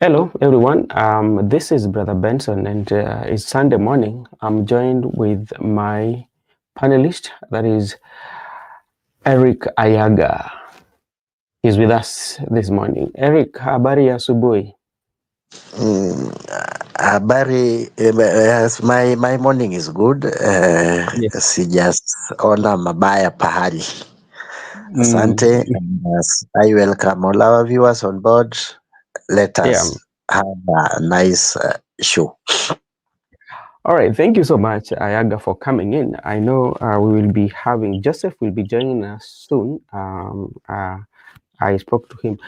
Hello, everyone. This is Brother Benson, and it's Sunday morning. I'm joined with my panelist, that is Eric Ayaga. He's with us this morning. Eric, habari ya asubuhi? Mm, Habari, yes, my morning is good. Yes. Sijaona mabaya pahali. Mm, Asante. I welcome all our viewers on board. Let yeah. us have a nice show. All right. Thank you so much, Ayaga, for coming in. I know we will be having Joseph will be joining us soon. I spoke to him.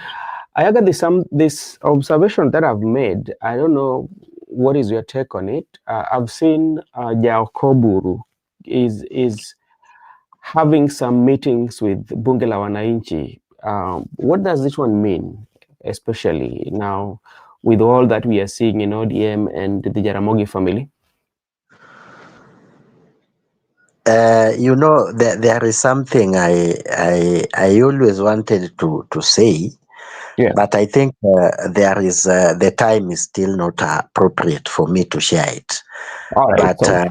Ayaga, this observation that I've made. I don't know what is your take on it. I've seen Jao Koburu is having some meetings with Bunge la Wananchi. What does this one mean, especially now with all that we are seeing in ODM and the Jaramogi family? There is something I always wanted to say, Yeah. but I think the time is still not appropriate for me to share it. All right. But So.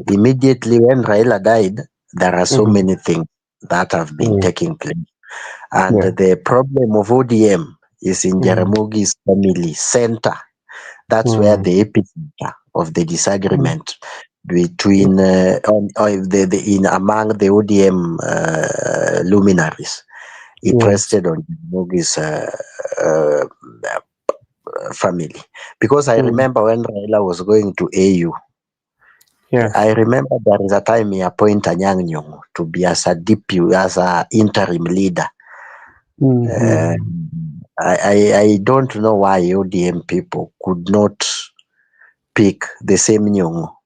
immediately when Raila died, there are so Mhm. many things that have been Mm. taking place. And Yeah. the problem of ODM is in Mm. Jaramogi's family center. That's where Mm. the epicenter of the Mm. disagreement between in among the ODM luminaries. It Yes. rested on Jaramogi's uh, family. Because I Mm. remember when Raila was going to AU, Yes. I remember there is a time he appointed Anyang' Nyong'o to be as a as a interim leader. Uh, Mm-hmm. I don't know why ODM people could not pick the same Nyong'o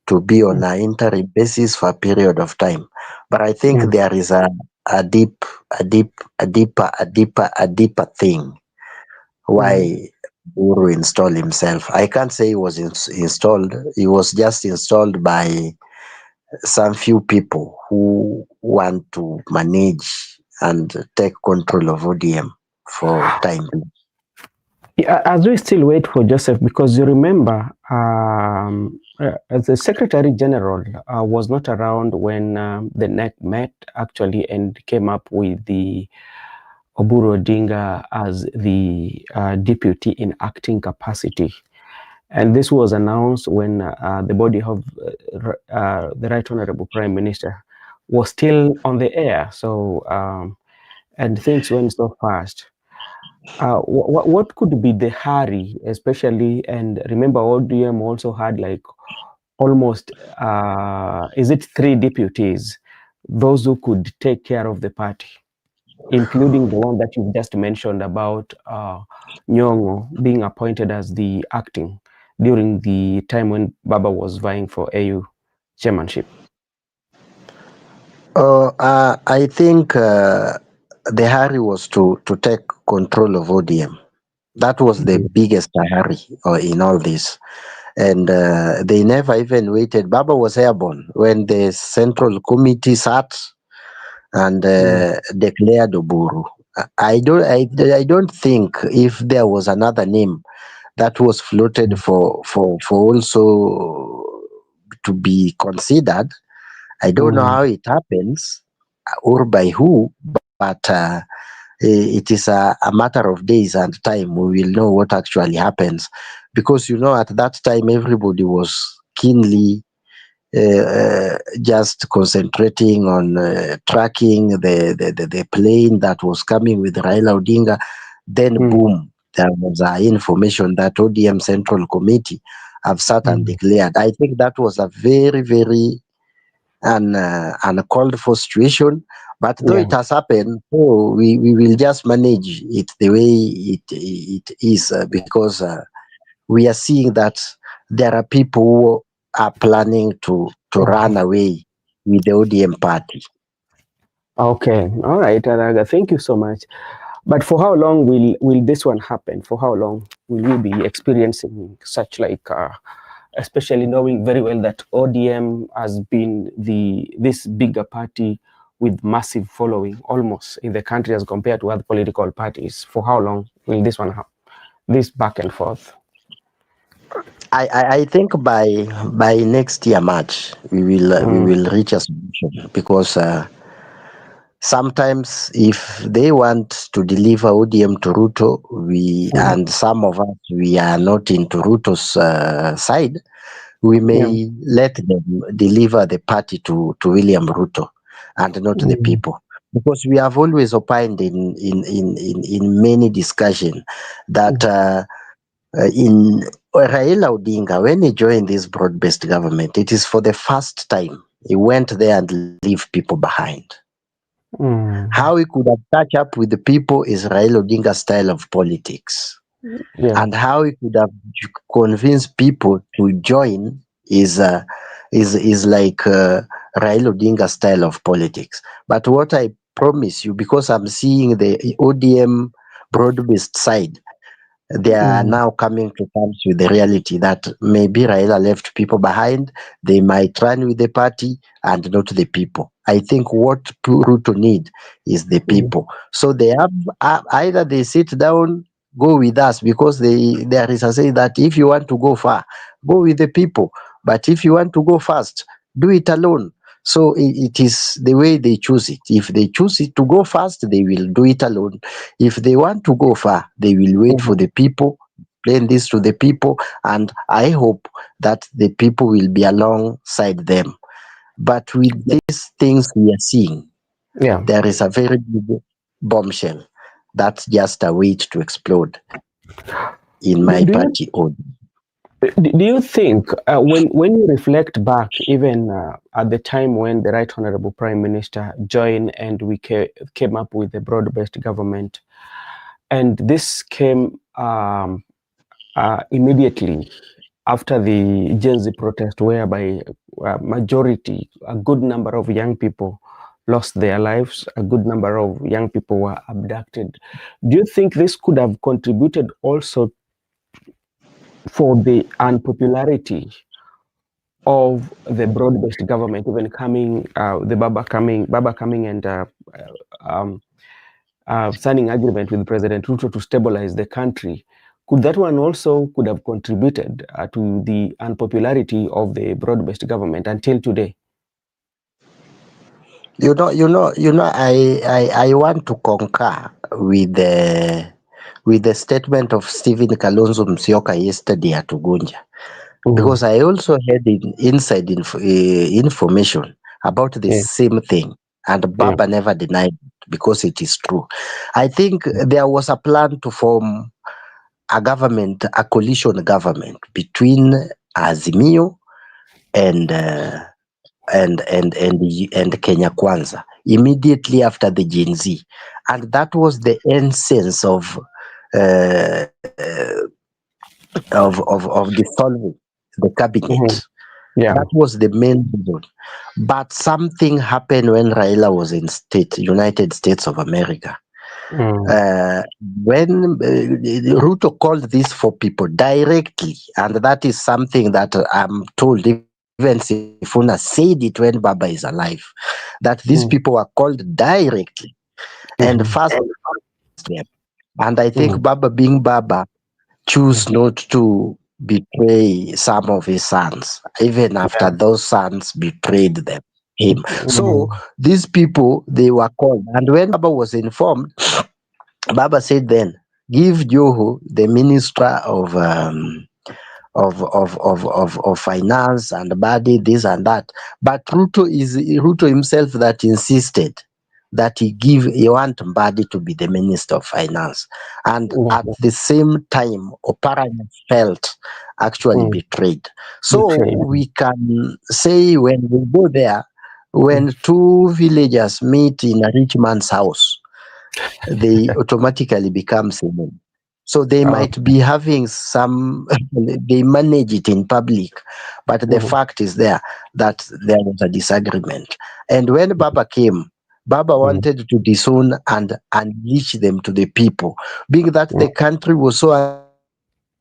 to be on an interim basis for a period of time. But I think Mm. there is a deep, a deep, a deeper thing Mm. why Uhuru installed himself. I can't say he was installed. He was just installed by some few people who want to manage and take control of ODM for time being. Yeah, as we still wait for Joseph, because you remember, the Secretary General was not around when the NEC met actually and came up with the Oburu Odinga as the deputy in acting capacity. And this was announced when the body of the Right Honorable Prime Minister was still on the air. So, and things went so fast. What could be the hurry, especially, and remember, ODM also had like almost, is it 3 deputies, those who could take care of the party, including the one that you've just mentioned about Nyong'o being appointed as the acting during the time when Baba was vying for AU chairmanship. I think the hurry was to take control of ODM. That was the Mhm. biggest hurry in all this. And they never even waited. Baba was airborne when the Central Committee sat and Mm. declared Oburu. I don't think if there was another name that was floated for also to be considered. I don't know Mm. how it happens or by who, but it is a matter of days and time. We will know what actually happens because at that time everybody was keenly just concentrating on tracking the plane that was coming with Raila Odinga. Then, Mm. boom, there was information that ODM Central Committee have sat and Mm. declared. I think that was a very, very uncalled for situation. But though Yeah. it has happened, so we will just manage it the way it is because we are seeing that there are people who are planning to run away with the ODM party. Okay. All right, Araga. Thank you so much. But for how long will this one happen? For how long will we be experiencing such like, especially knowing very well that ODM has been this bigger party with massive following almost in the country as compared to other political parties? For how long will this one this back and forth? I think by next year March we Mm, will reach a solution, because sometimes if they want to deliver ODM to Ruto, we mm, and some of us we are not into Ruto's side, we yeah. may let them deliver the party to William Ruto and not the Mm, people. Because we have always opined in many discussion that in Raila Odinga, when he joined this broad-based government, it is for the first time he went there and leave people behind. How mm, he could have catch up with the people is Raila Odinga's style of politics, yeah. and how he could have convinced people to join is is like Raila Odinga style of politics. But what I promise you, because I'm seeing the ODM broad-based side, they are Mm, now coming to terms with the reality that maybe Raila left people behind. They might run with the party and not the people. I think what Ruto need is the mm, people. So they have either they sit down, go with us, because there is a say that if you want to go far, go with the people. But if you want to go fast, do it alone. So it is the way they choose it. If they choose it to go fast, they will do it alone. If they want to go far, they will wait for mhm. the people, explain this to the people, and I hope that the people will be alongside them. But with these things we are seeing, Yeah. there is a very big bombshell that's just a wait to explode in Do, my do you party own. do you think when you reflect back, even at the time when the Right Honorable Prime Minister joined and we came up with a broad-based government, and this came immediately after the Gen Z protest, whereby a good number of young people lost their lives, a good number of young people were abducted. Do you think this could have contributed also for the unpopularity of the broad-based government, even coming, Baba coming and um, signing agreement with President Ruto to stabilize the country? Could that one also could have contributed to the unpopularity of the broad-based government until today? I want to concur with the statement of Stephen Kalonzo Musyoka yesterday at Ugunja, Mm, because I also had information about the yeah, same thing, and yeah, Baba never denied it because it is true. I think there was a plan to form a coalition government between Azimio and and Kenya Kwanza immediately after the Gen Z, and that was the essence uh, of dissolving the cabinet. mhm, yeah, That was the main reason. But something happened when Raila was in United States of America. mm, Uh, when Ruto called these four people directly, and that is something that I'm told even Sifuna said it when Baba is alive, that these people were mm, called directly and mhm, first them. And I think mm, Baba being Baba choose mhm, not to betray some of his sons, even after yeah, those sons betrayed him. So mm, these people they were called, and when Baba was informed, Baba said then, give Joho the minister of finance and body, this and that. But Ruto himself that insisted that he want Mbadi to be the minister of finance. And at yeah, the same time, Oparanya felt actually mm, betrayed. So betrayed. we can say when we go there, Mm, when two villagers meet in a rich man's house, they automatically become same. So they might okay. be having some, they manage it in public, but the Mhm, fact is there that there was a disagreement. And when Baba came, Baba mm, wanted to disown and unleash them to the people, being that mm, the country was so angry by that time.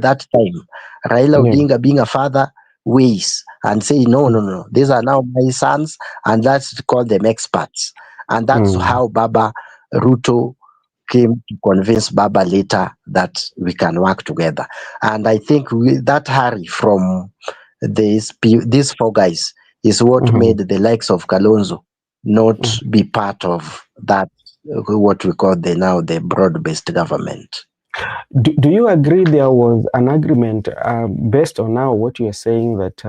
Raila Odinga, being a yeah, father, weighs and say, no, no, no, mm, these are now my sons, and let's call them experts. And that's mm, how Baba Ruto came to convince Baba later that we can work together. And I think that hurry from these four guys is what Mhm. made the likes of Kalonzo not Mhm. be part of that, what we call the broad-based government. Do you agree there was an agreement based on now what you are saying that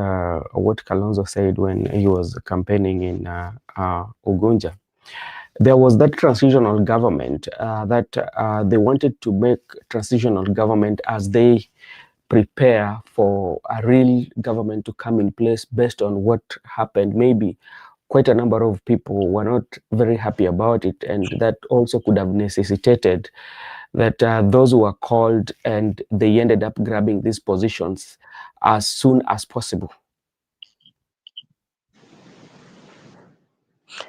what Kalonzo said when he was campaigning in Ugunja? There was that transitional government that they wanted to make transitional government as they prepare for a real government to come in place based on what happened. Maybe quite a number of people were not very happy about it, and that also could have necessitated that those who were called and they ended up grabbing these positions as soon as possible.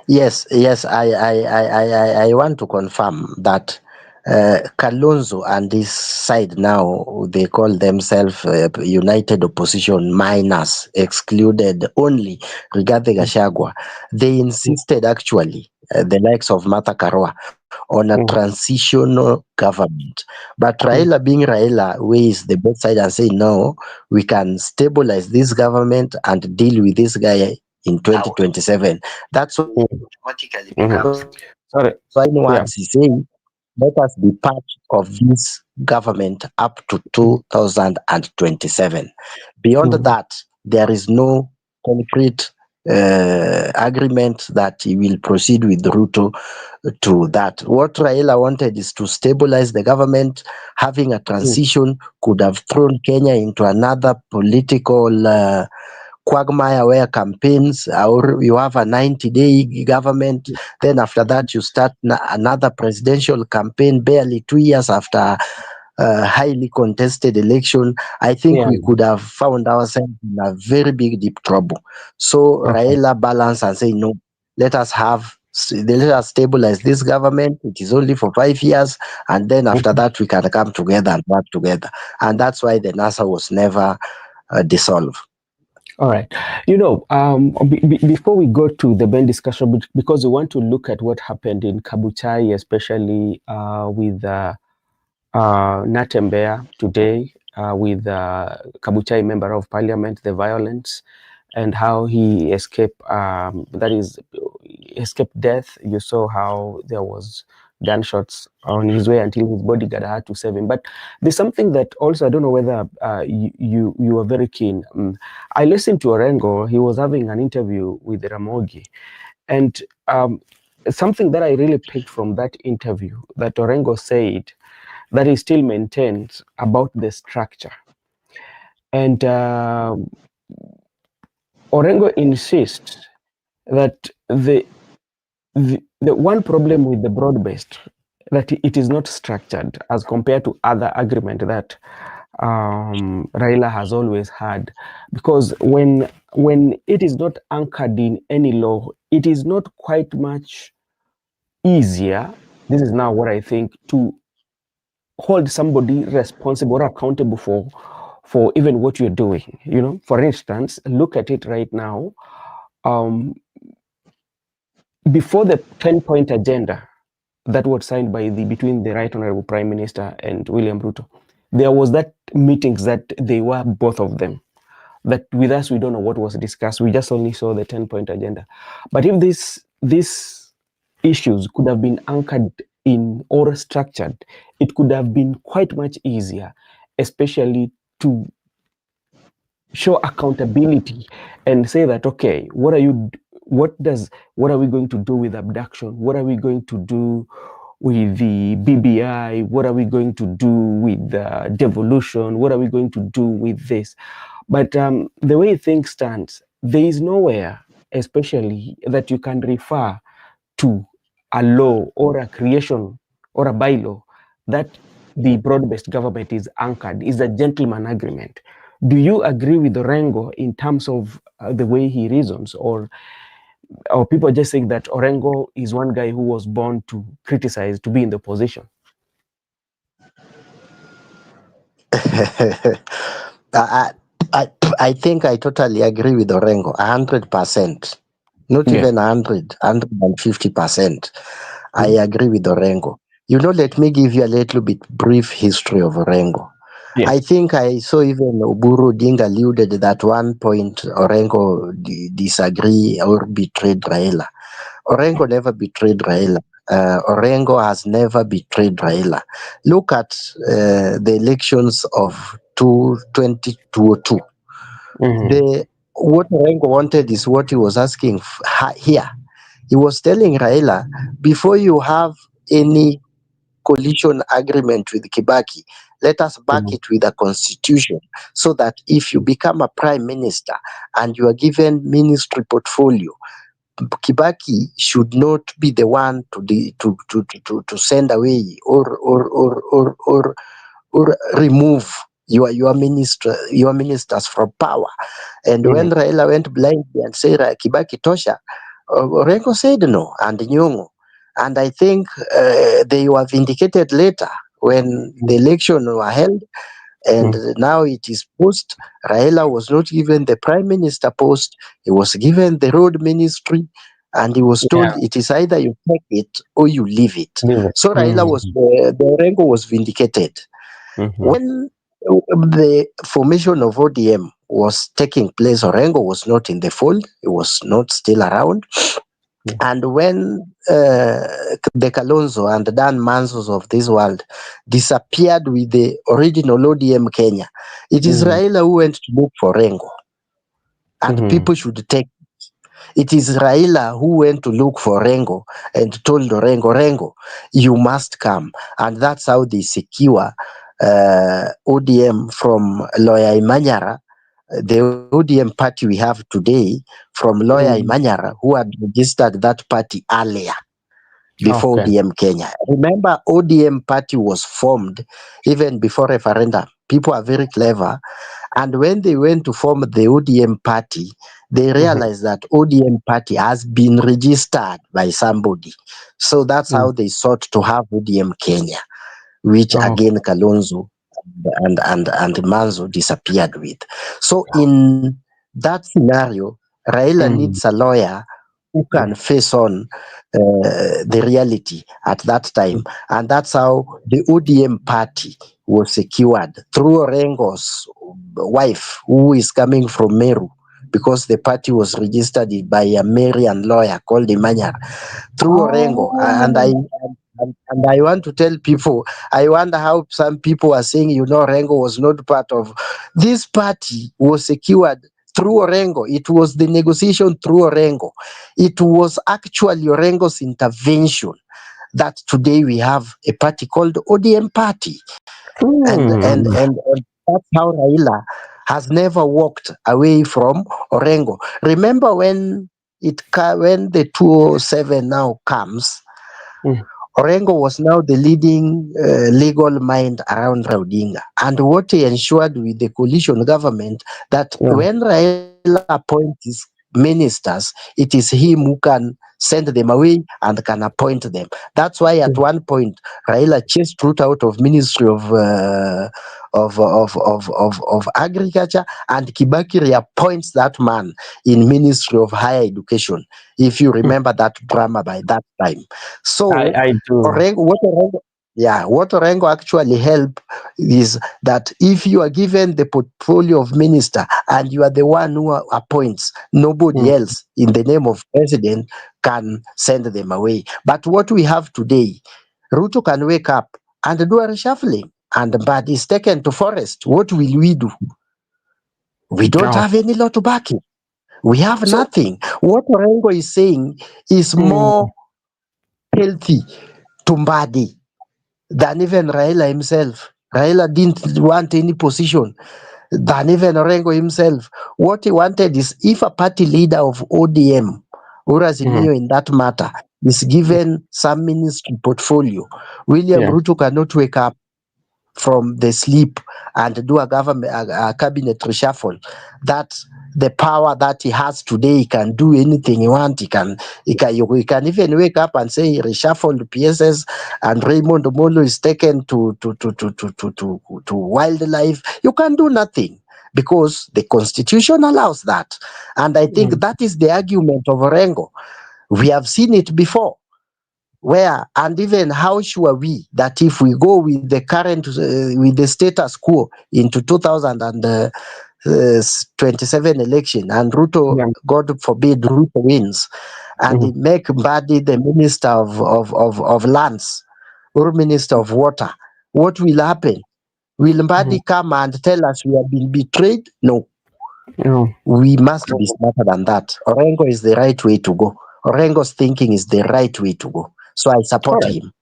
Yes, I want to confirm that Kalonzo and this side now, they call themselves United Opposition Minus, excluded only regarding Mm, Gachagua. They mm, insisted actually, the likes of Martha Karua, on a mm, transitional government. But mm, Raila, being Raila, weighs the both side and say, no, we can stabilize this government and deal with this guy in 2027. That's why mm, he automatically mhm. becomes Sorry. Yeah. words. He saying, let us be part of this government up to Mm, 2027. Beyond mm, that, there is no concrete agreement that he will proceed with Ruto to that. What Raila wanted is to stabilize the government. Having a mm, transition could have thrown Kenya into another political quagmire where campaigns, or you have a 90-day government, then after that you start another presidential campaign barely 2 years after a highly contested election. I think yeah. we could have found ourselves in a very big deep trouble. So Okay. Raila balance and say no, let us let us stabilize this government. It is only for 5 years, and then after Mhm. that we can come together and work together. And that's why the NASA was never dissolved. All right. Before we go to the main discussion, because we want to look at what happened in Kabuchai, especially with Natembeya today, with Kabuchai member of parliament, the violence, and how he escaped. That is, escaped death. You saw how there was gunshots on his way until his bodyguard had to save him. But there's something that also I don't know whether you were very keen. I listened to Orengo. He was having an interview with Ramogi, and something that I really picked from that interview that Orengo said that he still maintains about the structure. And Orengo insists that the one problem with the broad-based that it is not structured as compared to other agreement that Raila has always had, because when it is not anchored in any law, it is not quite much easier. This is now what I think, to hold somebody responsible or accountable for even what you're doing. For instance, look at it right now. Um, Before the 10-point agenda that was signed between the Right Honorable Prime Minister and William Ruto, there was that meetings that they were both of them. That with us, we don't know what was discussed. We just only saw the 10-point agenda. But if these issues could have been anchored in or structured, it could have been quite much easier, especially to show accountability and say that, okay, what are we going to do with abduction? What are we going to do with the BBI? What are we going to do with devolution? What are we going to do with this? But the way things stands, there is nowhere, especially that you can refer to a law or a creation or a bylaw that the broad-based government is anchored, is a gentleman agreement. Do you agree with Orengo in terms of the way he reasons, or people just saying that Orengo is one guy who was born to criticize, to be in the position? I, I I think I totally agree with Orengo, 100%. Not Yeah. even 100, 150%. I Mhm. agree with Orengo. Let me give you a little bit brief history of Orengo. Yeah. I think I saw even Oburu Ding alluded that one point Orengo disagree or betrayed Raila. Orengo never betrayed Raila. Orengo has never betrayed Raila. Look at the elections of 2002. Mm-hmm. The What Orengo wanted is what he was asking here. He was telling Raila, before you have any coalition agreement with Kibaki, let us back Mm-hmm. it with a constitution so that if you become a prime minister and you are given ministry portfolio, Kibaki should not be the one to send away or remove your ministers from power. And Mm-hmm. when Raila went blindly and said Kibaki Tosha, Orengo said no, and Nyong'o. And I think they were vindicated later when the election were held, and Mm-hmm. now it is post. Raila was not given the prime minister post, he was given the road ministry, and he was Yeah. told it is either you take it or you leave it. Leave it. So Raila was, Mm-hmm. the Orengo was vindicated. Mm-hmm. When the formation of ODM was taking place, Orengo was not in the fold, he was not still around. And when the Kalonzo and Dan Mansos of this world disappeared with the original ODM Kenya, it is Mm-hmm. Raila who went to look for Rengo. And Mm-hmm. people should take it is Raila who went to look for Rengo and told Rengo, you must come. And that's how they secure ODM from Lawyer Imanyara, the ODM party we have today, from Lawyer Mm-hmm. Imanyara, who had registered that party earlier before Okay. ODM Kenya. Remember, ODM party was formed even before referendum. People are very clever. And when they went to form the ODM party, they Mm-hmm. realized that ODM party has been registered by somebody. So that's Mm-hmm. how they sought to have ODM Kenya, which Oh. again Kalonzo and Manzo disappeared with. So in that scenario, Raila Mm-hmm. needs a lawyer who can face on the reality at that time, and that's how the ODM party was secured through Orengo's wife, who is coming from Meru, because the party was registered by a Marian lawyer called Imanyar through Orengo. Oh. And I want to tell people, I wonder how some people are saying, Orengo was not part of this party, was secured through Orengo. It was the negotiation through Orengo. It was actually Orengo's intervention that today we have a party called ODM party. Mm-hmm. And that's how Raila has never walked away from Orengo. Remember when the 207 now comes, Orengo was now the leading legal mind around Raudinga. And what he ensured with the coalition government, that Yeah. when Raila appoints his ministers, it is him who can send them away and can appoint them. That's why at one point Raila chased Ruto out of Ministry of Agriculture, and Kibaki reappoints that man in Ministry of Higher Education. If you remember that drama by that time. So I do. what Orengo actually help is that if you are given the portfolio of minister and you are the one who appoints, nobody Mm. else in the name of president can send them away. But what we have today, Ruto can wake up and do a reshuffling, and but is taken to forest. What will we do? We don't Oh. have any law to back it. We have So. nothing. What Orengo is saying is Mm. more healthy to Mbadi than even Raila himself. Raila didn't want any position than even Orengo himself. What he wanted is, if a party leader of ODM or Mm. Azimio in that matter is given some ministry portfolio, William Yeah. Ruto cannot wake up from the sleep and do a cabinet reshuffle. That the power that he has today, he can do anything he wants. He can even wake up and say he reshuffled PSS and Raymond Omolo is taken to wildlife. You can do nothing because the constitution allows that. And I think Mm. that is the argument of Orengo. We have seen it before. Where, and even how sure are we that if we go with the current with the status quo into 2027 election, and Ruto, Yeah. God forbid, Ruto wins, and he Mhm. make Mbadi the minister of lands or minister of water, what will happen? Will Mhm. Mbadi come and tell us we have been betrayed? No, No. we must be smarter than that. Orengo is the right way to go. Orengo's thinking is the right way to go. So I All support right. him.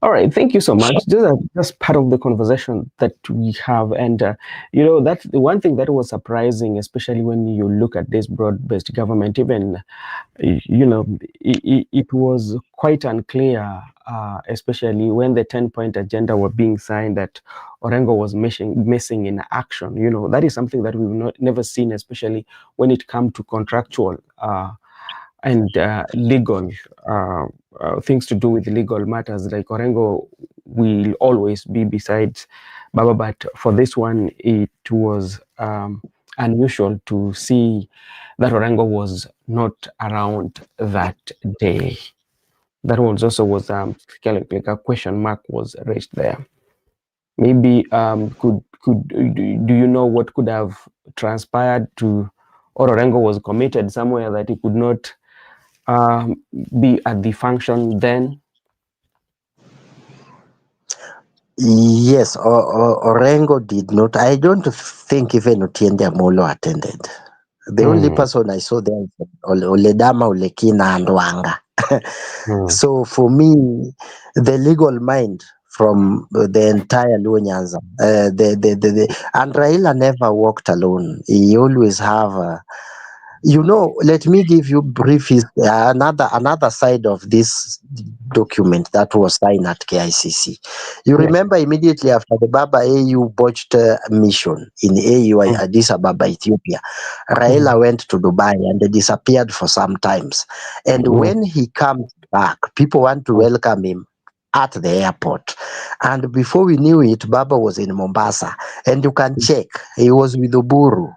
All right, thank you so much. These are just part of the conversation that we have, and that's the one thing that was surprising, especially when you look at this broad-based government. Even it was quite unclear, especially when the 10-point agenda were being signed, that Orengo was missing in action. That is something that we've never seen, especially when it comes to contractual. And legal things to do with legal matters. Like Orengo will always be beside Baba, but for this one, it was unusual to see that Orengo was not around that day. That was also was like a question mark was raised there. Maybe could do you know what could have transpired to, or Orengo was committed somewhere that he could not um, be at the function then? Yes, Orengo did not. I don't think even Otiende Amolo attended. The only Mm, person I saw there was Oledama, Olekina, and Wanga. mm, So for me, the legal mind from the entire Luo Nyanza, and Raila never walked alone. He always have let me give you brief another side of this document that was signed at KICC. You yes. remember immediately after the Baba AU botched mission in AU Mm, Addis Ababa, Ethiopia, mm, Raila went to Dubai and disappeared for some times. And yes. when he comes back, people want to Mm, welcome him at the airport. And before we knew it, Baba was in Mombasa. And you can check, he was with Uburu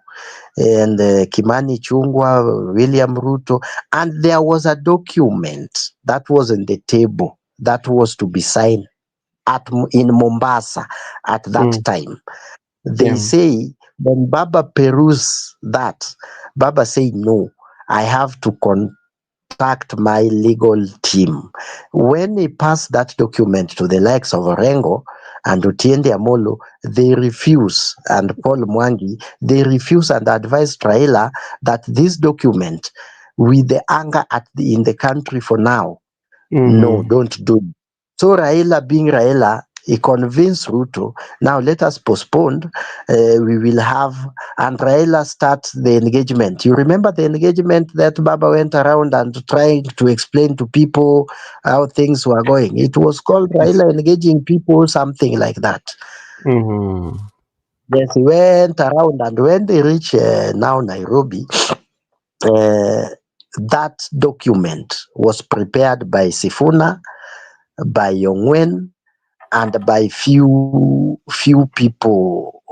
and Kimani Chungwa, William Ruto, and there was a document that was on the table that was to be signed in Mombasa at that mm, time. They yeah. say when Baba perused that, Baba said, no, I have to contact my legal team. When he passed that document to the likes of Orengo and Otiende Amolo, they refuse, and Paul Mwangi, they refuse and advise Raila that this document, with the anger in the country for now, no, Mm-hmm. don't do it. So Raila, being Raila, he convinced Ruto, now let us postpone. We will have, and Raila starts the engagement. You remember the engagement that Baba went around and trying to explain to people how things were going. It was called Yes. Raila engaging people, something like that. Mm-hmm. Yes, he went around, and when they reach now Nairobi, uh, that document was prepared by Sifuna, by Yongwen, and by few people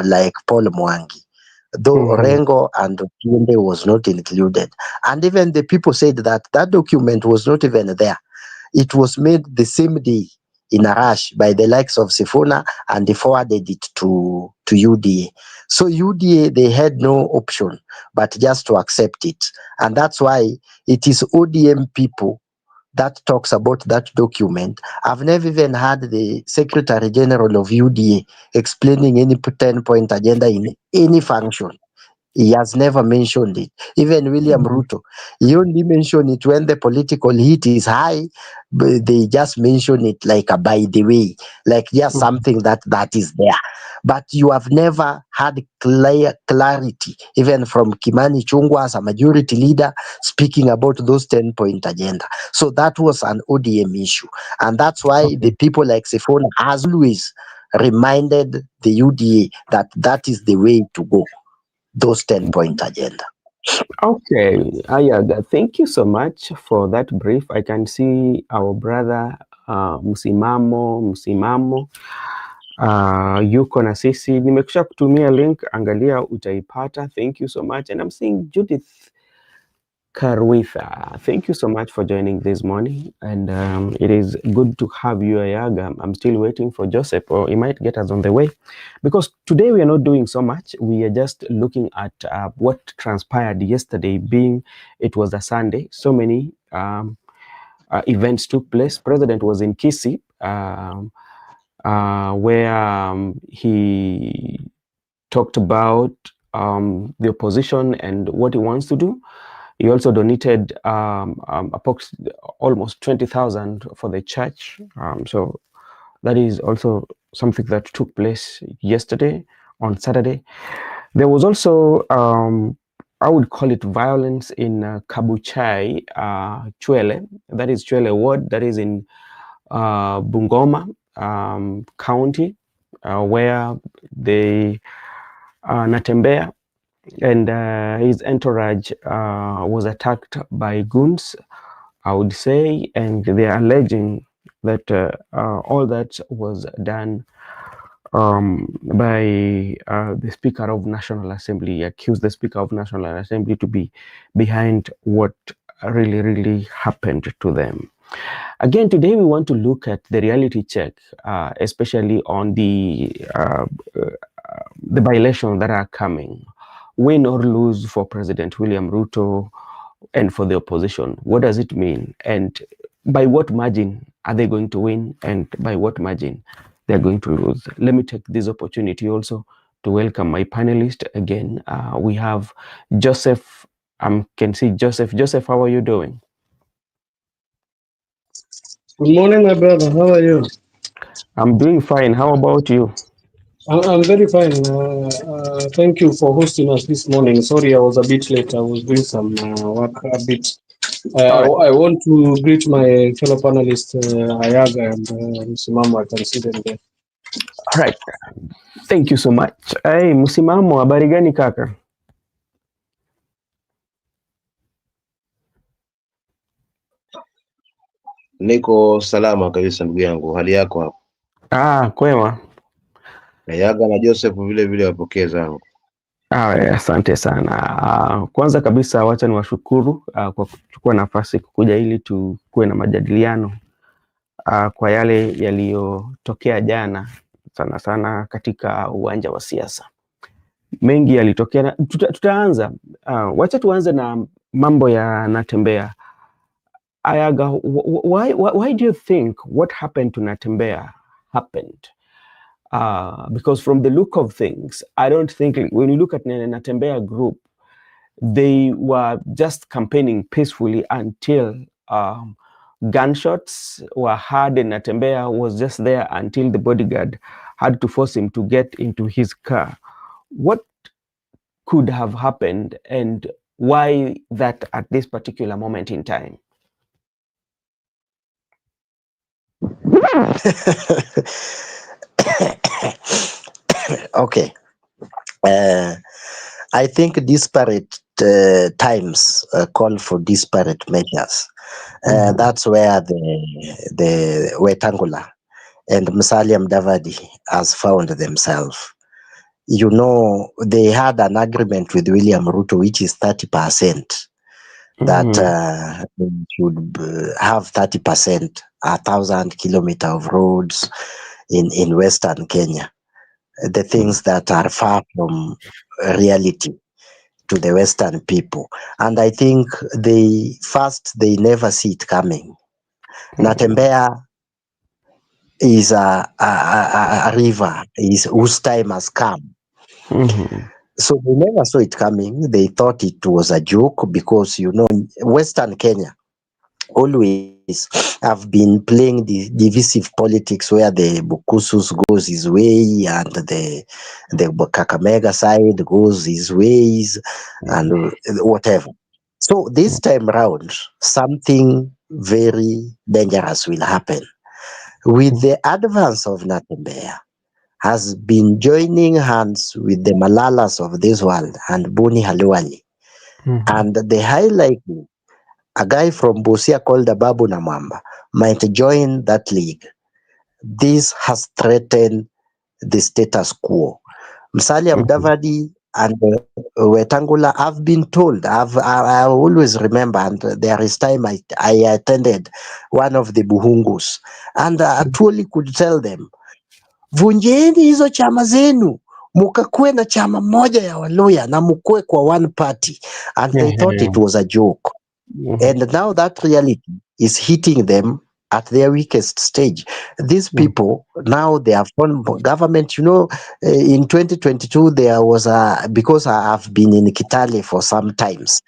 like Paul Mwangi. Though Mm-hmm. Orengo and Otiende was not included. And even the people said that that document was not even there. It was made the same day in a rush by the likes of Sifuna, and they forwarded it to UDA. So UDA, they had no option but just to accept it. And that's why it is ODM people that talks about that document. I've never even had the Secretary General of UDA explaining any 10-point agenda in any function. He has never mentioned it. Even William Mm-hmm. Ruto, he only mentioned it when the political heat is high. But they just mention it like a by the way, like just something that is there. But you have never had clarity, even from Kimani Chungwa as a majority leader, speaking about those 10-point agenda. So that was an ODM issue. And that's why the Okay. people like Sifona has always reminded the UDA that that is the way to go, those 10-point agenda. Okay. Ayaga, thank you so much for that brief. I can see our brother Msimamo yuko na sisi. Nimekusha kutumia link, angalia utaipata. Thank you so much. And I'm seeing Judith Karwitha, thank you so much for joining this morning, and it is good to have you, Ayaga. I'm still waiting for Joseph, or he might get us on the way, because today we are not doing so much. We are just looking at what transpired yesterday, being it was a Sunday. So many events took place. President was in Kisii, where he talked about the opposition and what he wants to do. He also donated almost 20,000 for the church. So that is also something that took place yesterday on Saturday. There was also, I would call it violence in Kabuchai, Chwele. That is Chwele ward. That is in Bungoma County, where the Natembeya and his entourage was attacked by goons, I would say, and they are alleging that all that was done by the Speaker of National Assembly. He accused the Speaker of National Assembly to be behind what really happened to them. Again, today we want to look at the reality check, especially on the by-elections that are coming. Win or lose for President William Ruto and for the opposition. What does it mean? And by what margin are they going to win? And by what margin they're going to lose? Let me take this opportunity also to welcome my panelist again. We have Joseph. Can see Joseph. Joseph, how are you doing? Good morning, my brother. How are you? I'm doing fine. How about you? I'm very fine. Thank you for hosting us this morning. Sorry, I was a bit late. I was doing some work a bit. All right. I want to greet my fellow panelists, Ayaga and Msimamo. I can see them there. All right. Thank you so much. Hey, Msimamo, habari gani kaka? Niko salama kabisa ndugu yangu, hali yako hapo? Kwema. Nayaga na Joseph vile vile wapokee zangu. Asante sana. Kwanza kabisa wacha niwashukuru kwa kuchukua nafasi kukuja ili tukuwe na majadiliano kwa yale yaliyotokea jana, sana sana katika uwanja wa siasa. Mengi yalitokea. Tutaanza, wacha tuanze na mambo ya Natembeya. Ayaga, why do you think what happened to Natembeya happened? Because from the look of things, I don't think, when you look at Natembeya group, they were just campaigning peacefully until gunshots were heard, and Natembeya was just there until the bodyguard had to force him to get into his car. What could have happened, and why that at this particular moment in time? Okay. I think disparate times call for disparate measures. That's where the Wetungula and Musalia Mudavadi has found themselves. You know, they had an agreement with William Ruto, which is 30%, that they should have 30%, 1,000 kilometers of roads in Western Kenya. The things that are far from reality to the Western people. And I think they never see it coming. Natembeya is a river whose time has come. So they never saw it coming. They thought it was a joke because, you know, Western Kenya always have been playing the divisive politics where the Bukusus goes his way and the Kakamega side goes his ways and whatever. So this time round, something very dangerous will happen. With the advance of Natembeya, has been joining hands with the Malalas of this world and Boni Halwali. And the highlight, a guy from Busia called Ababu Namwamba might join that league. This has threatened the status quo. Musalia Mudavadi and Wetangula, I've been told, I always remember, and there is time I attended one of the Buhungus, and I truly could tell them, vunjeni hizo chama zenu, mukakuwe na chama moja ya Waluya na mukue kwa one party. And they thought it was a joke. And now that reality is hitting them at their weakest stage. These people, now they have formed government. In 2022, there was because I have been in Kitale for some times,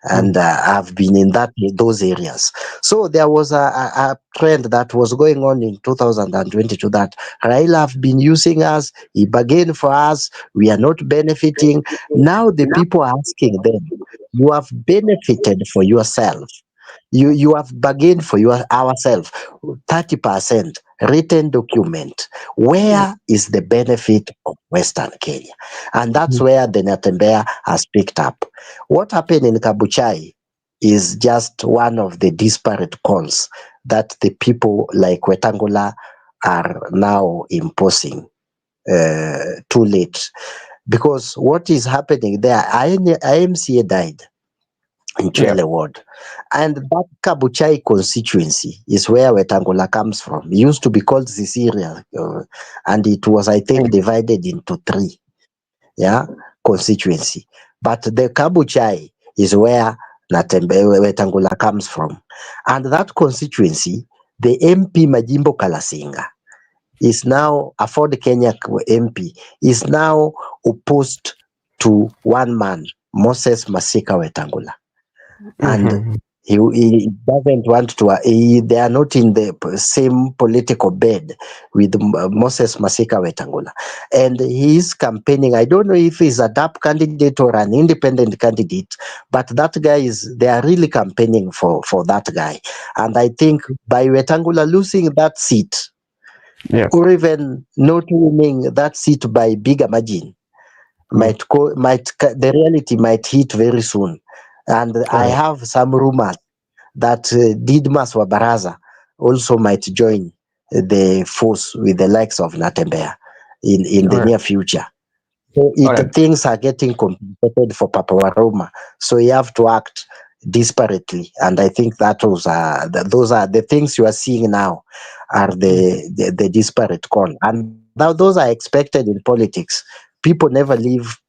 and I've been in those areas. So there was a trend that was going on in 2022 that Raila have been using us, he bargained for us, we are not benefiting. Now the people are asking them, you have benefited for yourself. You have bargained for ourselves 30% written document. Where is the benefit of Western Kenya? And that's where the Natembeya has picked up. What happened in Kabuchai is just one of the disparate calls that the people like Wetangula are now imposing too late. Because what is happening there, IMCA died in Chwele Ward. And that Kabuchai constituency is where Wetangula comes from. It used to be called Sisiria, and it was, I think, divided into 3 constituency. But the Kabuchai is where Wetangula comes from. And that constituency, the MP Majimbo Kalasinga is now, a Ford Kenya MP, is now opposed to one man, Moses Masika Wetangula. And he doesn't want to, they are not in the same political bed with Moses Masika Wetangula. And he is campaigning, I don't know if he's a DAP candidate or an independent candidate, but that guy they are really campaigning for that guy. And I think by Wetangula losing that seat, or even not winning that seat by bigger margin, the reality might hit very soon. And I have some rumors that Didmas Wabaraza also might join the force with the likes of Natembeya in the near future. So things are getting complicated for Papa Waroma. So you have to act disparately. And I think those are the things you are seeing now are the disparate call. And those are expected in politics. People never leave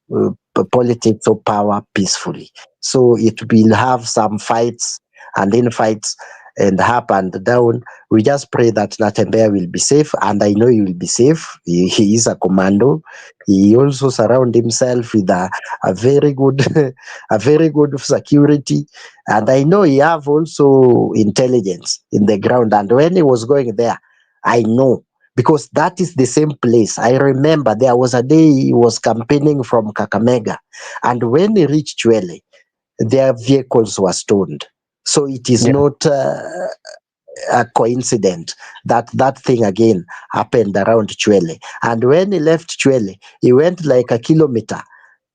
politics or power peacefully. So it will have some fights and infights and up and down. We just pray that Natembeya will be safe, and I know he will be safe. He is a commando. He also surround himself with a very good a very good security, and I know he have also intelligence in the ground. And when he was going there, I know, because that is the same place. I remember there was a day he was campaigning from Kakamega, and when he reached Chwele, their vehicles were stoned. So it is not a coincidence that thing again happened around Chwele. And when he left Chwele, he went like a kilometer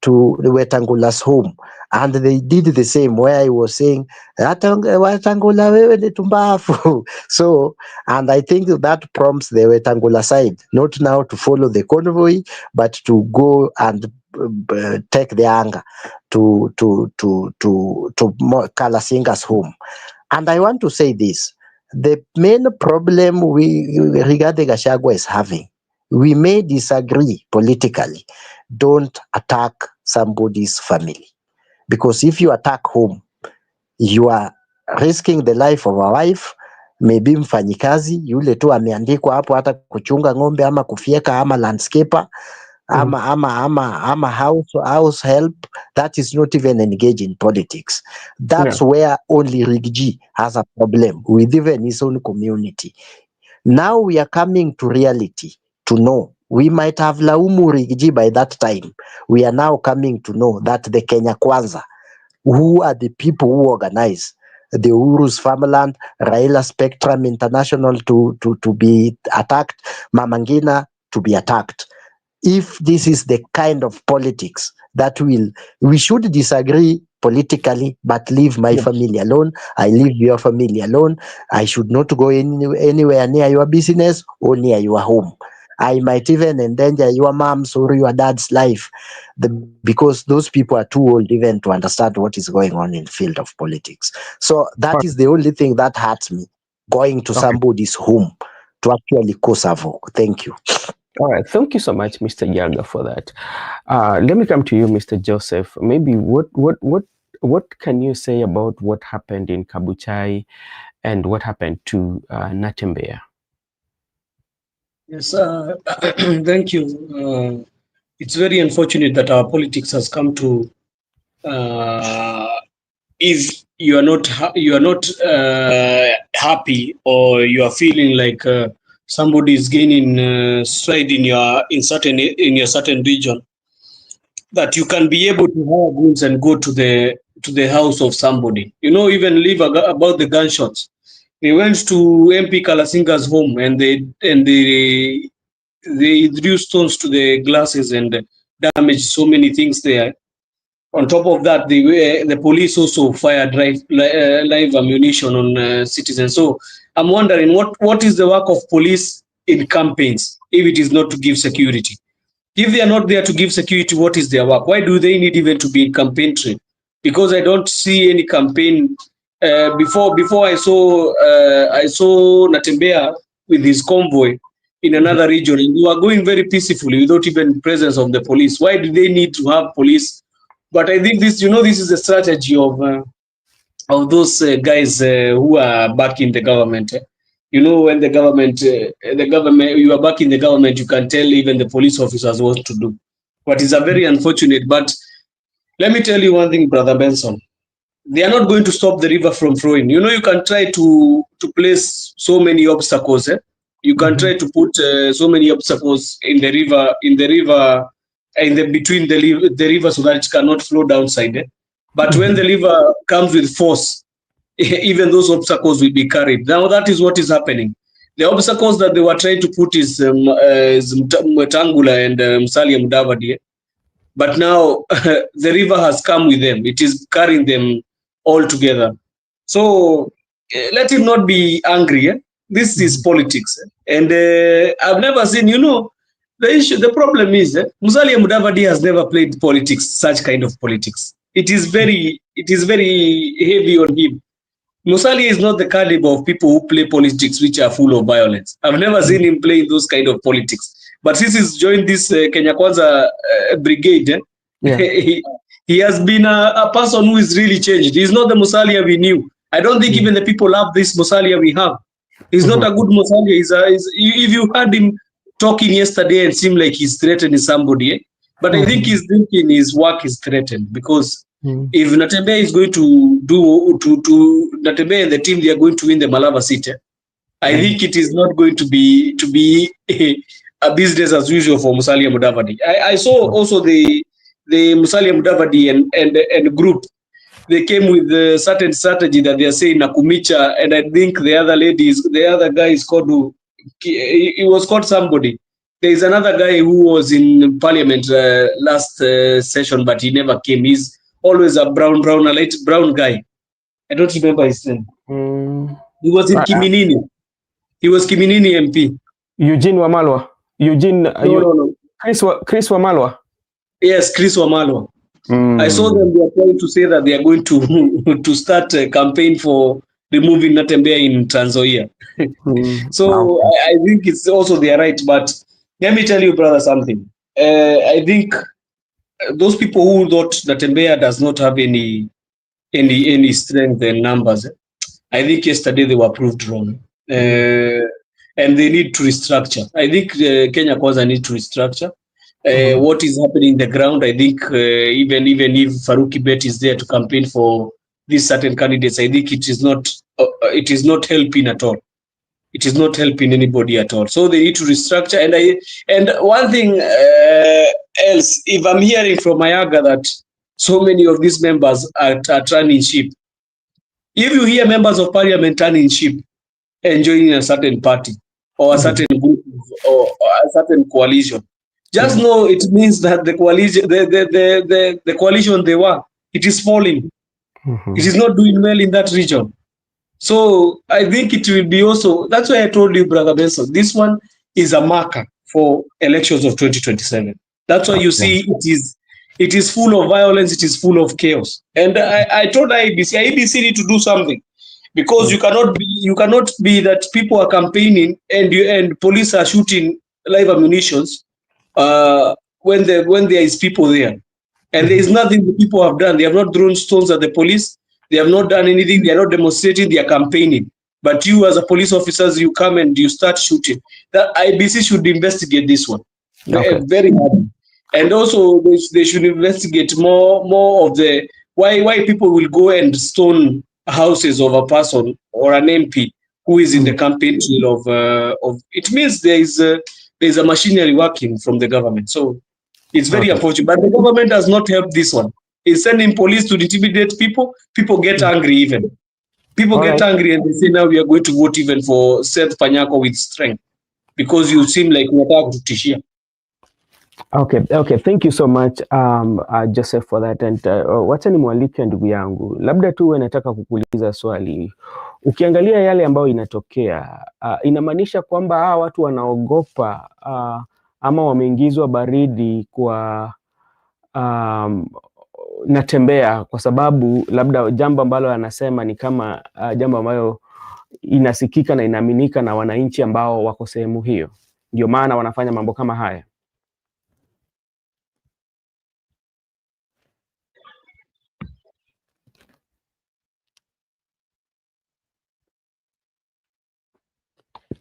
to Wetangula's home, and they did the same, where he was saying, Wetangula wewe ni tumbafu. So, and I think that prompts the Wetangula side not now to follow the convoy, but to go and take the anger to Kalasinga's home. And I want to say this: the main problem regarding Gachagua is having, we may disagree politically. Don't attack somebody's family, because if you attack home, you are risking the life of a wife, maybe mfanyikazi yule tu ameandikwa hapo hata kuchunga ng'ombe ama kufyeka ama landscaper ama house help that is not even engaged in politics. That's where only Rigji has a problem with even his own community. Now we are coming to reality to know. We might have laumu Rigji by that time. We are now coming to know that the Kenya Kwanza, who are the people who organize the Uru's Farmland, Raila Spectrum International to be attacked, Mamangina to be attacked. If this is the kind of politics that we should disagree politically, but leave my family alone. I leave your family alone. I should not go anywhere near your business or near your home. I might even endanger your mom's or your dad's life, because those people are too old even to understand what is going on in the field of politics. So that is the only thing that hurts me, going to somebody's home to actually cause havoc. Thank you. All right, thank you so much, Mr. Yaga, for that. Let me come to you, Mr. Joseph. Maybe what can you say about what happened in Kabuchai and what happened to Natembeya? Yes, thank you. It's very unfortunate that our politics has come to, if you are not happy, or you are feeling like somebody is gaining stride in your certain region, that you can be able to hire goods and go to the house of somebody. Even leave about the gunshots. They went to MP Kalasinga's home, and they threw stones to the glasses and damaged so many things there. On top of that, the police also fired live ammunition on citizens. So I'm wondering, what is the work of police in campaigns if it is not to give security? If they are not there to give security, what is their work? Why do they need even to be in campaign trail? Because I don't see any campaign. Before I saw Natembeya with his convoy in another region, and we were going very peacefully without even presence of the police. Why do they need to have police? But I think this is a strategy of those guys who are back in the government. When the government, you are back in the government, you can tell even the police officers what to do. But it's a very unfortunate. But let me tell you one thing, Brother Benson. They are not going to stop the river from flowing. You can try to place so many obstacles. You can try to put so many obstacles in the river, between the river, so that it cannot flow downside. But when the river comes with force, even those obstacles will be carried. Now that is what is happening. The obstacles that they were trying to put is Wetungula and Musalia Mudavadi. But now the river has come with them. It is carrying them all together. So let him not be angry. This is politics. And I've never seen, the problem is Musalia Mudavadi has never played politics, such kind of politics. It is very heavy on him. Musalia is not the caliber of people who play politics which are full of violence. I've never seen him playing those kind of politics. But since he's joined this Kenya Kwanza brigade, he has been a person who is really changed. He's not the Musalia we knew. I don't think even the people love this Musalia we have. He's not a good Musalia. If you heard him talking yesterday and seemed like he's threatening somebody, but I think he's thinking his work is threatened, because if Natembeya is going to Natembeya and the team, they are going to win the Malava seat, I think it is not going to be a business as usual for Musalia Mudavadi. I saw also the Musalia Mudavadi and group. They came with a certain strategy that they are saying Nakumicha, and I think the other guy is called, he was called somebody. There is another guy who was in parliament last session, but he never came. He's always a brown guy. I don't remember his name. He was in Kiminini. He was Kiminini MP. Eugene Wamalwa. No. Chris Wamalwa. Yes, Chris Wamalwa. I saw them. They are trying to say that they are going to start a campaign for removing Natembeya in Trans Nzoia. So I think it's also their right. But let me tell you, brother, something. I think those people who thought Natembeya does not have any strength and numbers, I think yesterday they were proved wrong. And they need to restructure. I think Kenya Kwanza need to restructure. What is happening in the ground, I think even if Faruki Bet is there to campaign for these certain candidates, I think it is not helping at all. It is not helping anybody at all. So they need to restructure. And one thing else, if I'm hearing from Mayaga that so many of these members are turning ship, if you hear members of parliament turning ship and joining a certain party or a certain group or a certain coalition, just know it means that the coalition, the coalition they were, it is falling. It is not doing well in that region. So I think it will be also, that's why I told you, Brother Benson, this one is a marker for elections of 2027. That's why you see it is full of violence, it is full of chaos. And I told IEBC need to do something, because you cannot be that people are campaigning and police are shooting live ammunitions when there is people there, and there is nothing the people have done. They have not thrown stones at the police. They have not done anything. They are not demonstrating. They are campaigning. But you, as a police officers, you come and you start shooting. That IBC should investigate this one very hard, and also they should investigate more of the why people will go and stone houses of a person or an MP who is in the campaign trail of. It means there is a machinery working from the government. So it's very unfortunate, but the government does not help this one. It's sending police to intimidate people. People get angry even. People get angry and they say, now we are going to vote even for Seth Panyako with strength, because you seem like unataka kututishia. Okay, thank you so much Joseph for that. And wacha nimwalike ndugu yangu, labda tu nataka kukuuliza swali. Ukiangalia yale ambayo inatokea, inamaanisha kwamba hawa watu wanaogopa ama wameingizwa baridi kwa Natembeya, kwa sababu labda jambo ambalo anasema ni kama jambo ambayo inasikika na inaaminika na wananchi ambao wako sehemu hiyo, ndio maana wanafanya mambo kama haya.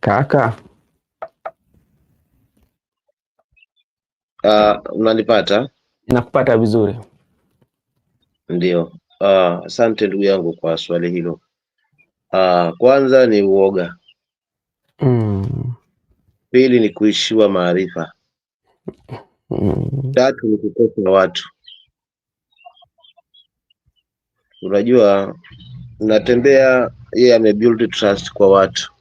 Kaka, unanipata? Nakupata vizuri. Ndio. Asante ndugu yangu kwa swali hilo. Kwanza ni uoga. Pili ni kuishiwa maarifa. Tatu ni kukosa watu. Unajua, Natembeya yeye amebuild trust kwa watu.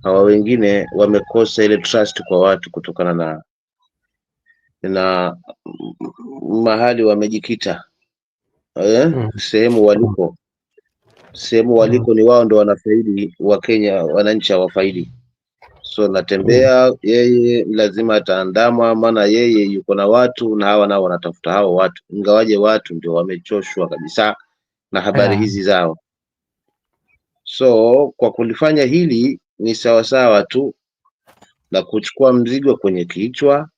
Hawa wengine wamekosa ile trust kwa watu kutokana na mahali wamejikita. Sehemu waliko ni wao ndo wanafaidi, wa Kenya wananchi hawafaidi. So Natembeya yeye lazima ataandamwa, maana yeye yuko na watu na hawa nao wanatafuta hao watu, ingawaje watu ndio wamechoshwa kabisa na habari hizi zao. So kwa kulifanya hili ni sawasawa tu na kuchukua mzigo kwenye kichwa,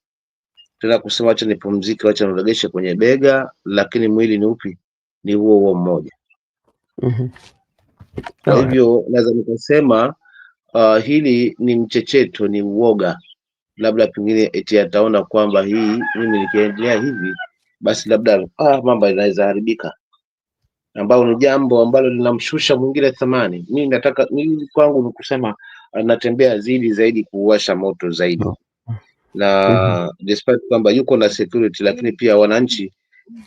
tena kusema acha nipumzike, acha niregeshe kwenye bega, lakini mwili ni upi? Ni huo mmoja. Kwa hivyo naweza nikasema hili ni mchecheto, ni uoga. Labda pengine eti ataona kwamba mimi nikiendelea hivi basi labda mambo yanaweza haribika, ambao ni jambo ambalo linamshusha mwingine thamani. Mimi kwangu ni kusema Natembeya zaidi kuwasha moto zaidi. Na despite kwamba yuko na security, lakini pia wananchi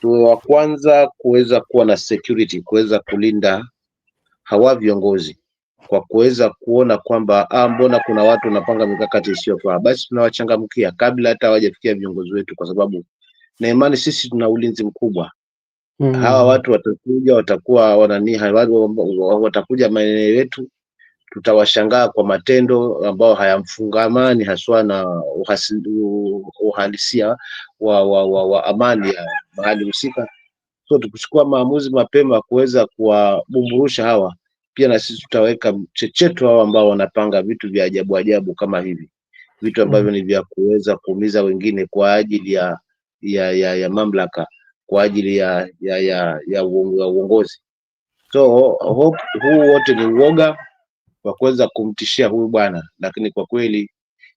tuwe wa kwanza kuweza kuwa na security, kuweza kulinda hawa viongozi, kwa kuweza kuona kwamba mbona kuna watu wanapanga mikakati isiyofaa, basi tunawachangamkia kabla hata hawajafikia viongozi wetu, kwa sababu na imani sisi tuna ulinzi mkubwa. Hawa watu watakuja, watakuwa watakuja maeneo yetu, tutawashangaa kwa matendo ambao hayamfungamani haswa na uhalisia wa amani ya mahali husika. So tukichukua maamuzi mapema kuweza kuwabumburusha hawa, pia na sisi tutaweka mchecheto hao ambao wanapanga vitu vya ajabu kama hivi, vitu ambavyo ni vya kuweza kuumiza wengine kwa ajili ya mamlaka, kwa ajili ya uongozi. So huu wote ni uoga wa kuweza kumtishia huyu bwana, lakini kwa kweli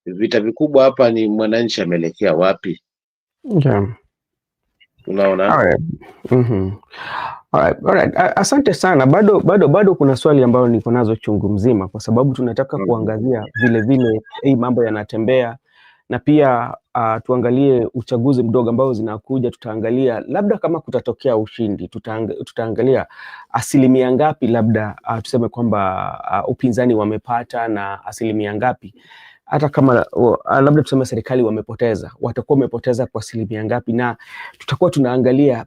vita vikubwa hapa ni mwananchi ameelekea wapi? Unaona? Alright. Asante sana. Bado kuna swali ambayo niko nazo chungu mzima, kwa sababu tunataka kuangazia vile hii mambo yanatembea, na pia tuangalie uchaguzi mdogo ambao zinakuja. Tutaangalia labda kama kutatokea ushindi, tutaangalia asilimia ngapi labda tuseme kwamba upinzani wamepata, na asilimia ngapi hata kama labda tuseme serikali wamepoteza, watakuwa wamepoteza kwa asilimia ngapi, na tutakuwa tunaangalia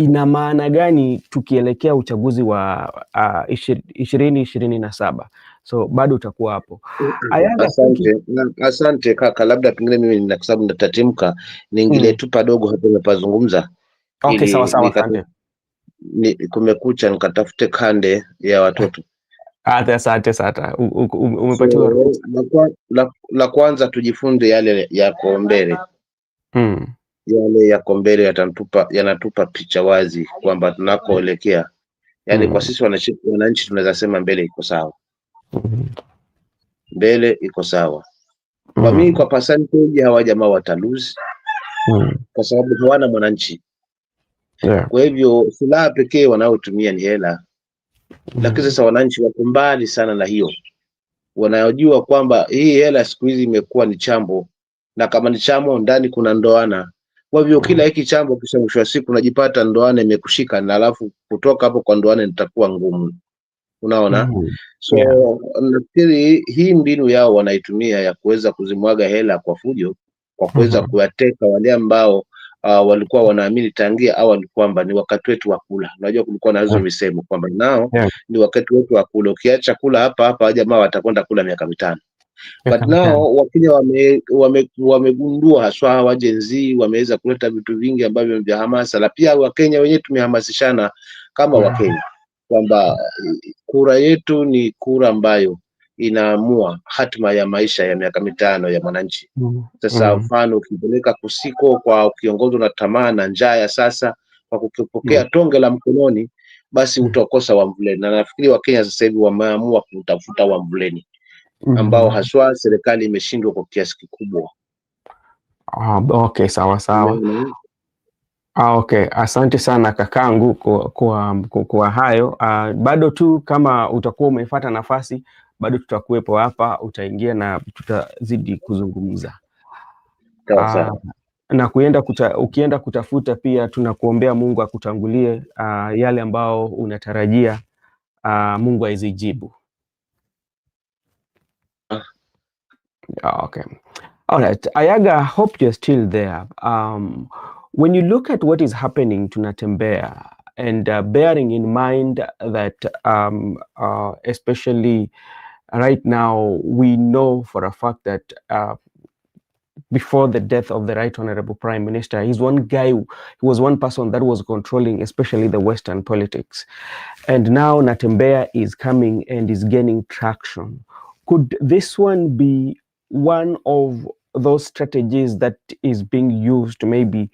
ina maana gani tukielekea uchaguzi wa 2027? So bado utakuwa hapo. Asante kaka, labda pengine mimi kwa sababu natatimka niingilie tu padogo hapo nimepazungumza. Okay, sawa, asante. Kumekucha nikatafute kande ya watoto. Asante sana. Umepatiwa la kwanza tujifunze yale yako mbele. Yale yako mbele yanatupa picha wazi kwamba tunakoelekea. Yaani kwa sisi wananchi tunaweza sema mbele iko sawa. Mbele iko sawa. Kwa mimi kwa percentage hawa jamaa watalose kwa sababu hawana mwananchi. Kwa hivyo silaha pekee wanaotumia ni hela. Lakini sasa wananchi wako mbali sana na hiyo. Wanajua kwamba hii hela siku hizi imekuwa ni chambo, na kama ni chambo ndani kuna ndoana. Kwa hivyo kila hiki chambo kisha mwisho wa siku unajipata ndoana imekushika, na alafu kutoka hapo kwa ndoana itakuwa ngumu. Unaona? So nafikiri hii mbinu yao wanaitumia ya kuweza kuzimwaga hela kwa fujo, kwa kuweza kuwateka wale ambao walikuwa wanaamini tangia awali kwamba ni wakati wetu wa kula. Unajua kulikuwa na hizo misemo kwamba nao ni wakati wetu wa kula, ukiacha kula hapa jamaa watakwenda kula miaka 5. But nao Wakenya wamegundua haswa hawa Gen Z wameweza kuleta vitu vingi ambavyo vya hamasa, na pia Wakenya wenyewe tumehamasishana kama Wakenya kwamba kura yetu ni kura ambayo inaamua hatima ya maisha ya miaka 5 ya mwananchi. Sasa mfano ukipeleka kusiko kwa kiongozi na tamaa na njaa ya sasa, kwa kukipokea tonge la mkononi, basi utakosa wamvuleni. Na nafikiri Wakenya sasa hivi wameamua kutafuta wamvuleni ambao haswa serikali imeshindwa kwa kiasi kikubwa. Okay, sawa. Okay, asante sana kakangu kwa hayo. Bado tu kama utakuwa umefuata nafasi, bado tutakuwepo hapa, utaingia na tutazidi kuzungumza. Na ukienda kutafuta pia tunakuombea Mungu akutangulie yale ambao unatarajia, Mungu aizijibu. Okay. All right. Ayaga, I hope you're still there. When you look at what is happening to Natembeya, and bearing in mind that especially right now, we know for a fact that before the death of the Right Honorable Prime Minister, he was one person that was controlling especially the Western politics. And now Natembeya is coming and is gaining traction. Could this one be one of those strategies that is being used maybe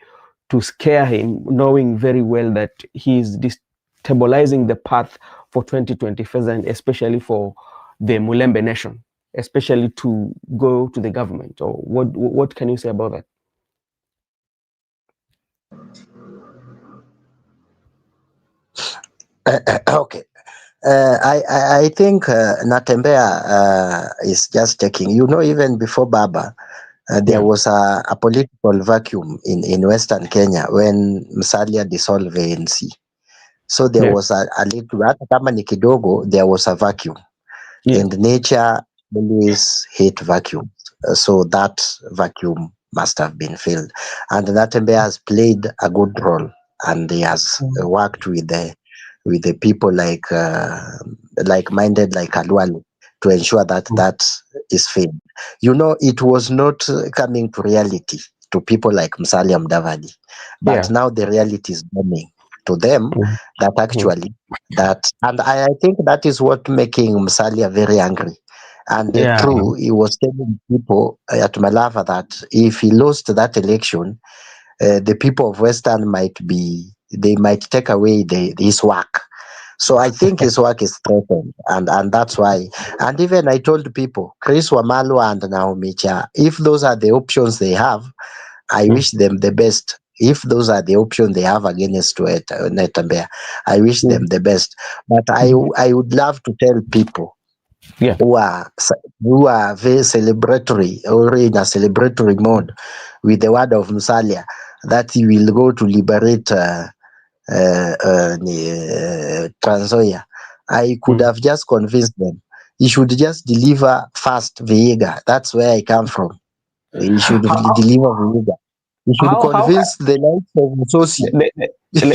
to scare him, knowing very well that he is destabilizing the path for 2025 and especially for the Mulembe nation, especially to go to the government? Or what can you say about that? Okay. I think Natembeya is just taking, even before Baba, there was a political vacuum in Western Kenya when Musalia dissolved ANC. So there was a little, kama ni kidogo, there was a vacuum. And nature always hate vacuum. So that vacuum must have been filled. And Natembeya has played a good role, and he has worked with the people like-minded like Alwali to ensure that that is filled. It was not coming to reality to people like Musalia Mudavadi, but now the reality is coming to them that actually and I think that is what making Musalia very angry. And true, he was telling people at Malava that if he lost that election, the people of Western might take away his work. So I think his work is threatened, and that's why. And even I told people, Chris Wamalwa and Naomi Cha, if those are the options they have, I wish them the best. If those are the options they have against Natembeya, I wish them the best. But I would love to tell people who are very celebratory or in a celebratory mode with the word of Musalia that he will go to liberate Trans Nzoia. I could have just convinced them. He should just deliver first Vihiga. That's where I come from. He should deliver Vihiga. You should how convince the likes of Musosi.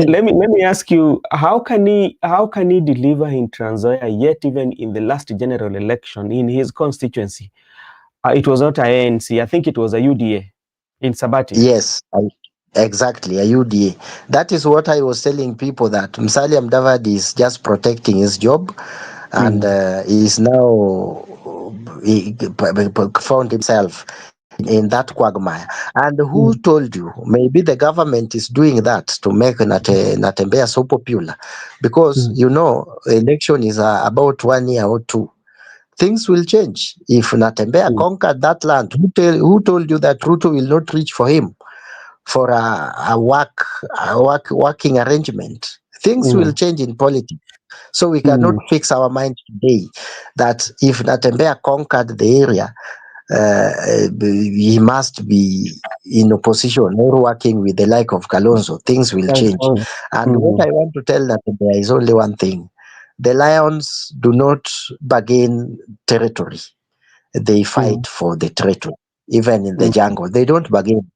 let me ask you, how can he deliver in Trans Nzoia, yet even in the last general election in his constituency, it was not ANC, I think it was a UDA in Sabati. Yes, exactly, a UDA. That is what I was telling people, that Musalia Mudavadi is just protecting his job, and he is now he found himself in that quagmire. And who told you? Maybe the government is doing that to make Natembeya so popular, because you know, election is about 1 year or two. Things will change. If Natembeya conquered that land, who told you that Ruto will not reach for him for a working arrangement? Things will change in politics. So we cannot fix our mind today that if Natembeya conquered the area, he must be in opposition or working with the like of Kalonzo. Things will change. And what I want to tell Natembeya is only one thing: the lions do not bargain territory; they fight for the territory. Even in the jungle, they don't bargain.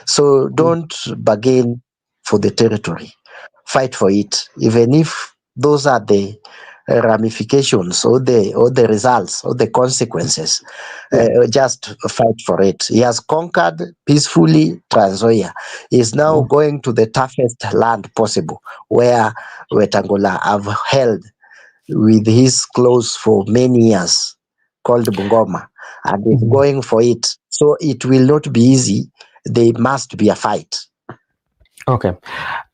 So don't bargain for the territory. Fight for it, even if those are the ramifications or the results or the consequences. Just fight for it. He has conquered peacefully Trans Nzoia. He is now going to the toughest land possible, where Wetungula have held with his clothes for many years, called Bungoma, and is going for it. So it will not be easy. There must be a fight. Okay.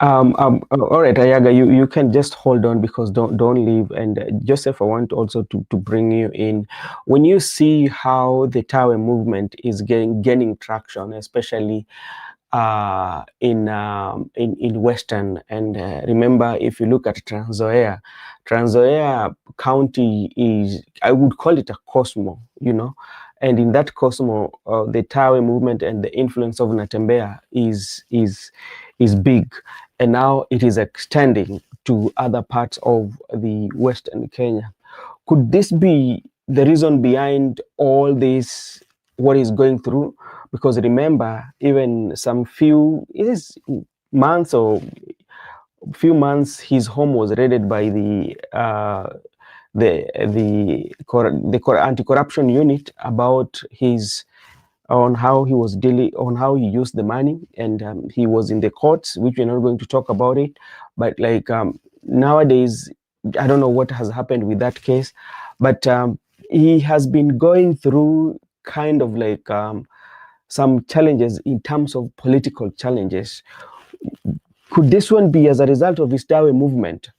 All right, Ayaga, you can just hold on, because don't leave. And Joseph, I want also to bring you in. When you see how the Tawe movement is gaining traction, especially in Western, and remember, if you look at Trans Nzoia County is, I would call it a cosmo, you know. And in that cosmo, the Tawe movement and the influence of Natembeya is big, and now it is extending to other parts of the Western Kenya. Could this be the reason behind all this, what is going through? Because remember, even some few months, his home was raided by the anti-corruption unit about his, on how he was dealing, on how he used the money, and he was in the courts, which we're not going to talk about it. But like nowadays, I don't know what has happened with that case, but he has been going through kind of like some challenges in terms of political challenges. Could this one be as a result of his Dawe movement,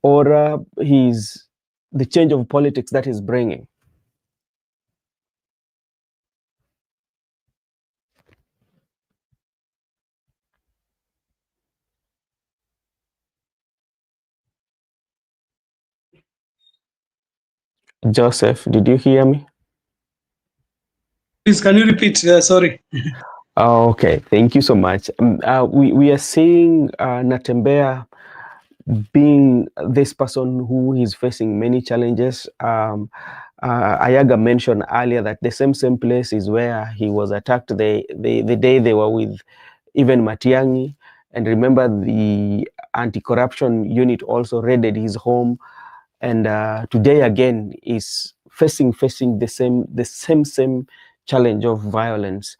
or the change of politics that he's bringing? Joseph, did you hear me? Please, can you repeat? Sorry. Okay, thank you so much. We are seeing Natembeya being this person who is facing many challenges. Ayaga mentioned earlier that the same place is where he was attacked the day they were with even Matiang'i. And remember, the anti-corruption unit also raided his home. And today again is facing the same challenge of violence.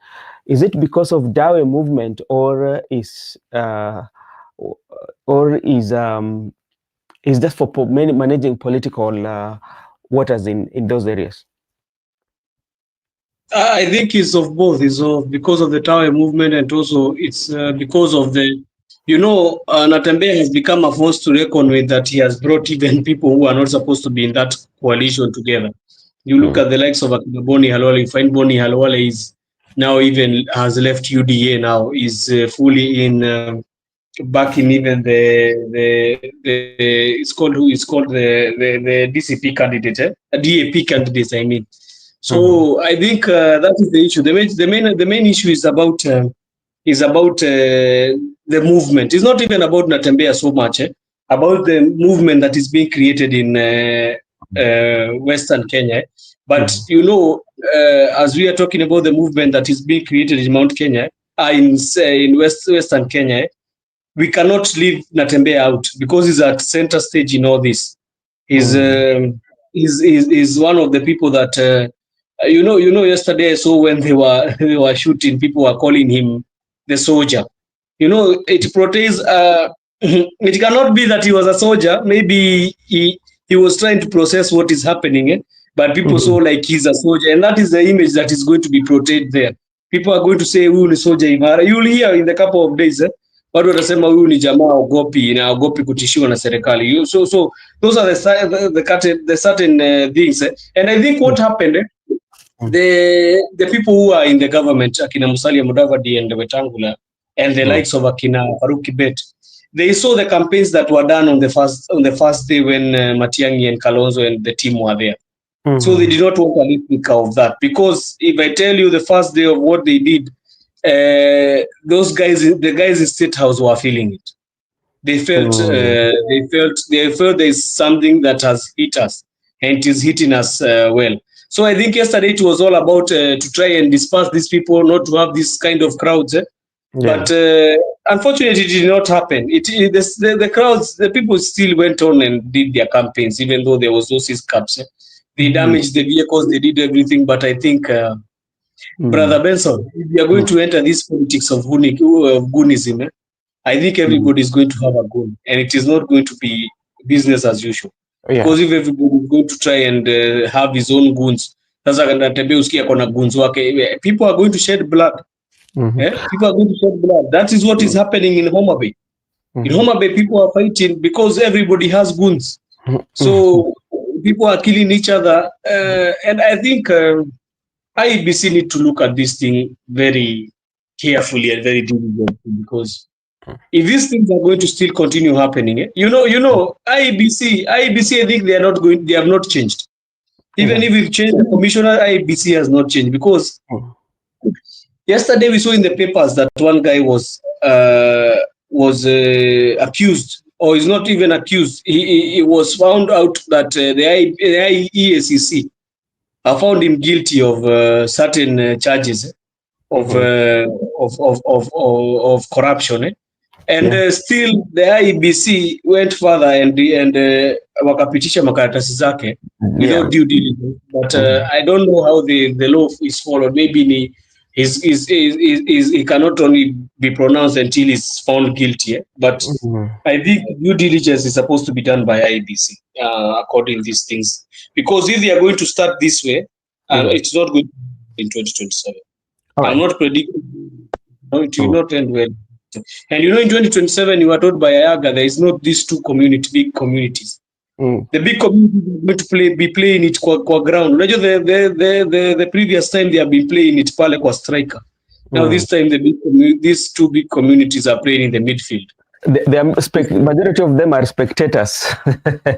Is it because of Dawe movement, or is that for managing political waters in those areas? I think it's of both. It's because of the Tawe movement, and also it's because of the, Natembeya has become a force to reckon with, that he has brought even people who are not supposed to be in that coalition together. You look at the likes of Boni Halwale, you find Boni Halwale is now even has left UDA now, is fully in back in even the it's called the DCP candidate, DAP candidates, I mean. So I think that is the issue. The main issue is about the movement. It's not even about Natembeya so much, about the movement that is being created in Western Kenya. But as we are talking about the movement that is being created in Mount Kenya, in Western Kenya, we cannot leave Natembeya out because he's at center stage in all this. He's one of the people that yesterday I saw when they were shooting, people were calling him the soldier. It portrays it cannot be that he was a soldier. Maybe he was trying to process what is happening, but people saw like he's a soldier, and that is the image that is going to be portrayed there. People are going to say huyu ni soldier imara. You'll hear in the couple of days watu watasema huyu ni jamaa ogopi na ogopi kutishiwa na serikali. So those are the certain things, and I think what happened, the people who are in the government, Akina Musalia Mudavadi and Wetungula, and the likes of Akina Farouk Kibet, they saw the campaigns that were done on the first day when Matiang'i and Kalonzo and the team were there. So they did not want a replica of that, because if I tell you the first day of what they did, those guys, the guys in State House were feeling it. They felt there is something that has hit us, and it is hitting us well. So I think yesterday it was all about to try and disperse these people, not to have this kind of crowds. But unfortunately, it did not happen. The crowds, the people still went on and did their campaigns, even though there was no caps. They damaged the vehicles, they did everything. But I think, Brother Benson, if we are going to enter this politics of goonism, I think everybody is going to have a goal, and it is not going to be business as usual. Because if everybody is going to try and have his own goons, people are going to shed blood. People are going to shed blood. That is what is happening in Homa Bay. In Homa Bay, people are fighting because everybody has goons. So people are killing each other. And I think IEBC need to look at this thing very carefully and very diligently, because if these things are going to still continue happening, IEBC, I think they have not changed. Even if we've changed the commissioner, IEBC has not changed, because yesterday we saw in the papers that one guy was accused, or is not even accused. He was found out that the EACC found him guilty of certain charges of corruption. And still the IEBC went further and wakapitisha makaratasi zake without due diligence. But I don't know how the law is followed. Maybe he cannot only be pronounced until he's found guilty. But I think due diligence is supposed to be done by IEBC according to these things. Because if they are going to start this way, it's not going to be in 2027. I'm not predicting. No, it will not end well. And in 2027, you were told by Ayaga, there is not these two big communities. The big communities are going to be playing it kwa ground. The previous time they have been playing it pale kwa striker. Now this time these two big communities are playing in the midfield. The majority of them are spectators.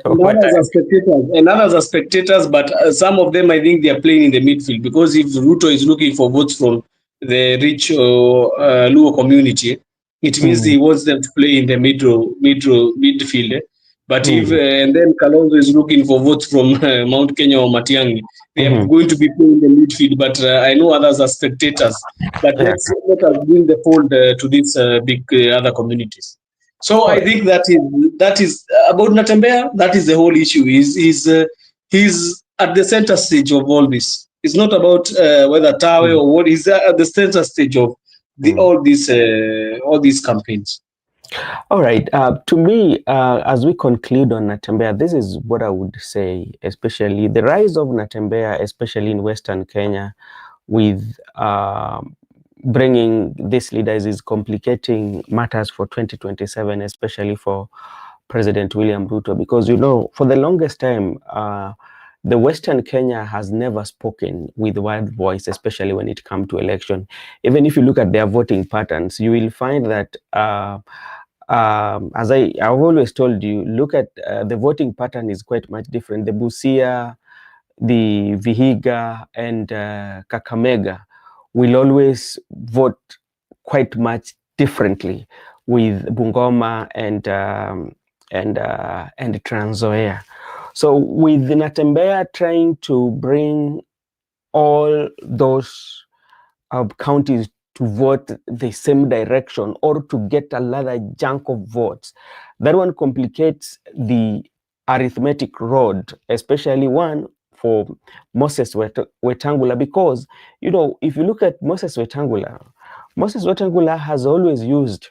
Others are spectators, but some of them, I think, they are playing in the midfield, because if Ruto is looking for votes from the rich Luo community, it means he wants them to play in the midfield. But if and then Kalonzo is looking for votes from Mount Kenya or Matiang'i, they are going to be playing in the midfield. But I know others are spectators. But let us bring the fold to these big other communities. So I think that is about Natembeya. That is the whole issue. He's at the center stage of all this. It's not about whether Tawe or what. He's at the center stage of all these campaigns. All right. To me, as we conclude on Natembeya, this is what I would say, especially the rise of Natembeya, especially in Western Kenya, with bringing these leaders is complicating matters for 2027, especially for President William Ruto, because, for the longest time, the Western Kenya has never spoken with one voice, especially when it comes to election. Even if you look at their voting patterns, you will find that, as I've always told you, look at the voting pattern is quite much different. The Busia, the Vihiga, and Kakamega will always vote quite much differently with Bungoma and Trans Nzoia. So with Natembeya trying to bring all those counties to vote the same direction or to get another chunk of votes. That one complicates the arithmetic road, especially one for Moses Wetungula, because, you know, if you look at Moses Wetungula has always used,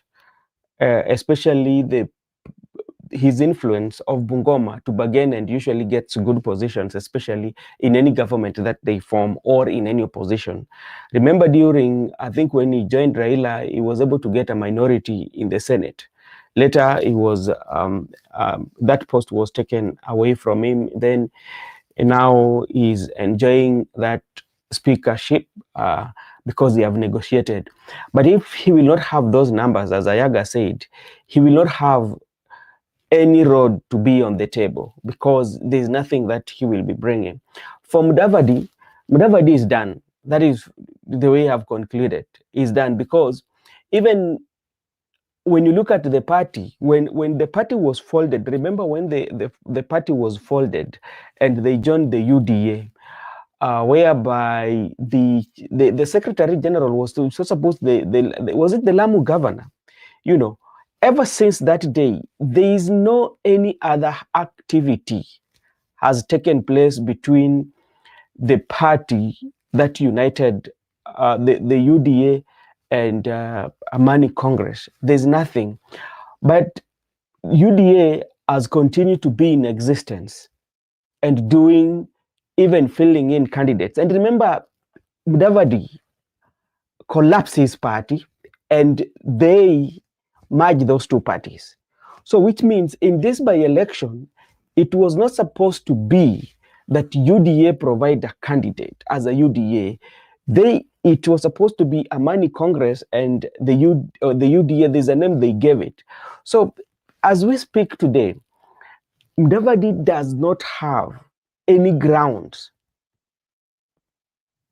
especially his influence of Bungoma to bargain and usually gets good positions, especially in any government that they form or in any opposition. Remember during, I think when he joined Raila, he was able to get a minority in the Senate. Later, he was that post was taken away from him. Then now he's enjoying that speakership because they have negotiated. But if he will not have those numbers, as Ayaga said, he will not have any road to be on the table because there's nothing that he will be bringing. For Mudavadi is done. That is the way I've concluded. Is done because even when you look at the party, when the party was folded, remember when the party was folded and they joined the UDA, whereby the Secretary General was supposed was it the Lamu governor, you know. Ever since that day, there is no any other activity has taken place between the party that united the UDA and Amani Congress. There's nothing. But UDA has continued to be in existence and doing, even filling in candidates. And remember, Mudavadi collapsed his party and they merge those two parties. So which means in this by-election, it was not supposed to be that UDA provide a candidate as a UDA. It was supposed to be Amani Congress and the UDA, there's a name they gave it. So as we speak today, Mudavadi does not have any grounds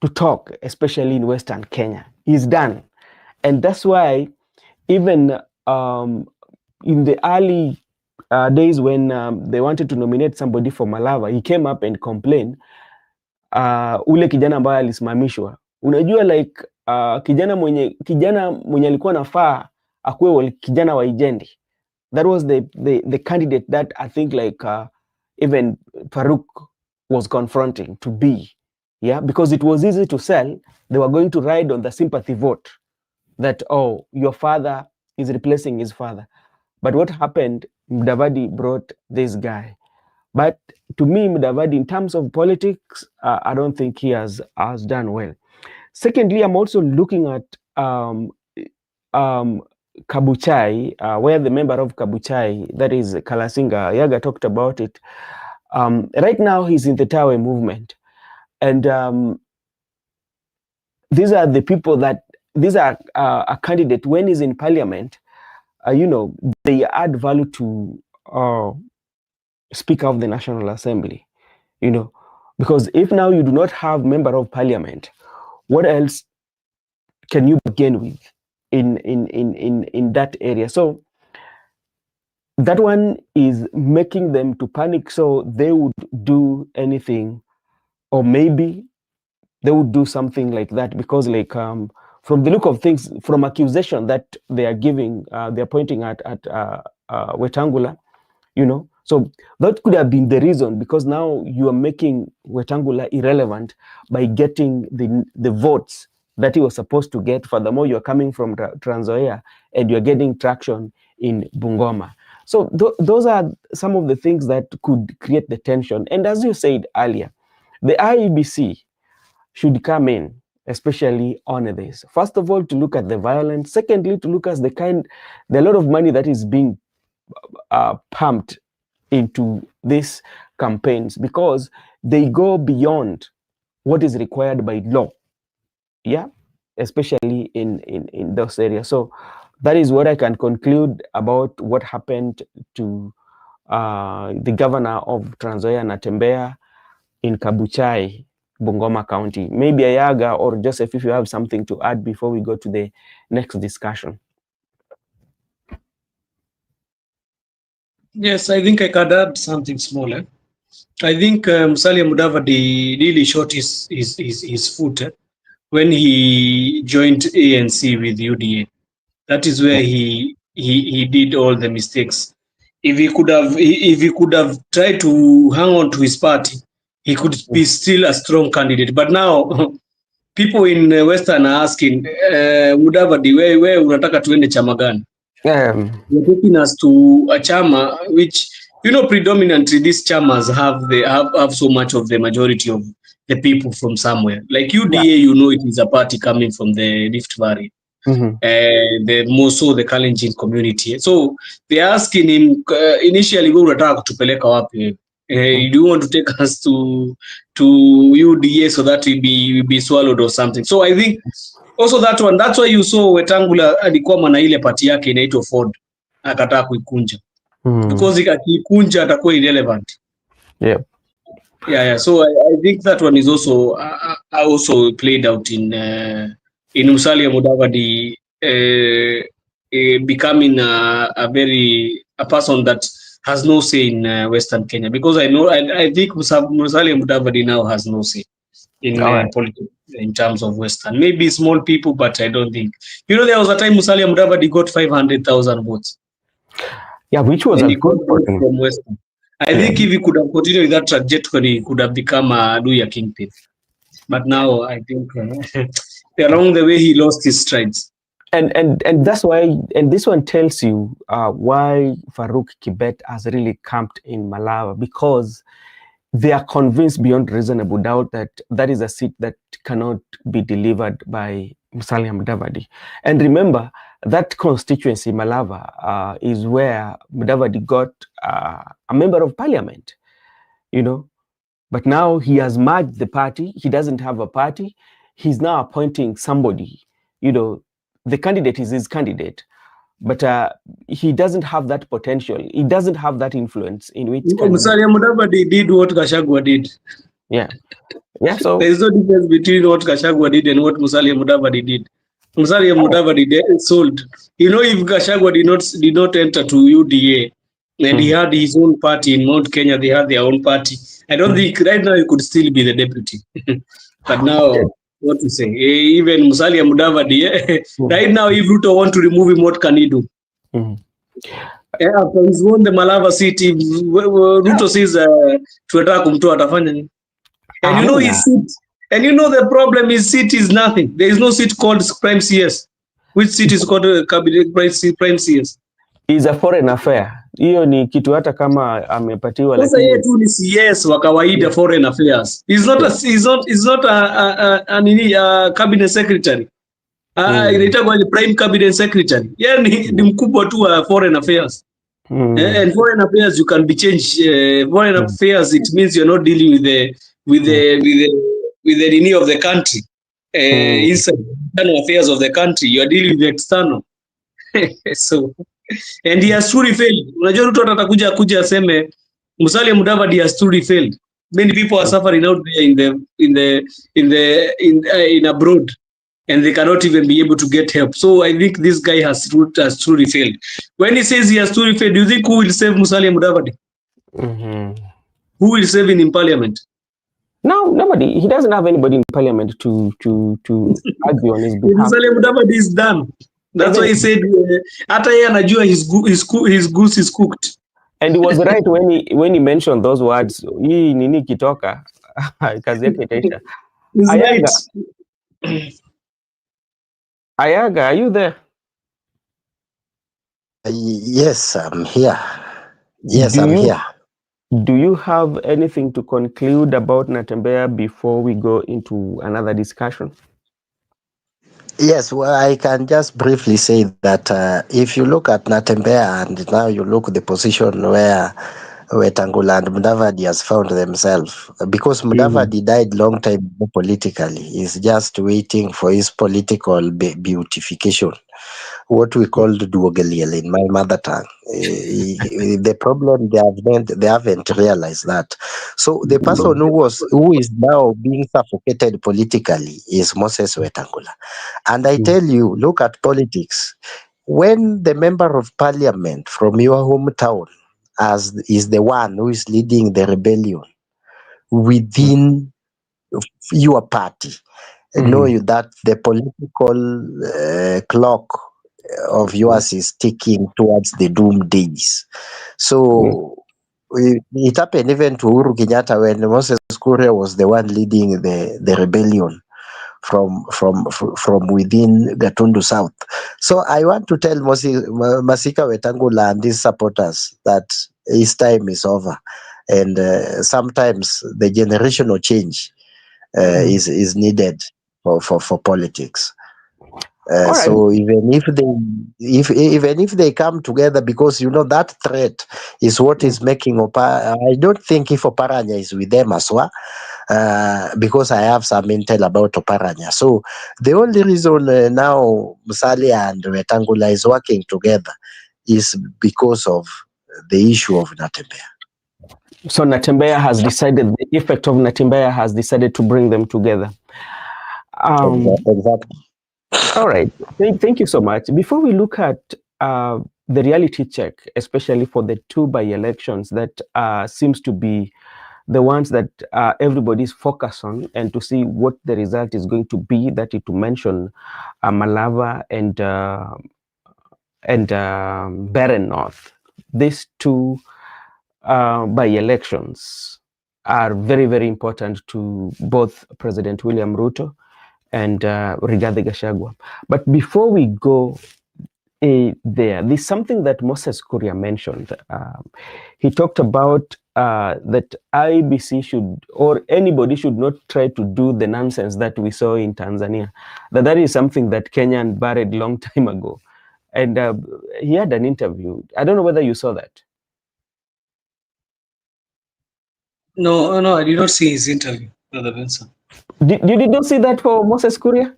to talk, especially in Western Kenya. He's done. And that's why even in the early days when they wanted to nominate somebody for Malava, he came up and complained, ule kijana ambaye alisimamishwa. Unajua like kijana mwenye alikuwa nafaa akuwe kijana wa Ijendi. That was the candidate that I think like even Farouk was confronting to be. Yeah, because it was easy to sell. They were going to ride on the sympathy vote that, oh, your father is replacing his father. But what happened, Mudavadi brought this guy. But to me, Mudavadi, in terms of politics, I don't think he has done well. Secondly, I'm also looking at Kabuchai, where the member of Kabuchai, that is Kalasinga, Yaga talked about it. Right now, he's in the Tawe movement. And these are the people that, these are a candidate when he's in parliament, you know, they add value to Speaker of the National Assembly, you know, because if now you do not have member of parliament, what else can you begin with in that area? So that one is making them to panic, so they would do anything, or maybe they would do something like that, because like from the look of things, from accusation that they are giving, they are pointing at Wetungula, you know. So that could have been the reason, because now you are making Wetungula irrelevant by getting the votes that he was supposed to get. Furthermore, you are coming from Trans Nzoia and you are getting traction in Bungoma. So those are some of the things that could create the tension. And as you said earlier, the IEBC should come in, especially on this. First of all, to look at the violence. Secondly, to look at the lot of money that is being pumped into these campaigns, because they go beyond what is required by law. Yeah, especially in those areas. So that is what I can conclude about what happened to the governor of Trans Nzoia, Natembeya, in Kabuchai, Bungoma County. Maybe Ayaga or Joseph, if you have something to add before we go to the next discussion. Yes, I think I could add something smaller. I think Musalia Mudavadi really shot his foot when he joined ANC with UDA. That is where he did all the mistakes. If he could have tried to hang on to his party, he could be still a strong candidate. But now people in Western are asking, Mudavadi, where unataka tuende chama gani? You're taking us to a chama which, predominantly these chamas have so much of the majority of the people from somewhere. Like UDA, it is a party coming from the Rift Valley. The more so the Kalenjin community. So they're asking him initially, we unataka kutupeleka wapi? Do you want to take us to UDA so that we be swallowed or something? So I think also that's why you saw Wetangula alikuwa na ile party yake inaitwa Ford akataa kuikunja because akikunja atakuwa irrelevant. Yeah. So I think that one is also played out in Musalia Mudavadi becoming a person that has no say in Western Kenya, because I think Musalia Mudavadi now has no say in politics in terms of Western. Maybe small people, but I don't think. There was a time Musalia Mudavadi got 500,000 votes. Yeah, which was a good vote from Western. I think if he could have continued with that trajectory, he could have become a Luya kingpin. But now I think along the way he lost his strides. And that's why, and this one tells you why Farouk Kibet has really camped in Malawa, because they are convinced beyond reasonable doubt that that is a seat that cannot be delivered by Musalia Mudavadi. And remember, that constituency, Malava, is where Mudavadi got a member of parliament, But now he has merged the party. He doesn't have a party. He's now appointing somebody, The candidate is his candidate, but he doesn't have that potential. He doesn't have that influence in which. Musalia Mudavadi did what Gachagua did. Yeah. So there is no difference between what Gachagua did and what Musalia Mudavadi did. Musalia Mudavadi sold. If Gachagua did not enter to UDA and he had his own party in Mount Kenya, they had their own party. I don't think right now he could still be the deputy. But now, what to say? Even Musalia Mudavadi, right now, if Ruto want to remove him, what can he do? After he's won the Malava city, Ruto says, tuataka kumtoa atafanya nini? And his seat. And the problem, his seat is nothing. There is no seat called Prime CS. Which seat is called Cabinet Prime CS? Is a foreign affair. Hiyo ni kitu hata kama amepatiwa, lakini yeye tu ni CS wa kawaida, foreign affairs. He's not a cabinet secretary. Inaitwa prime cabinet secretary. Yeye ni mkubwa tu wa foreign affairs. And foreign affairs you can be changed. Foreign affairs, it means you're not dealing with the renewal of the country. Inside internal affairs of the country, you are dealing with the external. So, and he has truly failed. Unajua Ruto atakuja aseme Musalia Mudavadi has truly failed. Many people are suffering out there in abroad, and they cannot even be able to get help. So I think this guy has truly failed. When he says he has truly failed, do you think who will save Musalia Mudavadi? Who will save him in parliament? No, nobody. He doesn't have anybody in parliament to argue on his behalf. Musalia Mudavadi is done. That's why he said, hata yeye anajua his goose is cooked. And he was right when he mentioned those words. Hii nini kitoka kazi yake itaisha. Ayaga, are you there? Yes, I'm here. Here. Do you have anything to conclude about Natembeya before we go into another discussion? Yes, well, I can just briefly say that if you look at Natembeya and now you look at the position where Wetungula and Mudavadi has found themselves, because Mudavadi died long time ago politically, he's just waiting for his political beautification, what we call duogeliel in my mother tongue. The problem they haven't realized that. So the person who is now being suffocated politically is Moses Wetungula. And I tell you, look at politics. When the member of parliament from your hometown is the one who is leading the rebellion within your party, know you that the political clock of yours is ticking towards the doom days. So it happened even to Uhuru Kenyatta when Moses Kuria was the one leading the rebellion from within Gatundu South. So I want to tell Masika Wetangula and his supporters that his time is over, and sometimes the generational change is needed for politics. All right. So even if they come together, because that threat is what is making I don't think if Oparanya is with them as well, because I have some intel about Oparanya. So the only reason now Musalia and Wetangula is working together is because of the issue of Natembeya. So Natembeya has decided, the effect of Natembeya has decided to bring them together. Exactly. All right. Thank you so much. Before we look at the reality check, especially for the two by-elections that seems to be the ones that everybody's focused on, and to see what the result is going to be, that is to mention Malava and Barren North. These two by-elections are very, very important to both President William Ruto and Rigathi Gachagua. But before we go there's something that Moses Kuria mentioned. He talked about that IBC should, or anybody should not try to do the nonsense that we saw in Tanzania. That is something that Kenyan buried long time ago. And he had an interview. I don't know whether you saw that. No, I did not see his interview, Brother Benson. You did not see that for Moses Kuria?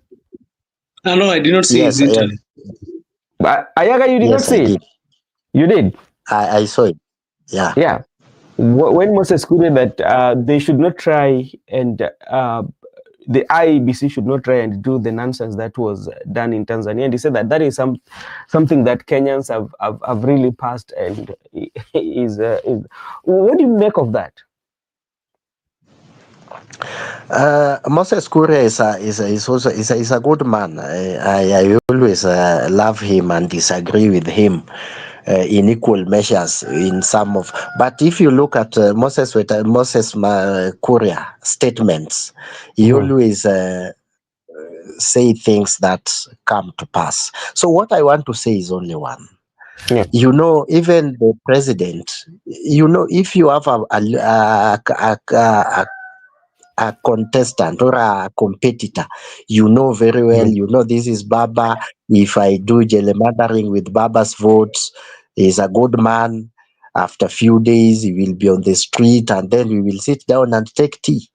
No, I did not see his interview. Ayaga, you did not see it? You did? I saw it. Yeah. Yeah. When Moses Kuria that they should not try, and the IEBC should not try and do the nonsense that was done in Tanzania, and he said that is something that Kenyans have really passed, and is what do you make of that? Moses Kuria is a good man. I always love him and disagree with him in equal measures in some of. But if you look at Moses Kuria statements, he always say things that come to pass. So what I want to say is only one. Yeah. Even the president, if you have a contestant or a competitor, very well, this is Baba. If I do gerrymandering with Baba's votes, he's a good man. After a few days, he will be on the street, and then we will sit down and take tea.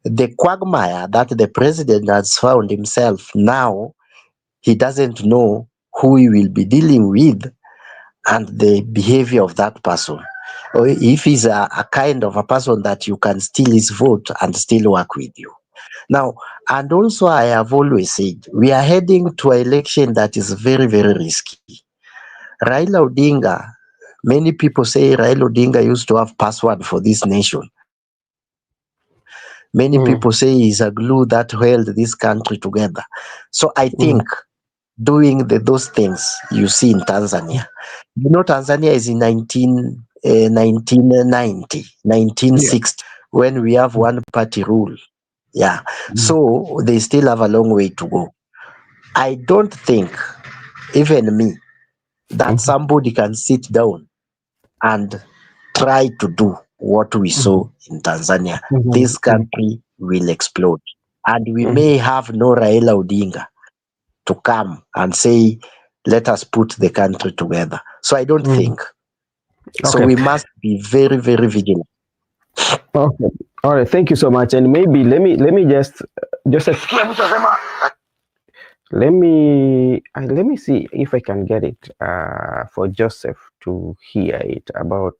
The quagmire that the president has found himself now, he doesn't know who he will be dealing with and the behavior of that person. Or if he's a kind of a person that you can steal his vote and still work with you. Now, and also I have always said, we are heading to an election that is very, very risky. Raila Odinga, many people say Raila Odinga used to have password for this nation. Many people say he's a glue that held this country together. So I think doing those things you see in Tanzania. Tanzania is in 1960, when we have one party rule. Yeah. So they still have a long way to go. I don't think, even me, that somebody can sit down and try to do what we saw in Tanzania. This country will explode. And we may have no Raila Odinga to come and say, let us put the country together. So I don't think. So we must be very, very vigilant. Okay. All right. Thank you so much. And maybe let me just let me see if I can get it for Joseph to hear it about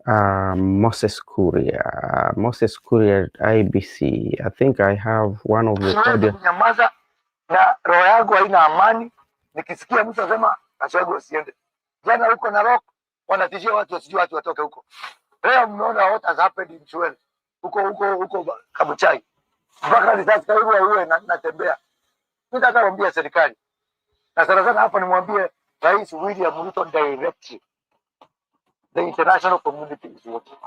Moses Kuria. Moses Kuria IBC. I think I have one of the audio. Nyamaza na roho yangu haina amani nikisikia mtu anasema Gachagua usiende. Jana huko Narok wanatishia watu wasijue watu watoke huko. Leo mmeona what has happened in Chwele huko Kabuchai. mpaka risasi karibu auwe Natembeya. Mimi nataka kuambia serikali na sana sana hapa nimwambie Rais William Ruto directly, the international community is watching.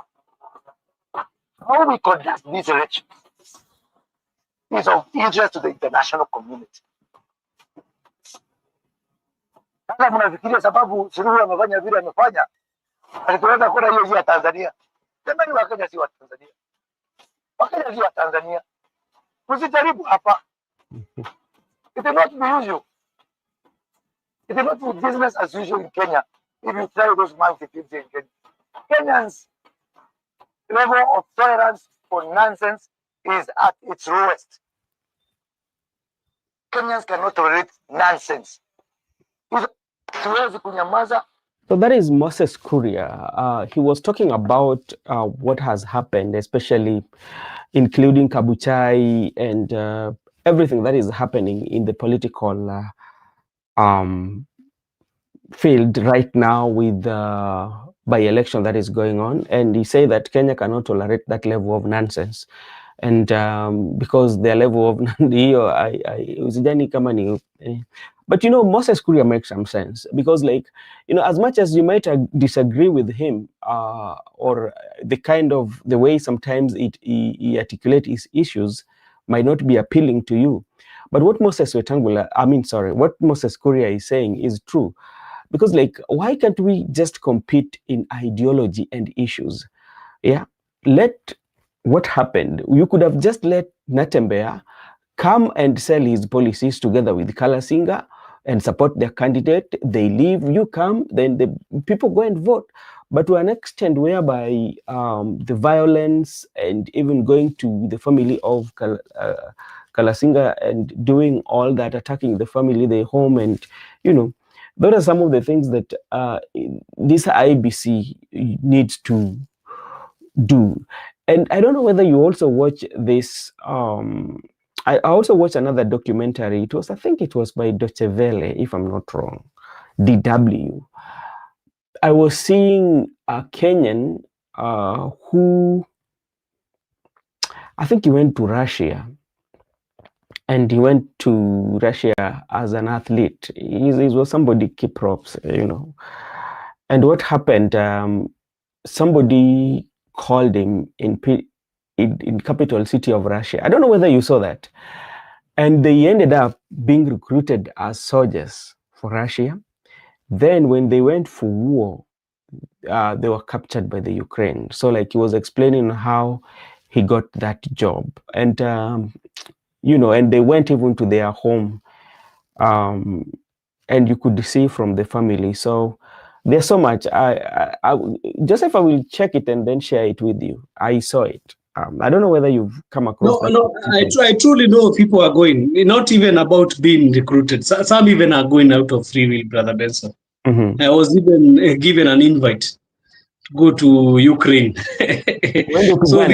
How we conduct these elections is of interest to the international community. Sasa mnafikiria sababu Suluhu amefanya vile amefanya, alitoweza kwenda hiyo ya Tanzania. Jamani, Wakenya si wa Tanzania, Wakenya si wa Tanzania. Msijaribu hapa. It will not be usual. It will not be business as usual in Kenya if you try those monkey things in Kenya. Kenyans' level of tolerance for nonsense is at its lowest. Kenyans cannot tolerate nonsense. So that is Moses Kuria. He was talking about what has happened, especially including Kabuchai and everything that is happening in the political field right now with the by-election that is going on. And he said that Kenya cannot tolerate that level of nonsense. And because their level of but you know, Moses Kuria makes some sense, because, like, you know, as much as you might disagree with him or the way sometimes he articulates his issues might not be appealing to you, but what what Moses Kuria is saying is true. Because, like, why can't we just compete in ideology and issues? Yeah, what happened? You could have just let Natembeya come and sell his policies together with Kalasinga and support their candidate. They leave, you come, then the people go and vote. But to an extent whereby the violence and even going to the family of Kalasinga and doing all that, attacking the family, their home, and, you know, those are some of the things that this IBC needs to do. And I don't know whether you also watch this. I also watched another documentary. I think it was by Deutsche Welle, if I'm not wrong, DW. I was seeing a Kenyan who, I think he went to Russia, and he went to Russia as an athlete. He was somebody keep props, you know. And what happened? Somebody called him in capital city of Russia. I don't know whether you saw that. And they ended up being recruited as soldiers for Russia. Then when they went for war, they were captured by the Ukraine. So, like, he was explaining how he got that job. And, you know, and they went even to their home. And you could see from the family. So there's so much. Joseph, I will check it and then share it with you. I saw it. I don't know whether you've come across. No, I truly know people are going. Not even about being recruited. Some even are going out of free will, Brother Benson. Mm-hmm. I was even given an invite to go to Ukraine. So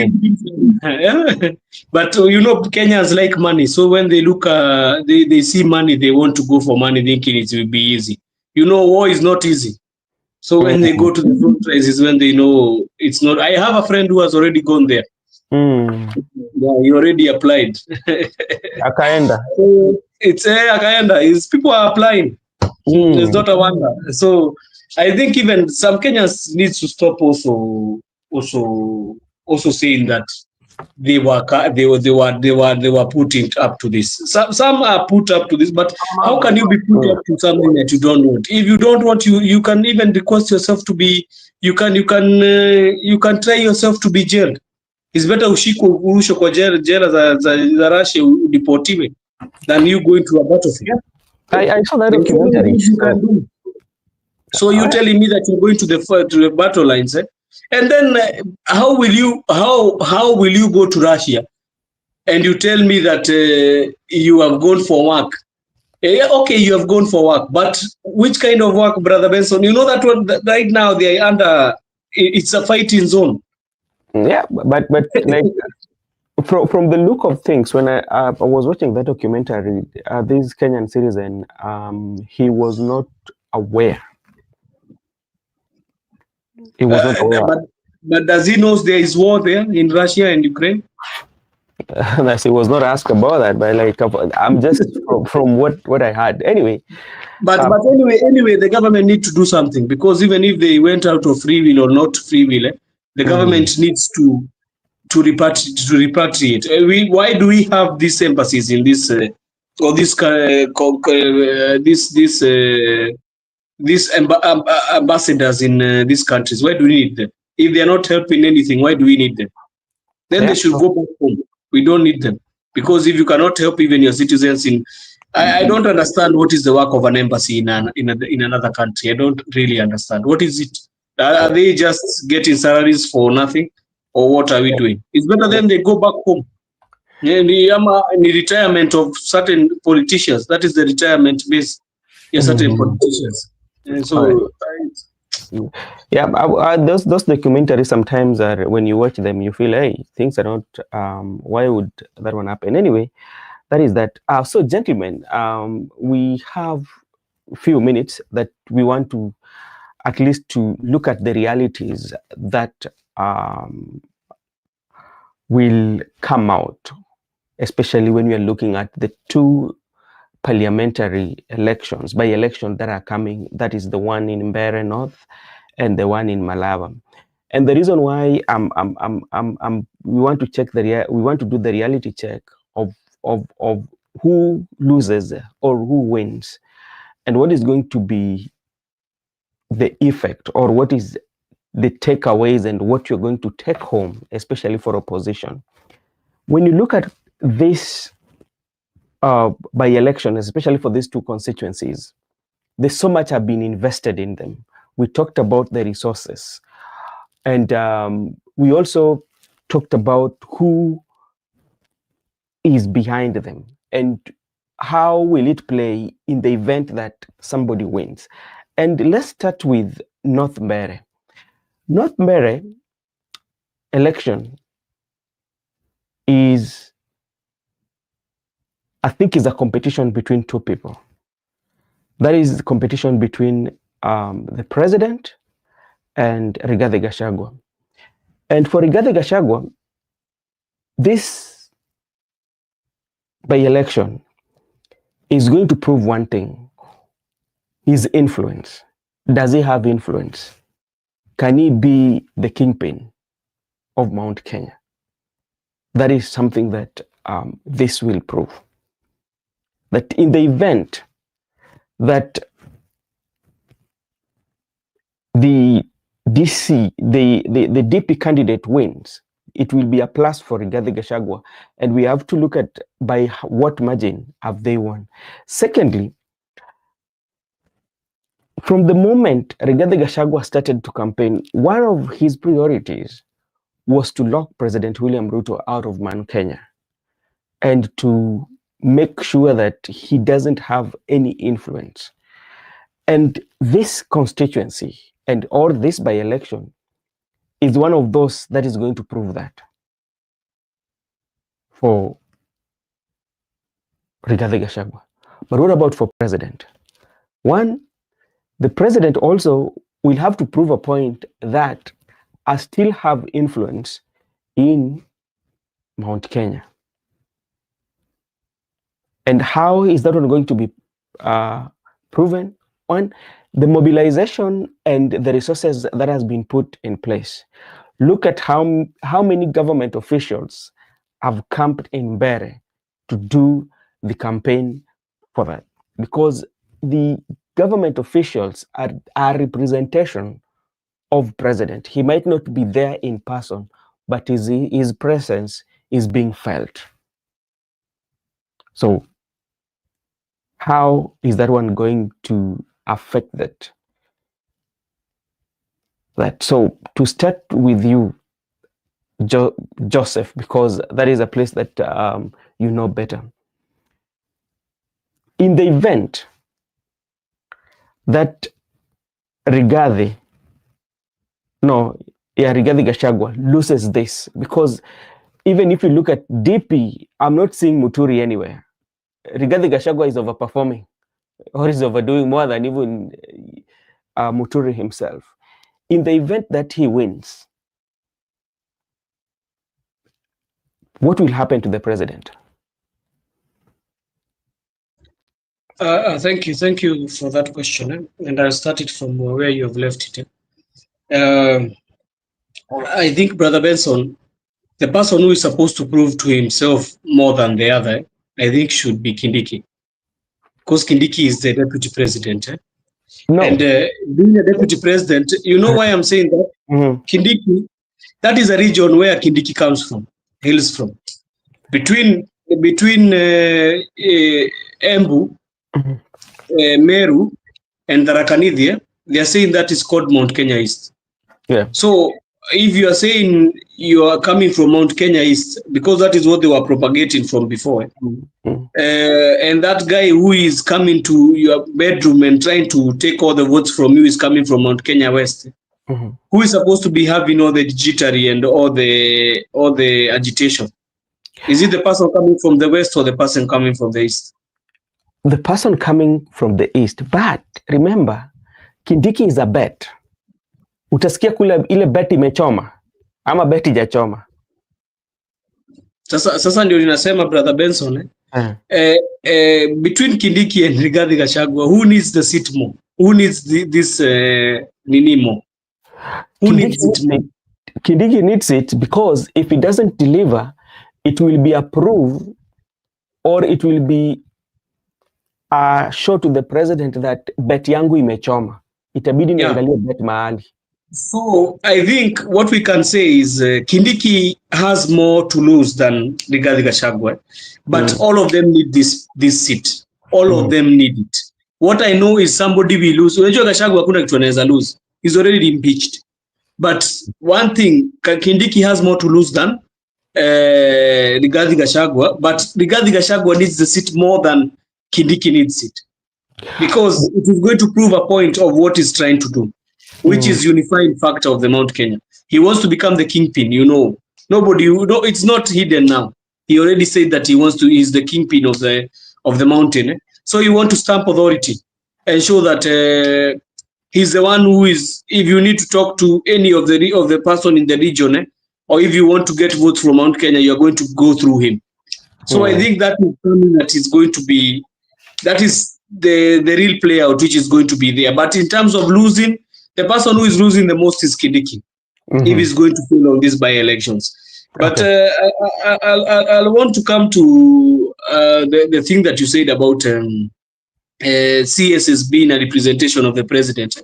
but you know, Kenyans like money. So when they look, they see money, they want to go for money, thinking it will be easy. You know, war is not easy. So when they go to the front lines is when they know it's not. I have a friend who has already gone there. Yeah, he already applied. Akaenda. So it's Akaenda. People are applying. It's not a wonder. So I think even some Kenyans need to stop also saying that they were put up to this. Some are put up to this, but how can you be put up to something that you don't want? If you don't want, you can even request yourself to be. You can try yourself to be jailed. It's better ushikwe urushwe kwa jela za Russia udeportiwe than you going to a battlefield. I saw that documentary. So you're telling me that you're going to the battle lines, and then how will you go to Russia, and you tell me that you have gone for work? Okay, you have gone for work, but which kind of work, Brother Benson? You know that right now they are under. It's a fighting zone. Yeah, but like from the look of things, when I was watching that documentary, this Kenyan citizen, he was not aware. He was not aware. But does he know there is war there in Russia and Ukraine? He was not asked about that, but like I'm just from what I had. Anyway, But anyway, the government need to do something, because even if they went out of free will or not free will, the government needs to repatriate. Why do we have these embassies in this or this ambassadors in these countries? Why do we need them? If they are not helping anything, why do we need them? Then they should go back home. We don't need them, because if you cannot help even your citizens in, I don't understand what is the work of an embassy in another country. I don't really understand. What is it? Are they just getting salaries for nothing, or what are we doing? It's better than they go back home. The retirement of certain politicians. That is the retirement base. Certain politicians. And so. Yeah, those documentaries sometimes are, when you watch them, you feel, hey, things are not. Why would that one happen? Anyway, that is that. So, gentlemen, we have a few minutes that we want to at least to look at the realities that will come out, especially when we are looking at the two parliamentary elections, by-election that are coming. That is the one in Mbeere North and the one in Malaba. And the reason why we want to check we want to do the reality check of who loses or who wins, and what is going to be the effect, or what is the takeaways, and what you're going to take home, especially for opposition. When you look at this by-election, especially for these two constituencies, there's so much have been invested in them. We talked about the resources, and we also talked about who is behind them and how will it play in the event that somebody wins. And let's start with North Mbeere. North Mbeere election is, I think, is a competition between two people. That is the competition between the president and Rigathi Gachagua. And for Rigathi Gachagua, this by-election is going to prove one thing: his influence. Does he have influence? Can he be the kingpin of Mount Kenya? That is something that this will prove. That in the event that the DC, the DP candidate wins, it will be a plus for Rigathi Gachagua. And we have to look at by what margin have they won. Secondly, from the moment Rigathi Gachagua started to campaign, one of his priorities was to lock President William Ruto out of Mount Kenya and to make sure that he doesn't have any influence. And this constituency or this by-election is one of those that is going to prove that for Rigathi Gachagua. But what about for president? One, the president also will have to prove a point that I still have influence in Mount Kenya. And how is that one going to be proven? One, the mobilization and the resources that has been put in place. Look at how many government officials have camped in Mbeere to do the campaign for that. Because the government officials are representation of president. He might not be there in person, but his presence is being felt. So how is that one going to affect that? So to start with you, Joseph, because that is a place that you know better. In the event that Rigathi Gachagua loses this, because even if you look at DP, I'm not seeing Muturi anywhere. Rigathi Gachagua is overperforming, or is overdoing more than even Muturi himself. In the event that he wins, what will happen to the president? Thank you for that question. And I'll start it from where you have left it. I think, Brother Benson, the person who is supposed to prove to himself more than the other, I think, should be Kindiki. Because Kindiki is the deputy president. No. And being a deputy president, you know why I'm saying that? Kindiki, that is a region where Kindiki comes from, hails from. Between Embu, Meru, and Tharaka-Nithi, they are saying that is called Mount Kenya East. Yeah. So if you are saying you are coming from Mount Kenya East, because that is what they were propagating from before, and that guy who is coming to your bedroom and trying to take all the votes from you is coming from Mount Kenya West, who is supposed to be having all the jittery and all the agitation? Is it the person coming from the west or the person coming from the east? The person coming from the east. But remember, Kindiki is a bet. Utasikia kule ile bet imechoma ama bet ijachoma. Sasa ndio ninasema, Brother Benson, between Kindiki and Rigathi Gachagua, who needs the seat more? Who needs this nini more? Who needs it more? Kindiki needs it because if he doesn't deliver, it will be approved or it will be show to the president that bet yangu imechoma. Itabidi niangalie bet mahali. So I think what we can say is Kindiki has more to lose than Rigathi Gachagua, but all of them need this seat. All of them need it. What I know is somebody will lose. Unajua Gachagua hakuna kitu anaweza lose. He's already impeached. But one thing, Kindiki has more to lose than Rigathi Gachagua, but Rigathi Gachagua needs the seat more than Kindiki needs it, because it is going to prove a point of what he's trying to do, which is unifying factor of the Mount Kenya. He wants to become the kingpin, Nobody, it's not hidden now. He already said that he's the kingpin of the mountain. So you want to stamp authority and show that he's the one who is, if you need to talk to any of the person in the region, or if you want to get votes from Mount Kenya, you're going to go through him. So I think that is something that is going to be, that is the real play out, which is going to be there. But in terms of losing, the person who is losing the most is Kindiki, if he's going to fail on these by-elections. But I'll want to come to the thing that you said about CSs being a representation of the president.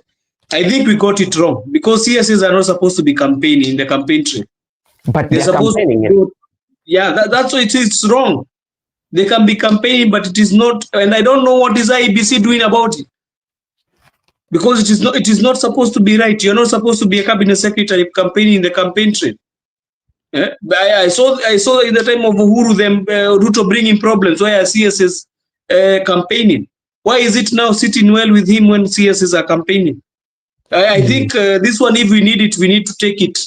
I think we got it wrong, because CSs are not supposed to be campaigning in the campaign trail. But they're supposed campaigning. That's why it's wrong. They can be campaigning, but it is not. And I don't know what is IEBC doing about it, because it is not supposed to be right. You're not supposed to be a cabinet secretary campaigning in the campaign trail. I saw in the time of Uhuru them Ruto bringing problems where CS is campaigning. Why is it now sitting well with him when CSs are campaigning? I think this one, if we need it, we need to take it.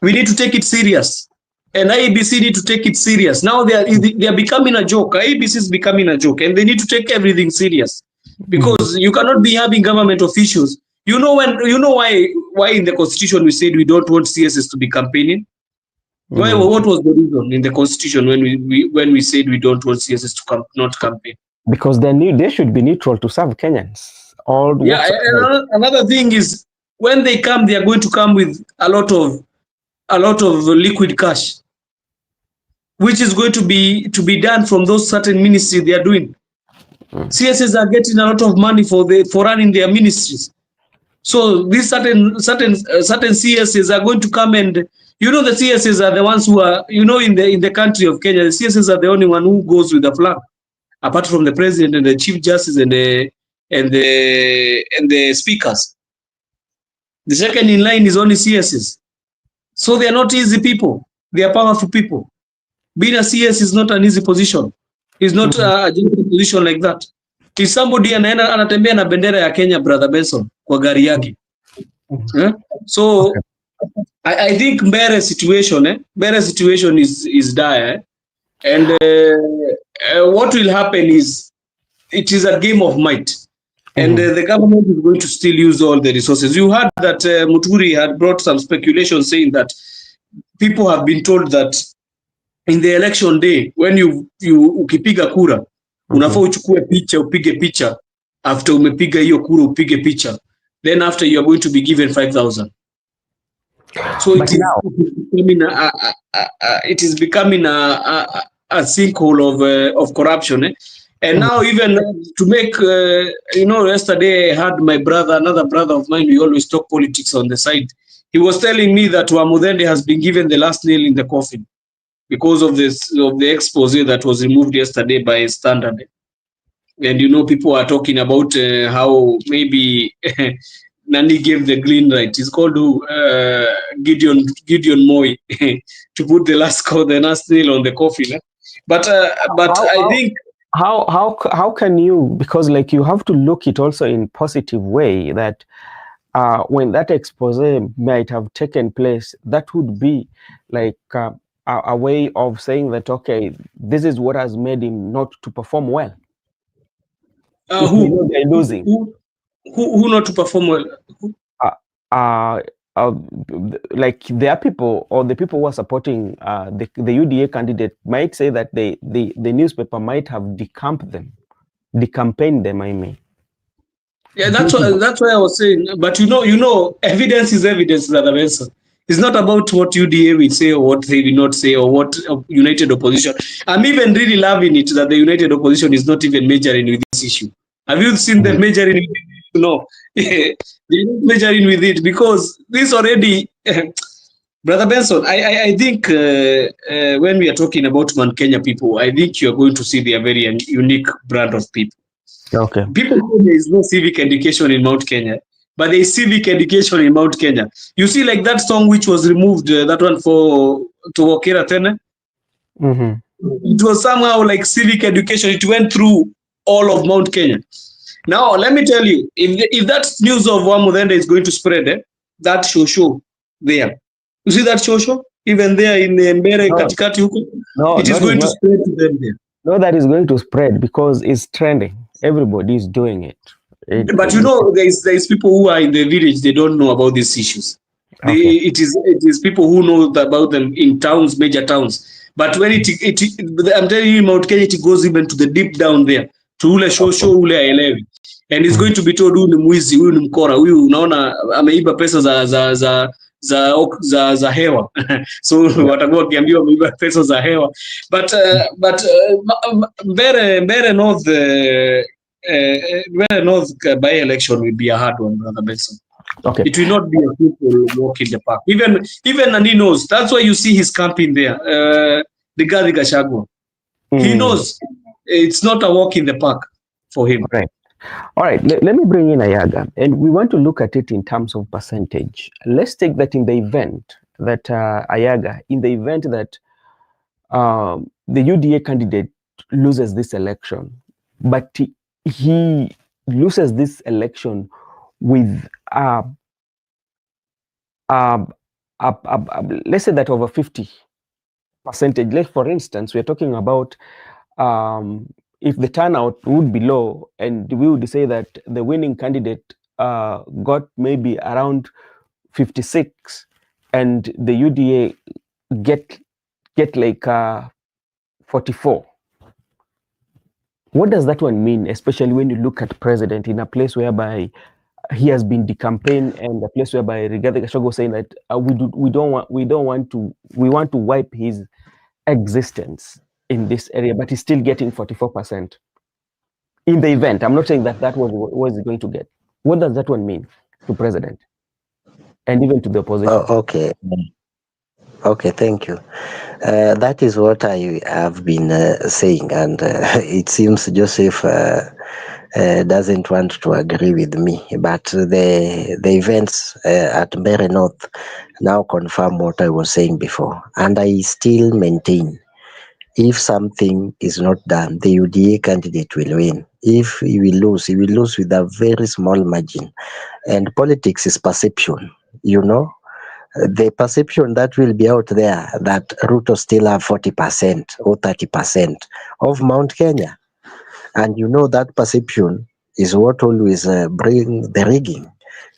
We need to take it serious, and IEBC need to take it serious. Now they are becoming a joke. IEBC is becoming a joke, and they need to take everything serious, because you cannot be having government officials. You know why in the constitution we said we don't want CSs to be campaigning. Why? What was the reason in the constitution when we said we don't want CSs to not campaign? Because they should be neutral to serve Kenyans. Another thing is, when they come, they are going to come with a lot of liquid cash, which is going to be done from those certain ministries they are doing. CSs are getting a lot of money for running their ministries. So these certain CSs are going to come, and the CSs are the ones who are, in the country of Kenya, the CSs are the only one who goes with the flag, apart from the president and the chief justice and the speakers. The second in line is only CSs. So they are not easy people. They are powerful people. Being a CS is not an easy position. It's not a gentle position like that. If somebody anatembea na bendera ya Kenya, Brother Benson, kwa gari yake. So I think Mbere's situation is dire. And what will happen is, it is a game of might. And the government is going to still use all the resources. You heard that Muturi had brought some speculation saying that people have been told that in the election day when you ukipiga kura unafaa uchukue picha, upige picha after umepiga hiyo kura, upige picha, then after you are going to be given 5,000. So But now, it is becoming a sinkhole of corruption, eh? And now even to make, yesterday I had my brother, another brother of mine, we always talk politics on the side. He was telling me that Wamudende has been given the last nail in the coffin because of the expose that was removed yesterday by Standard. And people are talking about how maybe Nani gave the green light. It's called Gideon Moy to put the last nail on the coffin. But I think how can you, because like you have to look it also in positive way that when that expose might have taken place, that would be like a way of saying that, okay, this is what has made him not to perform well. Who they're losing? Who not to perform well? Like there are people, or the people who are supporting the UDA candidate might say that the newspaper might have decamped them, decampaigned them, I mean. Yeah, that's why I was saying. But evidence is evidence, Brother Benson. It's not about what UDA will say or what they will not say or what United Opposition. I'm even really loving it that the United Opposition is not even majoring with this issue. Have you seen them majoring with it? No. They're not majoring with it because this already... Brother Benson, I think when we are talking about Mount Kenya people, I think you're going to see their very unique brand of people. Okay. People know there is no civic education in Mount Kenya, but there is civic education in Mount Kenya. You see, like that song which was removed, that one for Tuwokera Tene. It was somehow like civic education. It went through all of Mount Kenya. Now, let me tell you, if that news of Wamudende is going to spread, that show there. You see that show? Even there in Mbere, Katikati huko, it is going to spread to them there. No, that is going to spread because it's trending. Everybody is doing it. But there is people who are in the village, they don't know about these issues. Okay. It is people who know about them in towns, major towns. But when I'm telling you, Mount Kenya, it goes even to the deep down there. To ule show ule aelewi. And it's going to be told, huyu ni mwizi, huyu ni mkora, huyu unaona ameiba pesa za hewa. So watakuwa wakiambiwa wameiba pesa za hewa. But Mbere North by election will be a hard one, Brother Benson. Okay. It will not be a people walk in the park. Even Nani knows. That's why you see his camping there. The guy Gachagua. He knows it's not a walk in the park for him. Right. All right. Let me bring in Ayaga, and we want to look at it in terms of percentage. Let's take that in the event that Ayaga, in the event that the UDA candidate loses this election, but he loses this election with let's say that over 50%. Like for instance, we're talking about if the turnout would be low, and we would say that the winning candidate got maybe around 56, and the UDA get like 44. What does that one mean, especially when you look at president in a place whereby he has been decampaigned, and a place whereby Rigathi Gachagua was saying that we want to wipe his existence in this area, but he's still getting 44% in the event. I'm not saying that was what he's going to get. What does that one mean to president and even to the opposition? Okay, thank you. That is what I have been saying, and it seems Joseph doesn't want to agree with me, but the events at Mbere North now confirm what I was saying before, and I still maintain, if something is not done, the UDA candidate will win. If he will lose with a very small margin. And politics is perception, the perception that will be out there that Ruto still have 40% or 30% of Mount Kenya. And that perception is what always bring the rigging.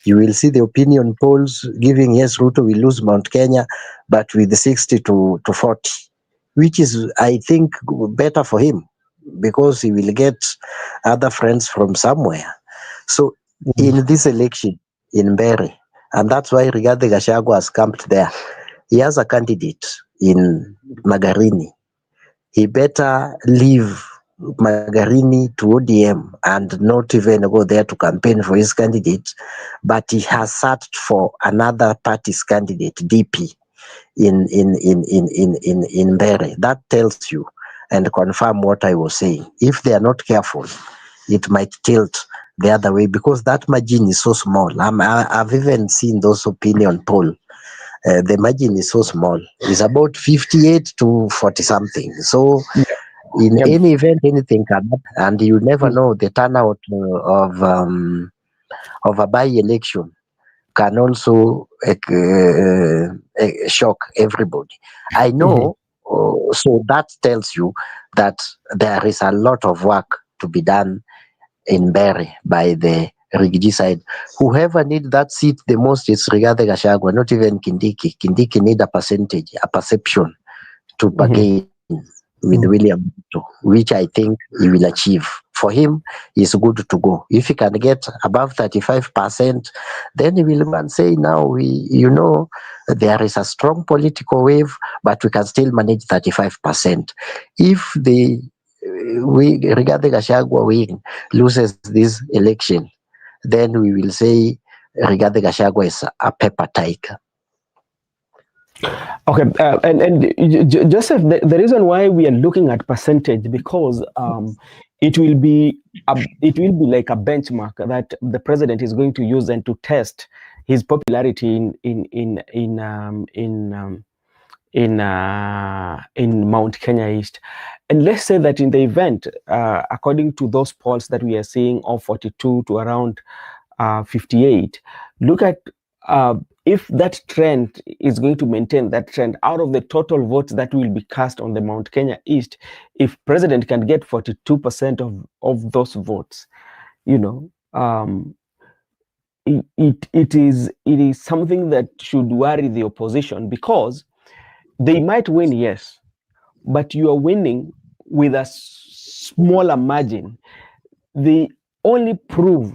You will see the opinion polls giving, yes, Ruto will lose Mount Kenya, but with 60 to 40. which is, I think, better for him because he will get other friends from somewhere. So in this election in Mbeere, and that's why Rigathi Gachagua has camped there. He has a candidate in Magarini. He better leave Magarini to ODM and not even go there to campaign for his candidate, but he has searched for another party's candidate, DP, in Mbeere. That tells you and confirm what I was saying. If they are not careful, it might tilt the other way because that margin is so small. I've even seen those opinion poll. The margin is so small. It's about 58 to 40 something. So in Yeah. any event, anything can happen, and you never know the turnout of a by-election can also shock everybody. I know, so that tells you that there is a lot of work to be done in Mbeere by the Rigiji side. Whoever need that seat the most is Rigathi Gachagua, not even Kindiki. Kindiki need a percentage, a perception to bargain with William Ruto, which I think he will achieve. For him, it's good to go. If he can get above 35%, then he will go and say, now there is a strong political wave, but we can still manage 35%. If Rigathi Gachagua loses this election, then we will say Rigathi Gachagua is a paper tiger. Okay, Joseph, the reason why we are looking at percentage because it will be like a benchmark that the president is going to use and to test his popularity in Mount Kenya East. And let's say that in the event, according to those polls that we are seeing of 42 to around 58, look at if that trend is going to maintain that trend, out of the total votes that will be cast on the Mount Kenya East, if president can get 42% of those votes, it is something that should worry the opposition because they might win, yes, but you are winning with a smaller margin. They only prove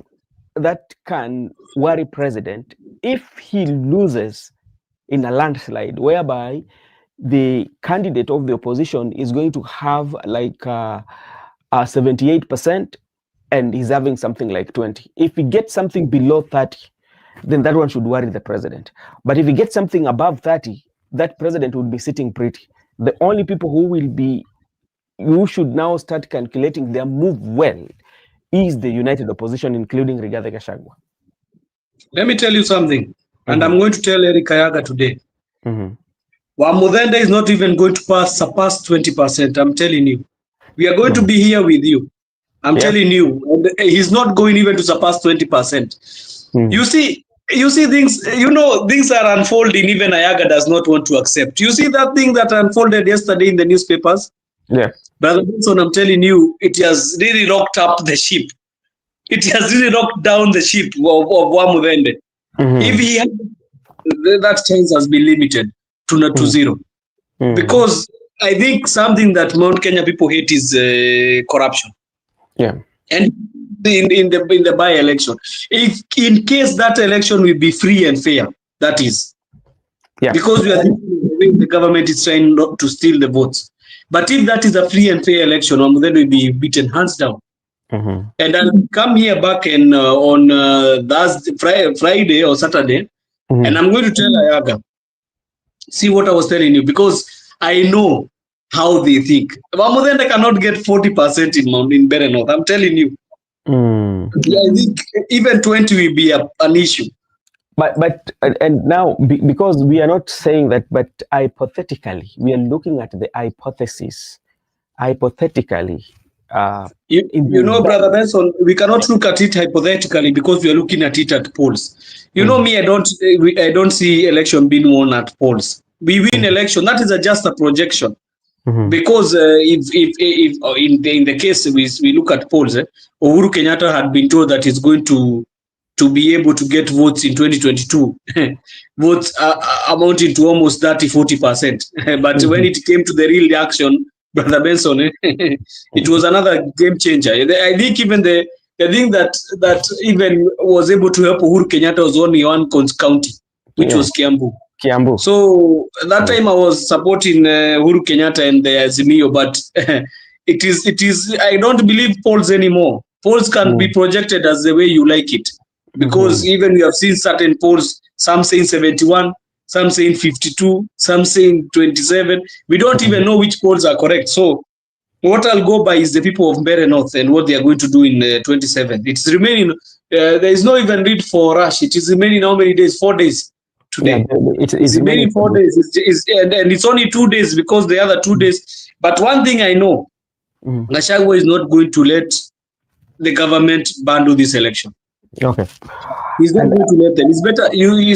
that can worry president if he loses in a landslide, whereby the candidate of the opposition is going to have like 78% and he's having something like 20. If he gets something below 30, then that one should worry the president. But if he gets something above 30, that president would be sitting pretty. The only people who should now start calculating their move well is the united opposition, including Rigathi Gachagua. Let me tell you something, and I'm going to tell Eric Kayaga today. Wamudende is not even going to surpass 20%. I'm telling you. We are going to be here with you. I'm telling you. And he's not going even to surpass 20%. You see things, things are unfolding. Even Ayaga does not want to accept. You see that thing that unfolded yesterday in the newspapers? Yeah. Brother Benson, I'm telling you, it has really rocked up the ship. It has really knocked down the ship of Wamudende. If he had, that chance has been limited to zero. Because I think something that Mount Kenya people hate is corruption. Yeah. And in the by-election, if in case that election will be free and fair, that is. Yeah. Because the government is trying not to steal the votes. But if that is a free and fair election, Wamudende will be beaten hands down. And I'll come here back on Friday or Saturday, and I'm going to tell Ayaga, see what I was telling you, because I know how they think. Wamudende cannot get 40% in Mbeere North. I'm telling you. I think even 20 will be an issue. But now, because we are not saying that, but hypothetically, we are looking at the hypothesis. Hypothetically, Brother Benson, we cannot look at it hypothetically because we are looking at it at polls. Me, I don't see election being won at polls. We win election. That is just a projection. Because if in the case we look at polls, Uhuru Kenyatta had been told that he's going to to be able to get votes in 2022. Votes amounting to almost 30-40%. But when it came to the real action, Brother Benson, it was another game changer. I think even the thing that even was able to help Uhuru Kenyatta was only one county, which was Kiambu. So that time I was supporting Uhuru Kenyatta and the Azimio, but it is. I don't believe polls anymore. Polls can be projected as the way you like it, because even we have seen certain polls, some saying 71, some saying 52, some saying 27. We don't even know which polls are correct. So what I'll go by is the people of Mbeere North and what they are going to do in 27. It's remaining. There is no even need for rush. It is remaining how many days? 4 days today. It's remaining 4 days. And it's only 2 days because the other 2 days. But one thing I know, Gachagua is not going to let the government bundle this election. Okay. He's not going to let them. It's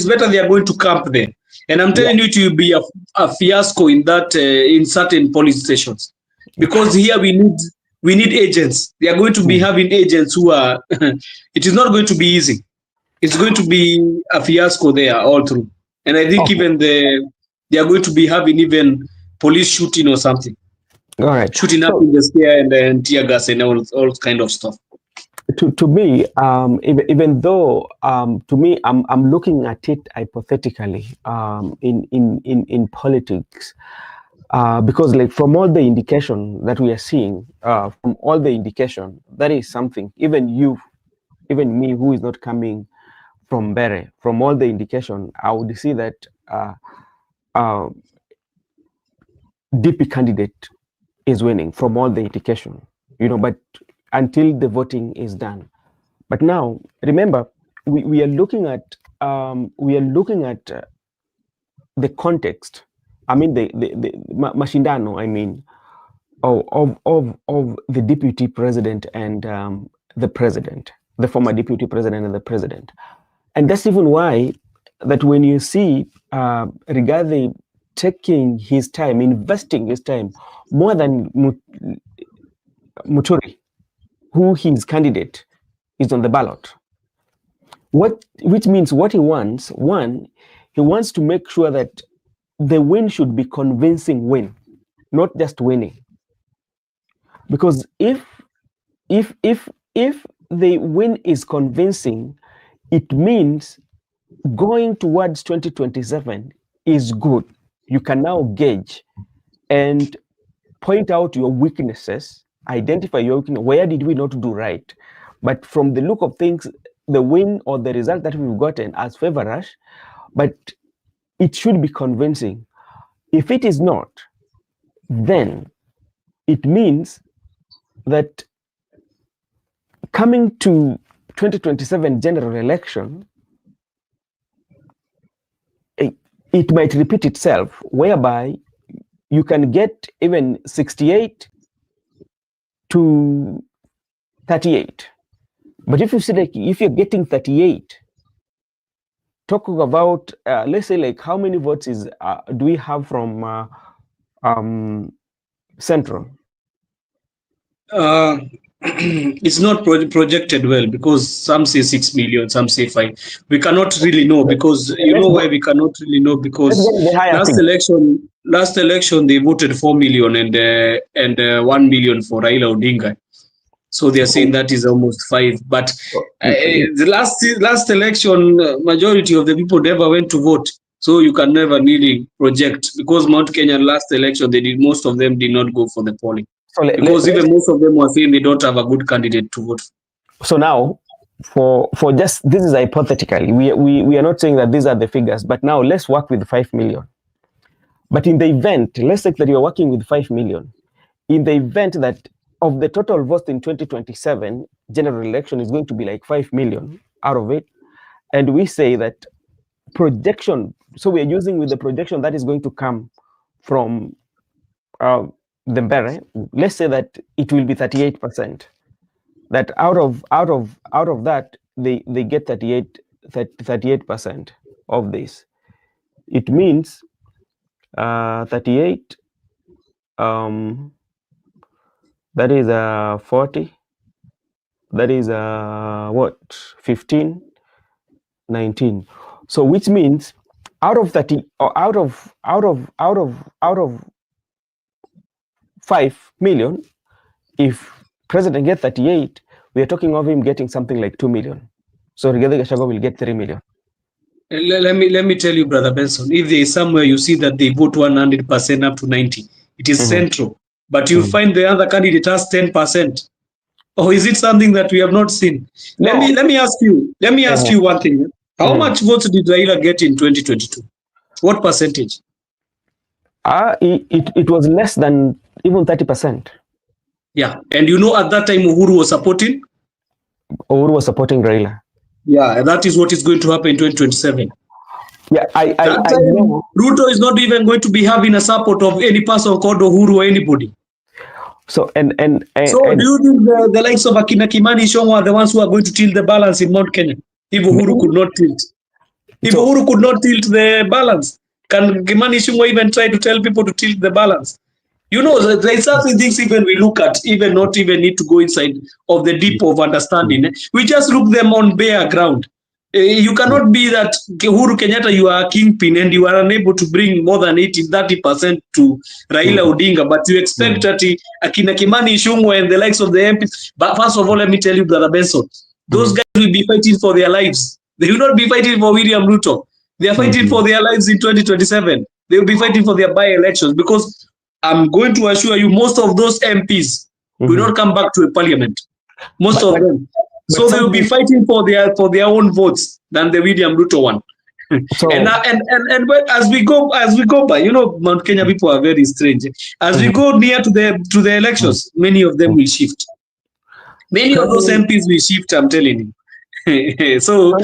better they are going to camp there. And I'm telling you, it will be a fiasco in that in certain police stations, because here we need agents. They are going to be having agents who are. It is not going to be easy. It's going to be a fiasco there all through. And I think even they are going to be having even police shooting or something. All right. Shooting up in the square and then tear gas and all kind of stuff. To me, even though to me, I'm looking at it hypothetically in politics, because like from all the indication that we are seeing, from all the indication, that is something. Even me, who is not coming from Mbeere, from all the indication, I would see that DP candidate is winning from all the indication, but until the voting is done. But now, remember, we are looking at the context. I mean, the mashindano. I mean, of the deputy president and the president, the former deputy president and the president, and that's even why that when you see Rigathi taking his time, investing his time more than Muturi, who his candidate is on the ballot. Which means what he wants, one, he wants to make sure that the win should be convincing win, not just winning. Because if the win is convincing, it means going towards 2027 is good. You can now gauge and point out your weaknesses, identify your weakness. Where did we not do right? But from the look of things, the win or the result that we've gotten as favor us, but it should be convincing. If it is not, then it means that coming to 2027 general election, it might repeat itself, whereby you can get even 68 to 38. But if you see, like, if you're getting 38, talking about, let's say, like, how many votes do we have from Central? It's not projected well, because some say 6 million, some say 5. We cannot really know, because why we cannot really know, because last election they voted 4 million and 1 million for Raila Odinga. So they are saying that is almost 5. But the last election, majority of the people never went to vote. So you can never really project, because Mount Kenya last election, most of them did not go for the polling. Because even most of them were saying they don't have a good candidate to vote for. So now, for just, this is hypothetically, we are not saying that these are the figures, but now let's work with 5 million. But in the event, let's say that you're working with 5 million, in the event that of the total votes in 2027 general election is going to be like 5 million out of it, and we say that projection, so we are using with the projection that is going to come from the Mbeere, let's say that it will be 38%. That out of that they get 38% of this. It means 38. That is 40. That is what, 15. 19. So which means out of 30 or out of 5 million, if president gets 38, we are talking of him getting something like 2 million. So Rigathi Gachagua will get 3 million. Let me tell you, Brother Benson, if there is somewhere you see that they vote 100% up to 90, it is central. But you find the other candidate has 10%. Or is it something that we have not seen? No. Let me ask you one thing. How much votes did Raila get in 2022? What percentage? It was less than even 30%. Yeah. And you know, at that time, Uhuru was supporting? Uhuru was supporting Raila. Yeah, and that is what is going to happen in 2027. Yeah, I know. Ruto is not even going to be having a support of any person called Uhuru or anybody. So do you think the likes of Akina Kimani Ichung'wah are the ones who are going to tilt the balance in Mount Kenya? If Uhuru could not tilt. If Uhuru could not tilt the balance, can Kimani Ichung'wah even try to tell people to tilt the balance? You know, there are certain things even we look at, even not even need to go inside of the deep of understanding. We just look them on bare ground. You cannot be that Uhuru Kenyatta, you are a kingpin and you are unable to bring more than 30% to Raila Odinga, but you expect that Akina Kimani Ichung'wah and the likes of the MPs. But first of all, let me tell you, Brother Benson, those guys will be fighting for their lives. They will not be fighting for William Ruto. They are fighting for their lives in 2027. They will be fighting for their by-elections because I'm going to assure you, most of those MPs will not come back to a parliament. Most of them. So they will be fighting for their own votes than the William Ruto one. So, and as we go by, you know, Mount Kenya people are very strange. As we go near to the elections, many of them will shift. Many of those MPs will shift. I'm telling you. So I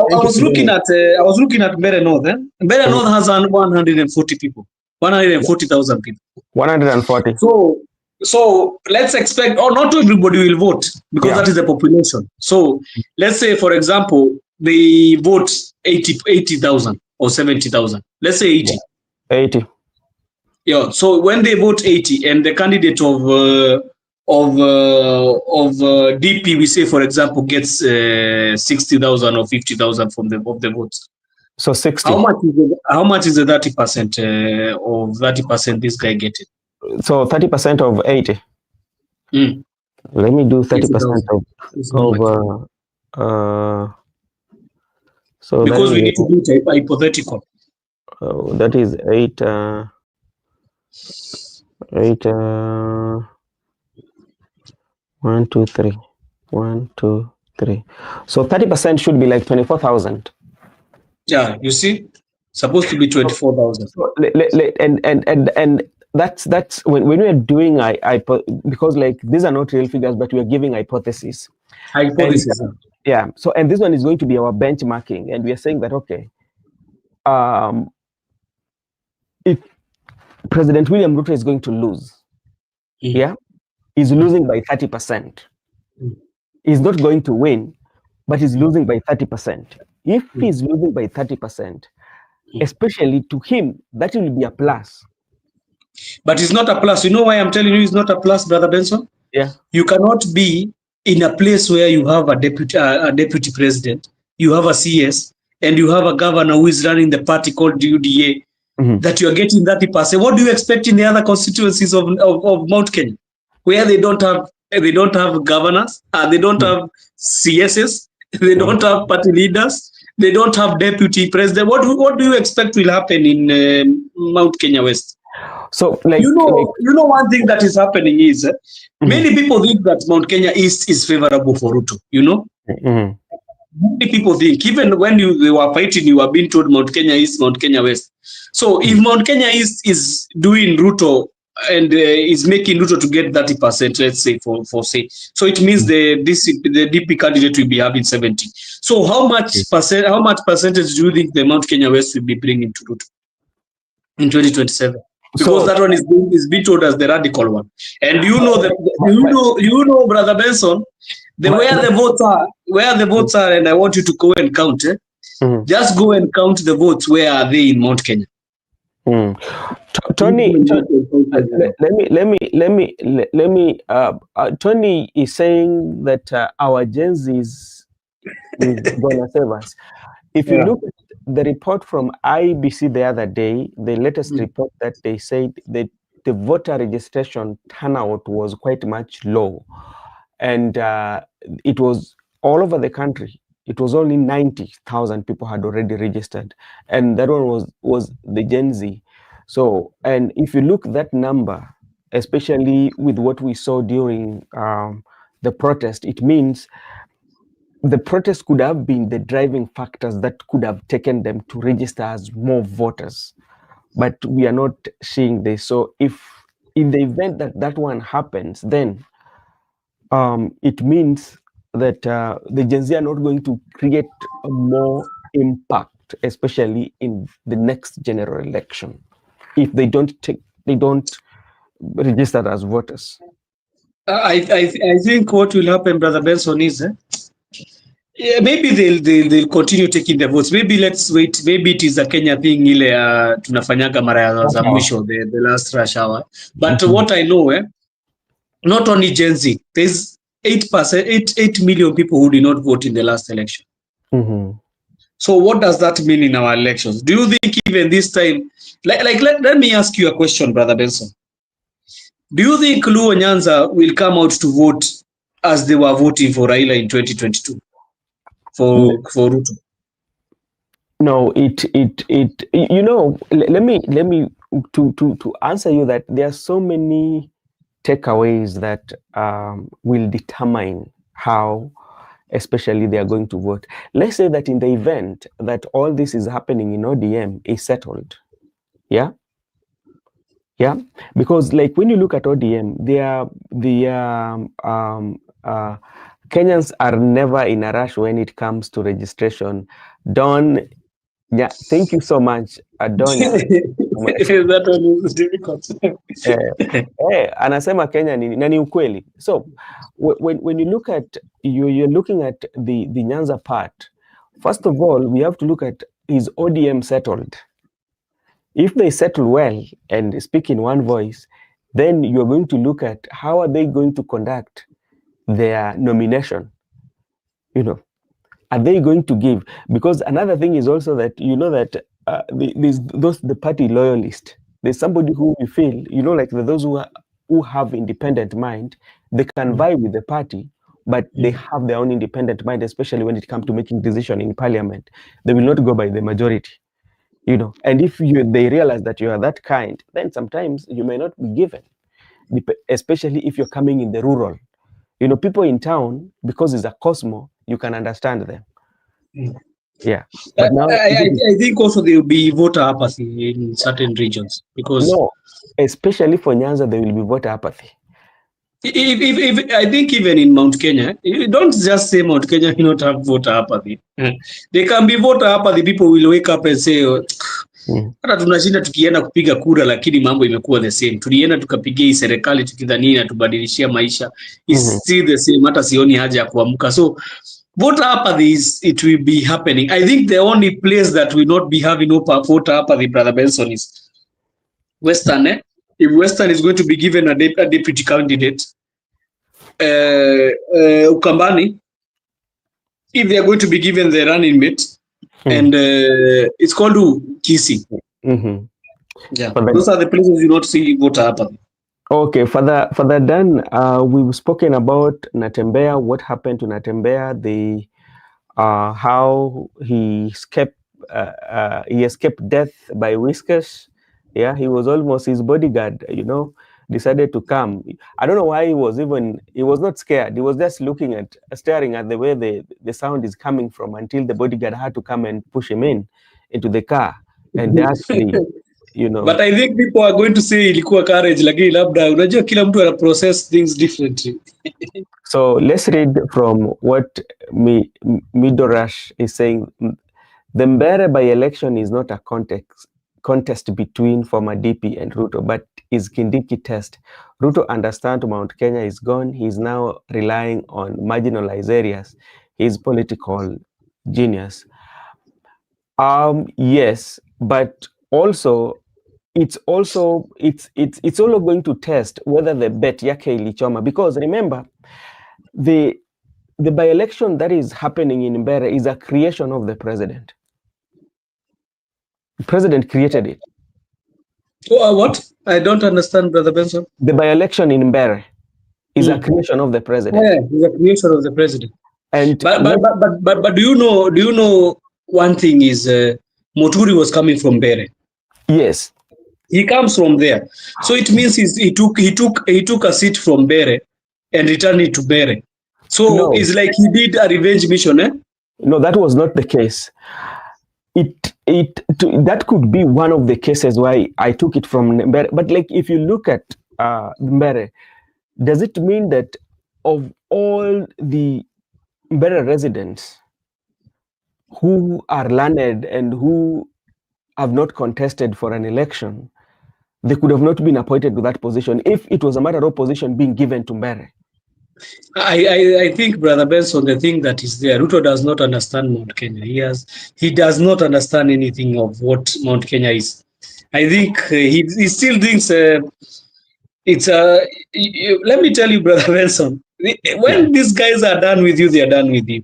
was looking at Mbeere North. Mbeere North has 140 people, 140,000 people. 140. So let's expect, or not everybody will vote because that is the population. So let's say, for example, they vote 80,000 or 70,000. Let's say 80. 80. Yeah. So when they vote 80, and the candidate of DP, we say, for example, gets 60,000 or 50,000 from the votes. So 60. How much is the 30% of 30% this guy getting? So 30% of 80. Let me do 30% of so because we need to do it hypothetical. That is 8 1 2 3 1 2 3. So 30% should be like 24,000. Yeah, you see, supposed to be 24,000. And that's when we are doing because like these are not real figures, but we are giving hypotheses. Yeah. So and this one is going to be our benchmarking, and we are saying that okay, if President William Ruto is going to lose, he's losing by 30%. He's not going to win, but he's losing by 30%. If he's losing by 30%, especially to him, that will be a plus. But it's not a plus. You know why I'm telling you it's not a plus, Brother Benson? Yeah. You cannot be in a place where you have a deputy president, you have a CS, and you have a governor who is running the party called UDA, that you are getting 30%. What do you expect in the other constituencies of Mount Kenya, where they don't have governors, they don't have CSs, they don't have party leaders, they don't have deputy president? What do you expect will happen in Mount Kenya West? So, like, you know, one thing that is happening is many people think that Mount Kenya East is favorable for Ruto. You know, many people think, even when they were fighting, you were being told Mount Kenya East, Mount Kenya West. So, if Mount Kenya East is doing Ruto and is making Ruto to get 30%, let's say for say, so it means the DP candidate will be having 70. So, how much percentage do you think the Mount Kenya West will be bringing to Ruto in 2027? Because that one is being told as the radical one, and you know, Brother Benson, where the votes are, and I want you to go and count. Just go and count the votes. Where are they in Mount Kenya? Tony, let me. Tony is saying that our Gen Zs is gonna save us. If you Yeah. look at the report from IBC the other day, the latest report that they said that the voter registration turnout was quite much low, and it was all over the country. It was only 90,000 people had already registered, and that one was the Gen Z. So, and if you look that number, especially with what we saw during the protest, it means the protest could have been the driving factors that could have taken them to register as more voters. But we are not seeing this. So if in the event that that one happens, then it means that the Gen Z are not going to create a more impact, especially in the next general election, if they don't register as voters. I think what will happen, Brother Benson, is yeah, maybe they'll continue taking the votes. Maybe let's wait. Maybe it is a Kenya thing ile tunafanyaga mara za mwisho, the last rush hour. But what I know, not only Gen Z, there's 8 million people who did not vote in the last election. So what does that mean in our elections? Do you think even this time, let me ask you a question, Brother Benson. Do you think Luo Nyanza will come out to vote as they were voting for Raila in 2022 for Ruto? No, you know, let me to answer you that there are so many takeaways that will determine how especially they are going to vote. Let's say that in the event that all this is happening in ODM is settled. Yeah. Because like when you look at ODM, Kenyans are never in a rush when it comes to registration. Yeah, thank you so much, Adonya. That one is difficult. Anasema Kenya na ni ukweli. So when you look at you're looking at the Nyanza part, first of all, we have to look at, is ODM settled? If they settle well and speak in one voice, then you're going to look at how are they going to conduct their nomination. You know, are they going to give? Because another thing is also that you know that the party loyalist. There's somebody who we feel, you know, like those who have independent mind, they can vibe with the party, but they have their own independent mind, especially when it comes to making decision in parliament. They will not go by the majority, you know. And if they realize that you are that kind, then sometimes you may not be given, especially if you're coming in the rural. You know, people in town, because it's a Cosmo, you can understand them. Yeah, but now I think also there will be voter apathy in certain regions because no, especially for Nyanza, there will be voter apathy. If I think even in Mount Kenya, you don't just say Mount Kenya you not have voter apathy. There can be voter apathy. People will wake up and say, hata tunashinda tukienda kupiga kura lakini mambo imekuwa the same. Tulienda tukapigia hii serikali tukidhani inatubadilishia maisha. It's still the same. Hata sioni haja ya kuamka. So voter apathy it will be happening. I think the only place that will not be having no voter apathy, Brother Benson, is Western. If Western is going to be given a deputy candidate, Ukambani, if they are going to be given the running mate, and it's called Kisi. Yeah, those are the places you not see voter apathy. Okay, Father Dan, we've spoken about Natembeya. What happened to Natembeya? How he escaped death by whiskers. Yeah, he was almost his bodyguard, you know, decided to come. I don't know why he was not scared. He was just staring at the way the sound is coming from until the bodyguard had to come and push him into the car. And actually, you know. But I think people are going to say ilikuwa courage, lakini labda unajua kila mtu ana process things differently. So let's read from what Midorash is saying. The Mbere by-election is not a contest between former DP and Ruto, but is Kindiki test. Ruto understands Mount Kenya is gone. He is now relying on marginalized areas. His political genius. Yes, but also it's all going to test whether the bet yake ilichoma, because remember the the by-election that is happening in Mbere is a creation of the president. The president created it. What? I don't understand, Brother Benson. The by-election in Mbere is a creation of the president. Yeah, it's a creation of the president. And but do you know one thing is Muturi was coming from Mbere. Yes. He comes from there. So it means he took a seat from Mbere and returned it to Mbere. So it's like he did a revenge mission, eh? No, that was not the case. That could be one of the cases why I took it from Mbere. But like, if you look at Mbere, does it mean that of all the Mbere residents who are learned and who have not contested for an election, they could have not been appointed to that position if it was a matter of position being given to Mbere? I think, Brother Benson, the thing that is there, Ruto does not understand Mount Kenya. He does not understand anything of what Mount Kenya is. I think he still thinks it's a. Let me tell you, Brother Benson, when these guys are done with you, they are done with you.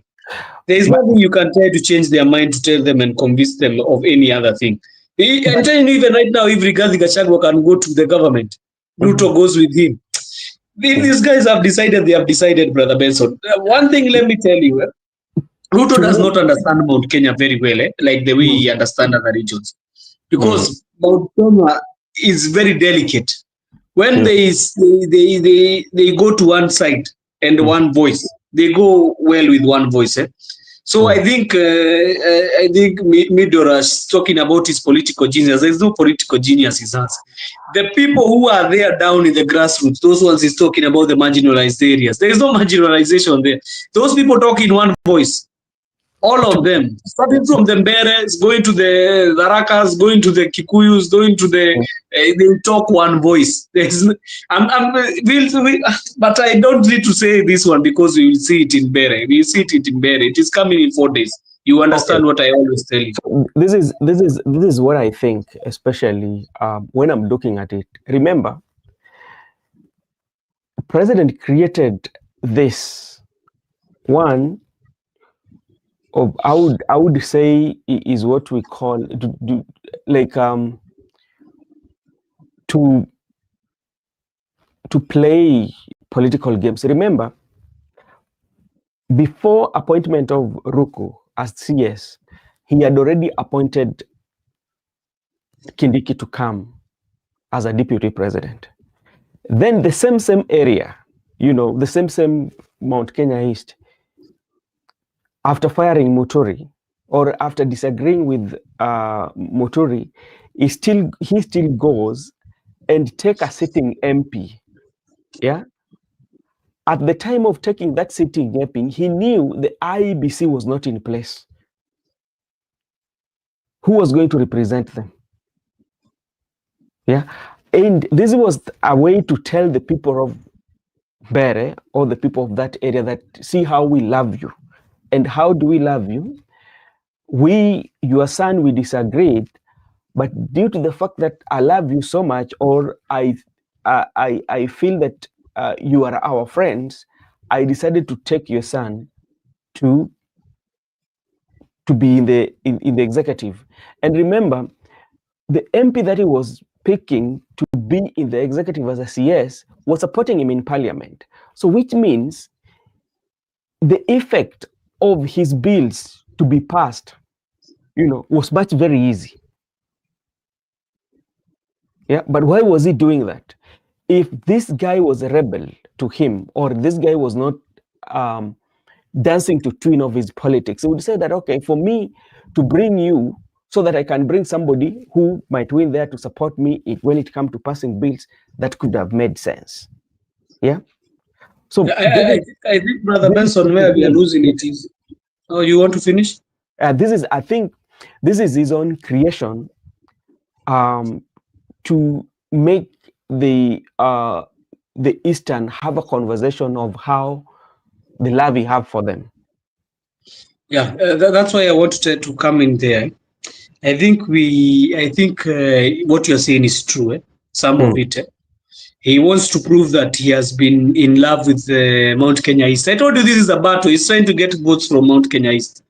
There is nothing you can try to change their mind to tell them and convince them of any other thing. And telling you, even right now, if Gachagua can go to the government, Ruto goes with him. These guys have decided, Brother Benson. One thing, let me tell you, Ruto does not understand Mount Kenya very well, like the way he understands other regions. Because Mount Kenya is very delicate. When they go to one side and one voice, they go well with one voice. So I think Midora's talking about his political genius. There's no political genius in us. The people who are there down in the grassroots, those ones he's talking about the marginalized areas. There is no marginalization there. Those people talk in one voice. All of them, starting from the Mberes, going to the Dharakas, going to the Kikuyus, going to the, they talk one voice. But I don't need to say this one because we will see it in Mbere. We will see it in Mbere. It is coming in 4 days. You understand what I always tell you. So this is what I think, especially when I'm looking at it. Remember, the president created this one. I would say is what we call to play political games. Remember, before appointment of Ruku as CS, he had already appointed Kindiki to come as a deputy president. Then the same area, the same Mount Kenya East, after firing Muturi, or after disagreeing with Muturi, he still goes and take a sitting MP. Yeah. At the time of taking that sitting MP, he knew the IEBC was not in place. Who was going to represent them? Yeah. And this was a way to tell the people of Mbere or the people of that area that, see how we love you. And how do we love you? Your son, we disagreed, but due to the fact that I love you so much, or I feel that you are our friends, I decided to take your son to be in the executive. And remember, the MP that he was picking to be in the executive as a CS was supporting him in parliament. So which means the effect of his bills to be passed, was very easy. Yeah, but why was he doing that? If this guy was a rebel to him, or this guy was not dancing to tune of his politics, he would say that, okay, for me to bring you so that I can bring somebody who might win there to support me when it comes to passing bills, that could have made sense. Yeah. So I think, Brother Benson, where we are losing it is. Oh, you want to finish? I think this is his own creation to make the Eastern have a conversation of how the love he have for them. Yeah, that's why I wanted to come in there. I think what you're saying is true. Some of it. He wants to prove that he has been in love with Mount Kenya East. I told you this is a battle. He's trying to get votes from Mount Kenya East.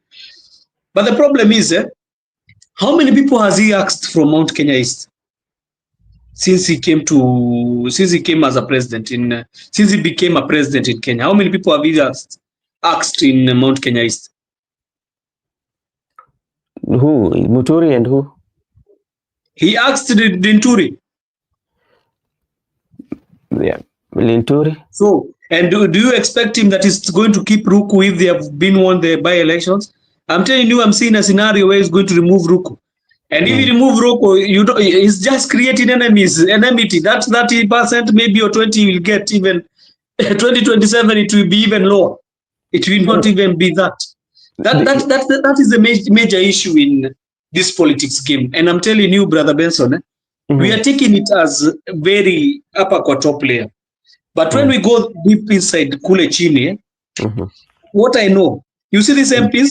But the problem is, how many people has he asked from Mount Kenya East since he came as a president since he became a president in Kenya? How many people have he asked in Mount Kenya East? Who? Muturi and who? He asked Linturi. Yeah, Linturi. So, and do you expect him that he's going to keep Ruku if they have been won the by-elections? I'm telling you, I'm seeing a scenario where he's going to remove Ruku. And if you remove Ruku, he's just creating enmity. That 30% maybe or 20 will get even 2027, it will be even lower. It will not even be that. That is the major issue in this politics game. And I'm telling you, Brother Benson, we are taking it as very upper kwa top layer. But when we go deep inside Kule Chini, what I know, you see these MPs,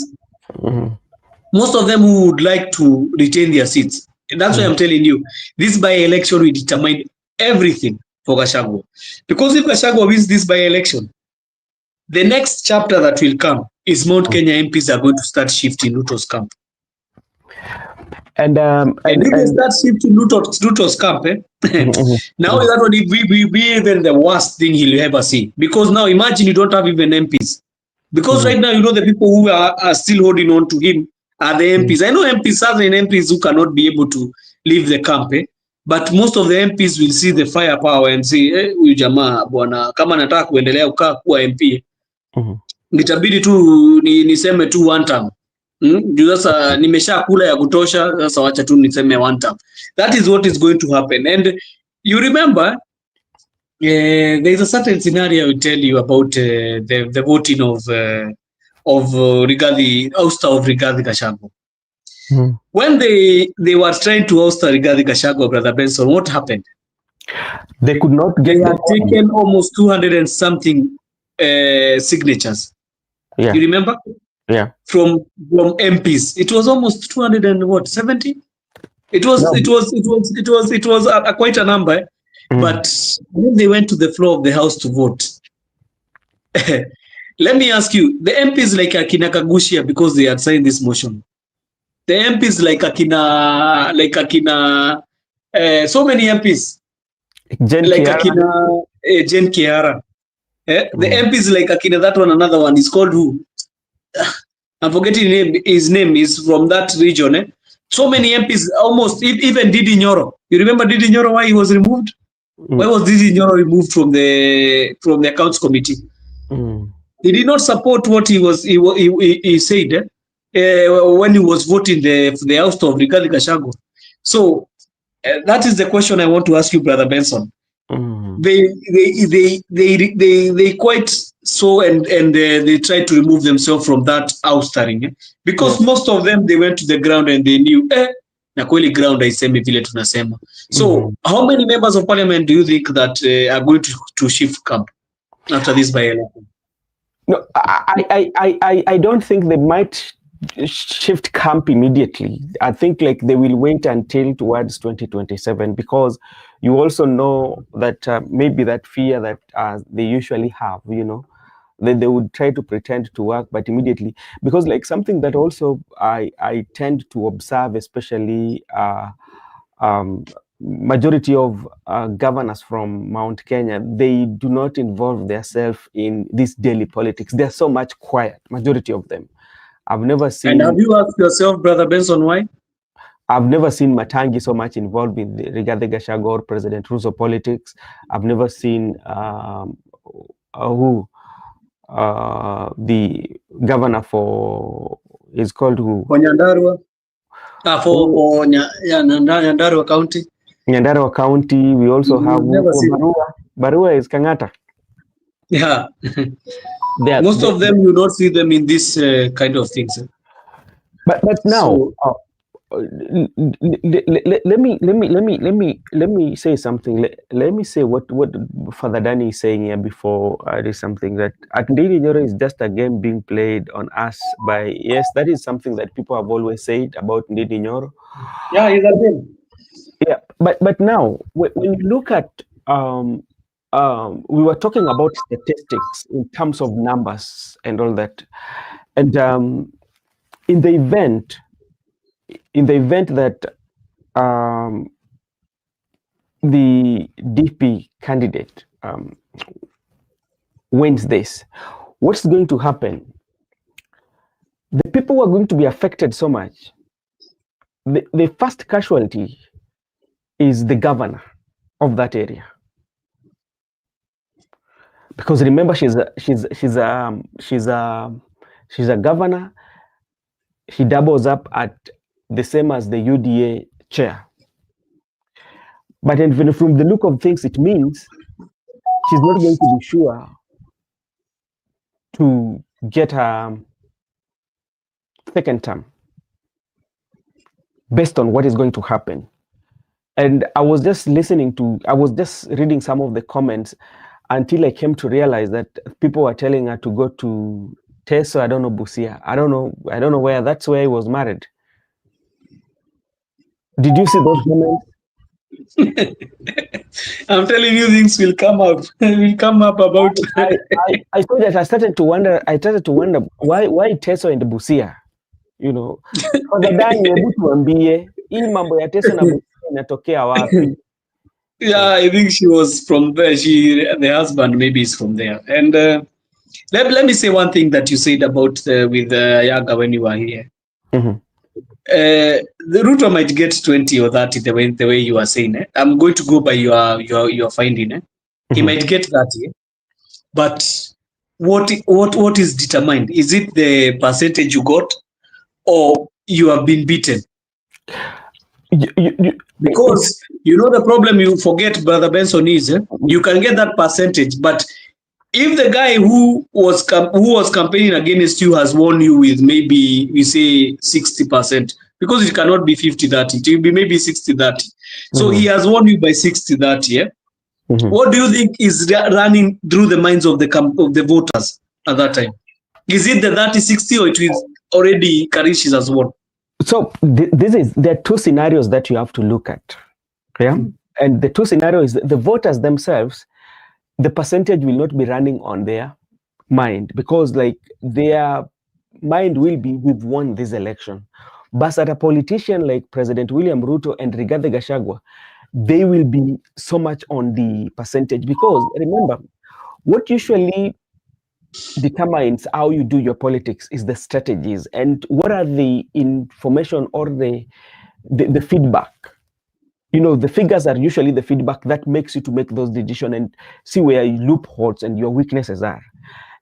most of them who would like to retain their seats. And that's why I'm telling you, this by-election will determine everything for Gachagua. Because if Gachagua wins this by-election, the next chapter that will come is Mount Kenya MPs are going to start shifting Ruto's camp. And if they start shifting Ruto's camp, now that would be even the worst thing he'll ever see. Because now imagine you don't have even MPs. Because right now, the people who are still holding on to him are the MPs. I know certain MPs who cannot be able to leave the camp, but most of the MPs will see the firepower and say, huyu jamaa bwana, kama nataka kuendelea kuwa MP, nitabidi tu niseme tu one term. Juu sasa nimesha kula ya kutosha, sasa wacha tu niseme one term. That is what is going to happen. And you remember, there is a certain scenario I will tell you about the voting of Rigathi, ouster of Rigathi Gachagua. When they were trying to ouster Rigathi Gachagua, Brother Benson, what happened? They could not get. They had taken almost 200 and something signatures. Yeah. You remember? Yeah. From MPs, it was almost 270. It was quite a number. But when they went to the floor of the house to vote, let me ask you, the MPs like Akina Kagushia, because they had signed this motion, the MPs like Akina, so many MPs, Jen Kiara, the MPs like Akina, that one, another one is called who? I'm forgetting his name is from that region. So many MPs, almost even Didi Nyoro. You remember Didi Nyoro, why he was removed? Why was Didi Nyoro removed from the accounts committee? He did not support what he said when he was voting the ouster of Rigathi Gachagua. So that is the question I want to ask you, Brother Benson. They quite so and they tried to remove themselves from that oustering because most of them, they went to the ground and they knew na kweli ground haisemi vile tunasema. So how many members of parliament do you think that are going to shift camp after this by-election? No, I don't think they might shift camp immediately. I think like they will wait until towards 2027, because you also know that maybe that fear that they usually have, that they would try to pretend to work, but immediately, because like something that also I tend to observe, especially majority of governors from Mount Kenya, they do not involve themselves in this daily politics. They're so much quiet, majority of them. I've never seen. And have you asked yourself, Brother Benson, why? I've never seen Matangi so much involved in the Rigathi Gachagua or President Ruto politics. I've never seen the governor for is called who? For Nyandarua. For Nyandarua County. Nyandarua County. We also have Barua is Kangata. Yeah. Most of them, you don't see them in this kind of things. But now, let me say something. Let me say what Father Danny is saying here before there is something that Ndini Nyoro is just a game being played on us by, yes, that is something that people have always said about Ndini Nyoro. Yeah, he's a game. Yeah, but now when you look at we were talking about statistics in terms of numbers and all that. And in the event that the DP candidate wins this, what's going to happen? The people who are going to be affected so much, the first casualty is the governor of that area. Because remember, she's a governor. She doubles up at the same as the UDA chair. But even from the look of things, it means she's not going to be sure to get her second term based on what is going to happen. And I was just reading some of the comments until I came to realize that people were telling her to go to Teso, I don't know, Busia. I don't know where. That's where he was married. Did you see those comments? I'm telling you, things will come up. Will come up about. I thought that I started to wonder why Teso and Busia, you know. Hebu tuambie hii mambo ya Teso na Busia inatokea wapi? Yeah, I think she was from there. The husband maybe is from there. And let me say one thing that you said about with Yaga when you were here. Mm-hmm. The Ruto might get 20 or 30 the way you are saying it. I'm going to go by your finding. Mm-hmm. He might get 30, but what is determined? Is it the percentage you got, or you have been beaten? Because you know the problem you forget, Brother Benson, is you can get that percentage, but if the guy who was campaigning against you has won you with maybe we say 60%, because it cannot be 50-30, it will be maybe 60-30. So he has won you by 60-30. Yeah. Mm-hmm. What do you think is running through the minds of the voters at that time? Is it the 30-60, or it is already Karish has won? So there are two scenarios that you have to look at. Yeah. Mm-hmm. And the two scenarios, the voters themselves, the percentage will not be running on their mind, because like their mind will be, we've won this election. But at a politician like President William Ruto and Rigathi Gachagua, they will be so much on the percentage, because remember, what usually determines how you do your politics is the strategies and what are the information or the feedback. You know, the figures are usually the feedback that makes you to make those decisions and see where your loopholes and your weaknesses are.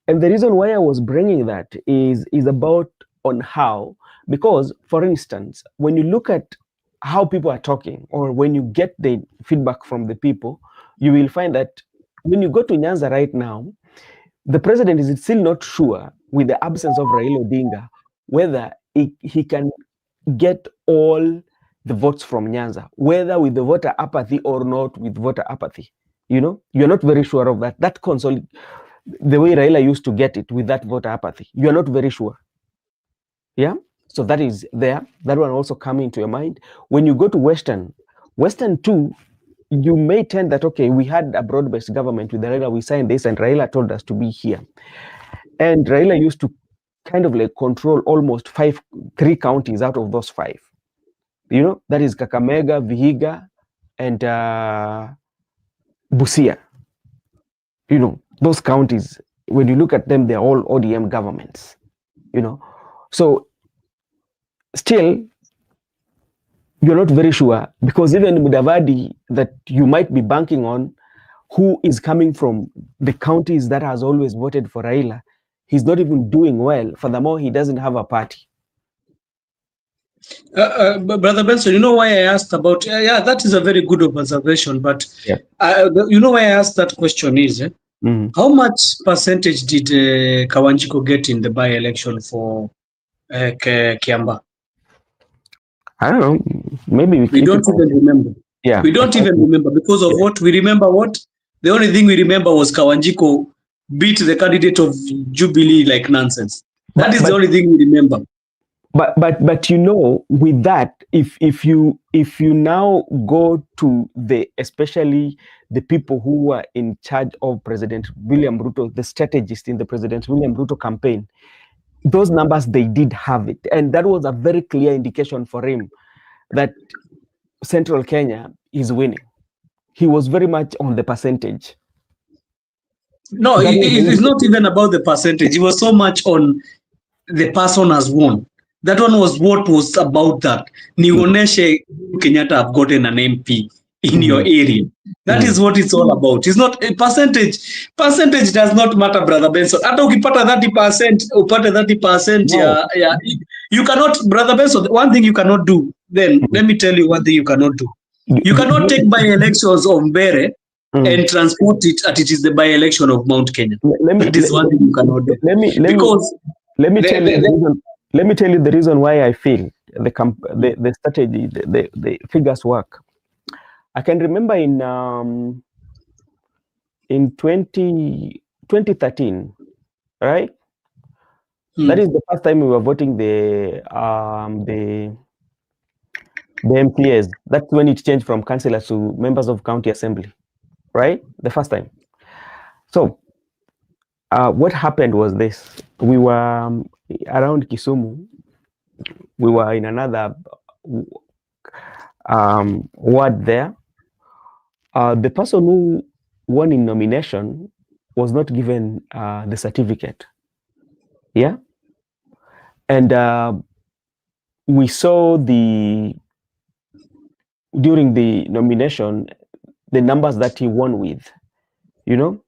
And the reason why I was bringing that is about on how, because for instance, when you look at how people are talking, or when you get the feedback from the people, you will find that when you go to Nyanza right now, the president is still not sure, with the absence of Raila Odinga, whether he can get all the votes from Nyanza, whether with the voter apathy or not with voter apathy. You know, you're not very sure of that. That console, the way Raila used to get it with that voter apathy, you're not very sure. Yeah. So that is there. That one also coming to your mind. When you go to Western too, you may tend that, okay, we had a broad-based government with Raila, we signed this, and Raila told us to be here. And Raila used to kind of like control almost 3 counties out of those 5. You know, that is Kakamega, Vihiga, and Busia. You know, those counties, when you look at them, they're all ODM governments, you know. So still, you're not very sure, because even Mudavadi that you might be banking on, who is coming from the counties that has always voted for Raila, he's not even doing well. Furthermore, he doesn't have a party. Brother Benson, you know why I asked about, yeah, that is a very good observation, but yeah. You know why I asked that question is, how much percentage did Kawanjiko get in the by-election for Kiamba? I don't know, maybe we don't even remember. Yeah, we don't even remember, because of what we remember. What the only thing we remember was Kawanjiko beat the candidate of Jubilee like nonsense. That is the only thing we remember. But you know, with that, if you now go to especially the people who were in charge of President William Ruto, the strategist in the President William Ruto campaign, those numbers, they did have it, and that was a very clear indication for him that Central Kenya is winning. He was very much on the percentage. No, it's not even about the percentage. It was so much on the person has won. That one was what was about that. Nioneshe Kenyatta have gotten an MP in your area. That is what it's all about. It's not a percentage. Percentage does not matter, Brother Benson. Hata ukipata 30%, upate 30%, No. yeah. You cannot, Brother Benson, one thing you cannot do, then let me tell you one thing you cannot do. You cannot take by-elections of Mbere and transport it as it is the by-election of Mount Kenya. That is one thing you cannot do. Let me tell you the reason why I feel the strategy, the figures work. I can remember in 2013, right? That is the first time we were voting the MPs. That's when it changed from councillors to members of county assembly, right? The first time. So what happened was this: we were around Kisumu. We were in another ward there. The person who won in nomination was not given the certificate. Yeah. And we saw during the nomination, the numbers that he won with, you know,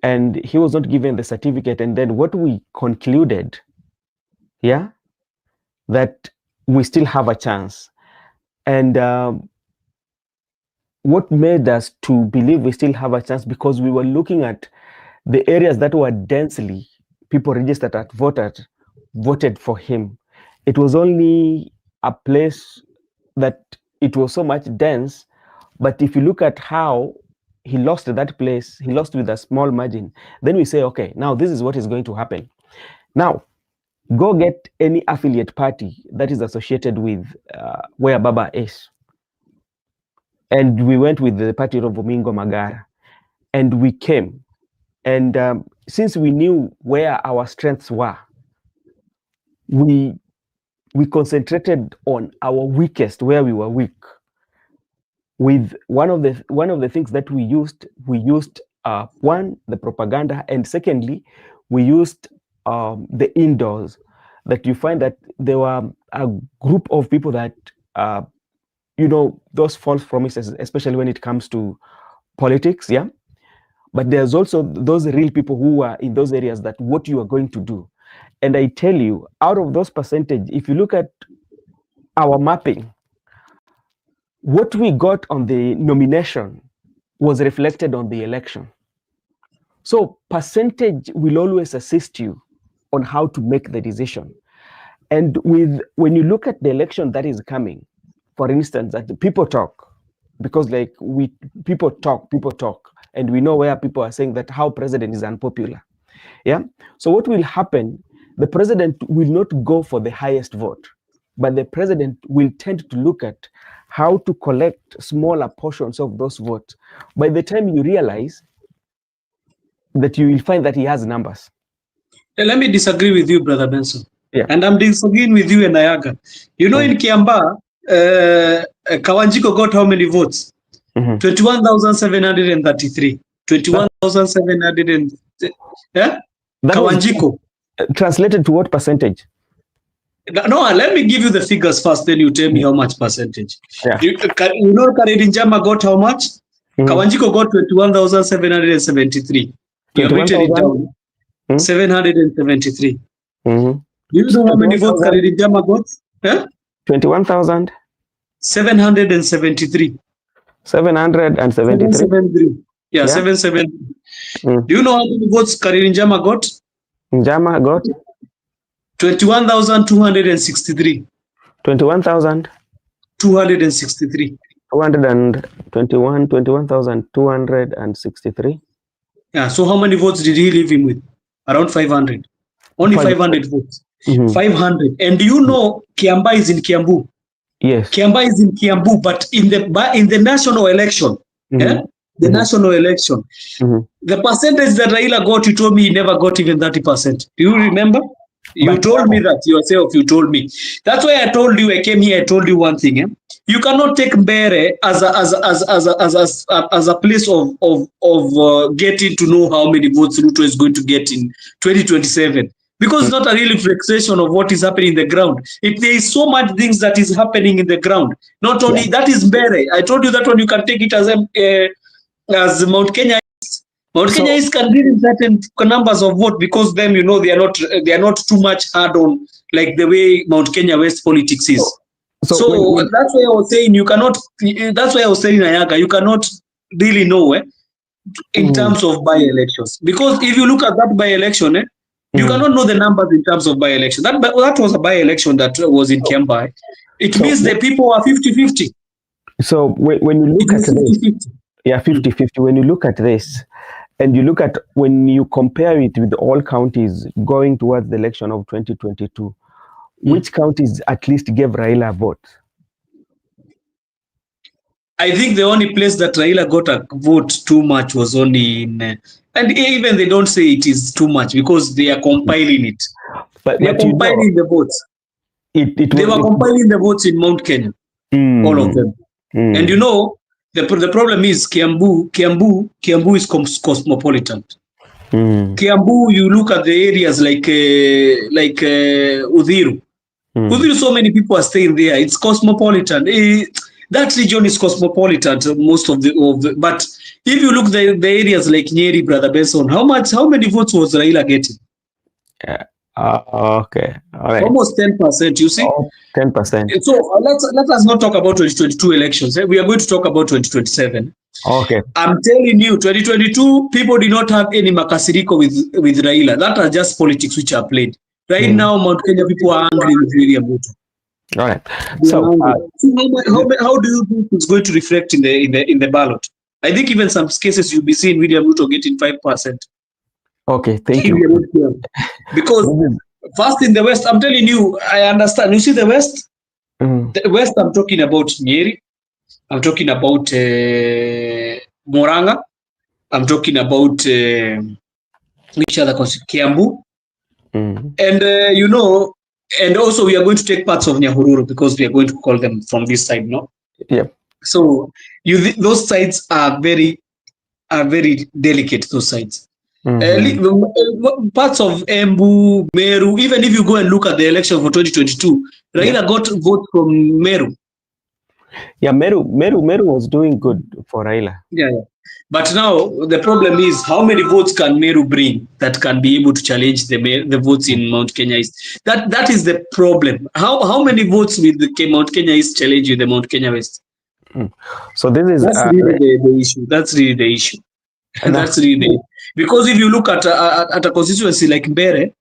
and he was not given the certificate. And then what we concluded, yeah, that we still have a chance. And what made us to believe we still have a chance, because we were looking at the areas that were densely people registered that voted for him. It was only a place that it was so much dense, but if you look at how he lost that place, he lost with a small margin, then we say, okay, now this is what is going to happen. Now, go get any affiliate party that is associated with where Baba is. And we went with the party of Domingo Magara, and we came. And since we knew where our strengths were, we concentrated on our weakest, where we were weak. With one of the things that we used one, the propaganda, and secondly, we used the indoors. That you find that there were a group of people that you know, those false promises, especially when it comes to politics, yeah. But there's also those real people who are in those areas that what you are going to do. And I tell you, out of those percentage, if you look at our mapping, what we got on the nomination was reflected on the election. So percentage will always assist you on how to make the decision. And when you look at the election that is coming, for instance, that the people talk, because like people talk, and we know where people are saying that how president is unpopular. Yeah. So what will happen? The president will not go for the highest vote, but the president will tend to look at how to collect smaller portions of those votes. By the time you realize that, you will find that he has numbers. Let me disagree with you, Brother Benson. Yeah. And I'm disagreeing with you and Ayaga. You know, in Kiamba, Kawanjiko got how many votes? 21,733. 21,700. Yeah? Kawanjiko. Translated to what percentage? No, let me give you the figures first, then you tell me how much percentage. Yeah. You know, Karidinjama got how much? Kawanjiko got 21,773. You have written it down. 773. Do you know how many votes Karidinjama got? Yeah? 21,000? 773. 773? 773. Yeah, 773. Do you know how many votes Karidinjama got? Njama got? 21,263. 21,000? 263. 21,263. Yeah, so how many votes did he leave him with? Around 500. Only 500 votes. 500. And you know, Kiamba is in Kiambu. Yes. Kiamba is in Kiambu, but in the national election, the national election, the percentage that Raila got, you told me he never got even 30%. Do you remember? You told me that yourself. You told me. That's why I told you. I came here. I told you one thing. You cannot take Mbere as a place of getting to know how many votes Ruto is going to get in 2027, because it's not a real reflection of what is happening in the ground. There is so much things that is happening in the ground. Not only that is Mbere. I told you that one you can take it as Mount Kenya. Mount Kenya East can deal in certain numbers of vote, because them, they are not too much hard on like the way Mount Kenya West politics is. So that's why I was saying you cannot. That's why I was saying Ayaga, you cannot really know in terms of by-elections, because if you look at that by-election, you cannot know the numbers in terms of by-election. That was a by-election that was in Kiambu. It means the people are 50-50. So when you look at this, 50-50. When you look at this, and you look at, when you compare it with all counties going towards the election of 2022, which counties at least gave Raila a vote? I think the only place that Raila got a vote too much was only in, and even they don't say it is too much because they are compiling it. They are compiling the votes. They were compiling the votes in Mount Kenya, all of them. And the problem is Kiambu is cosmopolitan. Kiambu, you look at the areas like Udhiru. Udhiru, so many people are staying there. It's cosmopolitan. That region is cosmopolitan, most of the. But if you look the areas like Nyeri, Brother Benson, how many votes was Raila getting? Okay, all right. Almost 10%. You see, 10%. So let us not talk about 2022 elections. We are going to talk about 2027. Okay. I'm telling you, 2022 people did not have any makasiriko with Raila. That are just politics which are played. Right now, Mount Kenya people are angry with William Ruto. All right. So how do you think it's going to reflect in the ballot? I think even some cases you'll be seeing William Ruto getting 5%. Okay, thank you. Because first in the West, I'm telling you, I understand. You see the West? The West, I'm talking about Nyeri. I'm talking about Moranga. I'm talking about which other constituency? Kiambu. And and also we are going to take parts of Nyahururu, because we are going to call them from this side, no? Yep. So those sides are very delicate. Those sides. Parts of Embu, Meru. Even if you go and look at the election for 2022, Raila got vote from Meru. Yeah, Meru was doing good for Raila. Yeah. But now the problem is, how many votes can Meru bring that can be able to challenge the votes in Mount Kenya East? That is the problem. How many votes will the Mount Kenya East challenge with the Mount Kenya West? So that's really the issue. That's really the issue. And that's really because if you look at a constituency like Mbere,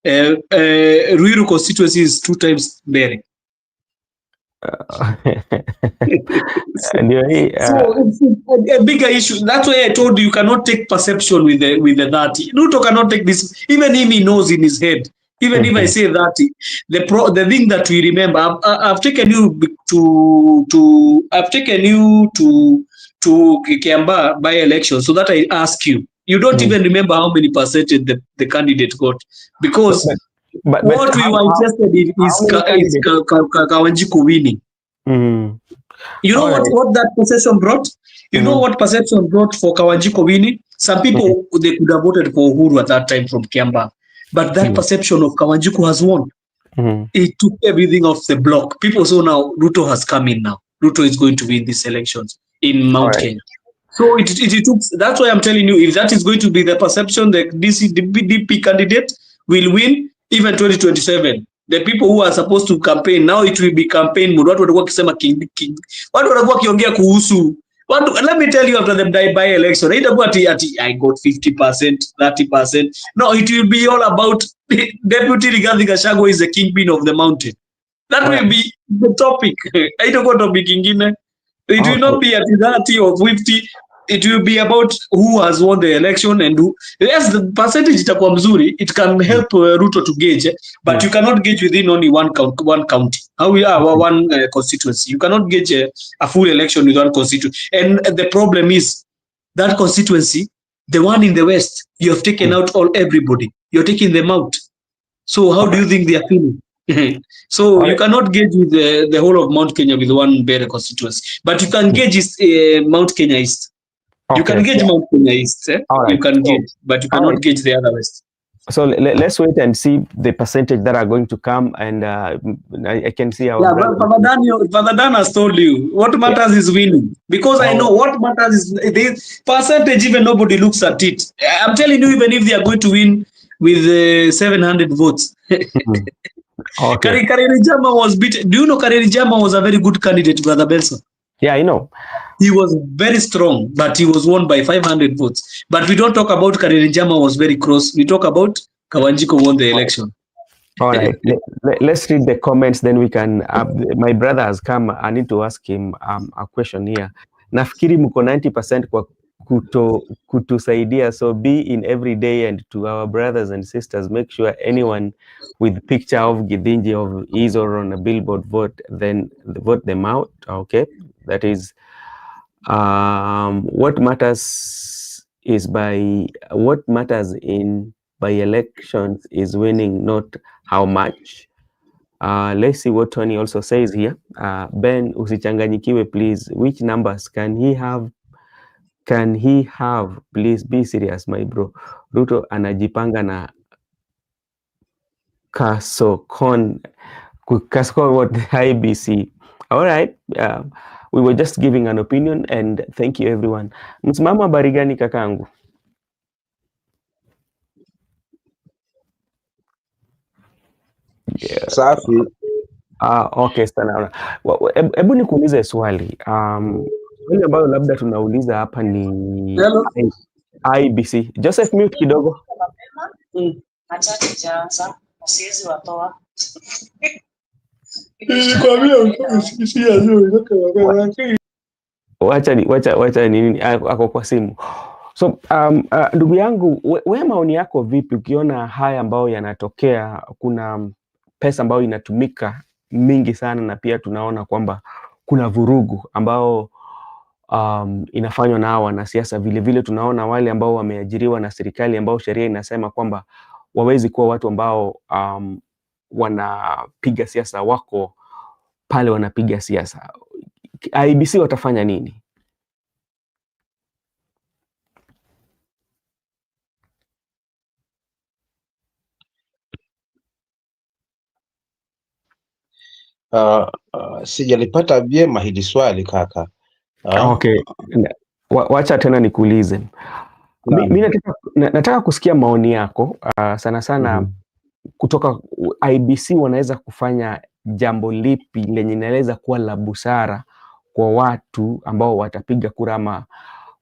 Ruiru constituency is 2 times Mbere. So it's a bigger issue. That's why I told you cannot take perception with the 30. Ruto cannot take this. Even him, he knows in his head. Even if I say 30, the thing that we remember, I've taken you to Kiamba by election, so that I ask you. You don't even remember how many percentage the candidate got, because what we were interested in is Kawanjiku winning. You know what that perception brought? You know what perception brought for Kawanjiku winning? Some people, they could have voted for Uhuru at that time from Kiamba. But that perception of Kawanjiku has won. It took everything off the block. People saw now Ruto has come in now. Ruto is going to win these elections in Mount Kenya. So it took. That's why I'm telling you, if that is going to be the perception, the DP candidate will win even 2027. The people who are supposed to campaign now, it will be campaign mode. Watu watakuwa kisema king. Watu watakuwa kiongea kuhusu. Let me tell you, after the by election, I got 50%, 30%. No, it will be all about Deputy Rigathi Gachagua is the kingpin of the mountain. That will be the topic. I don't want to be kingpin. It will not be at 30 or 50. it will be about who has won the election and who. Yes, the percentage itakuwa mzuri. It can help Ruto to gauge, but you cannot gauge within only one county. How we are one constituency. You cannot gauge a full election with one constituency. And the problem is that constituency, the one in the west, you have taken out everybody. You're taking them out. So how do you think they are feeling? So you cannot gauge with the whole of Mount Kenya with one better constituency, but you can gauge Mount Kenya East. You can gauge Mount Kenya East. You can gauge, but you cannot gauge the other West. So let's wait and see the percentage that are going to come, and I can see our Father Dan has told you what matters is winning, because I know what matters is the percentage. Even nobody looks at it. I'm telling you, even if they are going to win with 700 votes. Kareri Jama was beaten. Do you know Kareri Jama was a very good candidate, Brother Benson? Yeah, I know. He was very strong, but he was won by 500 votes. But we don't talk about Kareri Jama was very close. We talk about Kawanjiko won the election. All right. Let's read the comments, then we can. My brother has come. I need to ask him a question here. Nafikiri mko 90% kwa kutusaidia, so be in every day, and to our brothers and sisters, make sure anyone with picture of Githinji of is or on a billboard vote, then vote them out. Okay, that is what matters in by elections is winning, not how much. Let's see what Tony also says here. Ben, usichanganyikiwe please. Which numbers can he have? Please be serious, my bro. Ruto anajipanga na kasokon what the IBC. All right. We were just giving an opinion, and thank you everyone. Msimama barigani kakangu. Yeah. Safi. Okay sana. Hebu nikuulize swali. Swali ambayo labda tunauliza hapa ni IBC. Joseph, mute kidogo. Wacha nini ako kwa simu. So ndugu yangu, we maoni yako vipi ukiona haya ambayo yanatokea? Kuna pesa ambayo inatumika mingi sana, na pia tunaona kwamba kuna vurugu ambao inafanywa na wanasiasa. Vile vile tunaona wale ambao wameajiriwa na serikali ambao sheria inasema kwamba wawezi kuwa watu ambao wanapiga siasa, wako pale wanapiga siasa. IBC watafanya nini? Sijalipata vyema hili swali kaka. Okay. Wacha tena nikuulize. Mimi nataka kusikia maoni yako sana sana kutoka IBC. Wanaweza kufanya jambo lipi lenye inaweza kuwa la busara kwa watu ambao watapiga kura, ama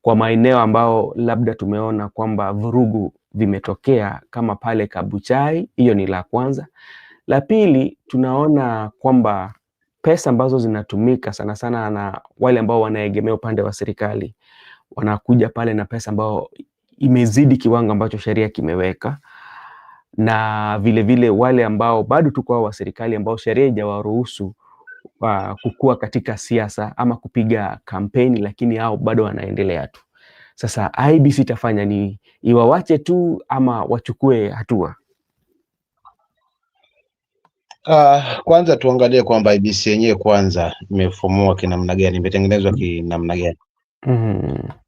kwa maeneo ambao labda tumeona kwamba vurugu vimetokea kama pale Kabuchai? Hiyo ni la kwanza. La pili, tunaona kwamba pesa ambazo zinatumika sana sana na wale ambao wanaegemea upande wa serikali wanakuja pale na pesa ambao imezidi kiwango ambacho sheria kimeweka, na vile vile wale ambao bado tuko wa serikali ambao sheria haijawaruhusu kukua katika siasa ama kupiga kampeni, lakini hao bado wanaendelea tu. Sasa IBC itafanya ni iwawache tu ama wachukue hatua? Kwanza tuangalie kwamba IBC yenyewe kwanza imefumua kinamna gani, imetengenezwa kinamna gani.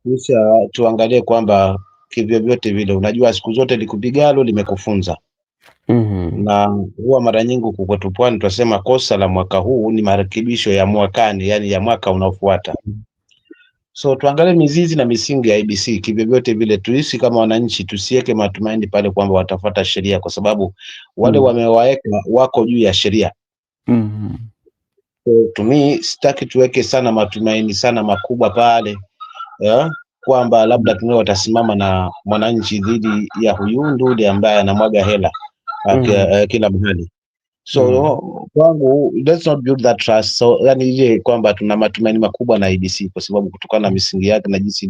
Kisha tuangalie kwamba kivyo vyote vile, unajua siku zote likupigalo limekufunza. Na huwa mara nyingi huku kwetu Pwani tunasema kosa la mwaka huu ni marekebisho ya mwakani, yani ya mwaka unaofuata. So tuangalie mizizi na misingi ya IBC kivyo vyote vile, tuishi kama wananchi, tusiweke matumaini pale kwamba watafuata sheria, kwa sababu wale wamewaeka wako juu ya sheria. So tumi sitaki tuweke sana matumaini sana makubwa pale, kwamba labda tunao watasimama na mwananchi dhidi ya huyu Nduli ambaye anamwaga hela kila mahali. So kwangu let's not build that trust. So yani ile kwamba tuna matumaini makubwa na IEBC kwa sababu kutokana na misingi yake na jinsi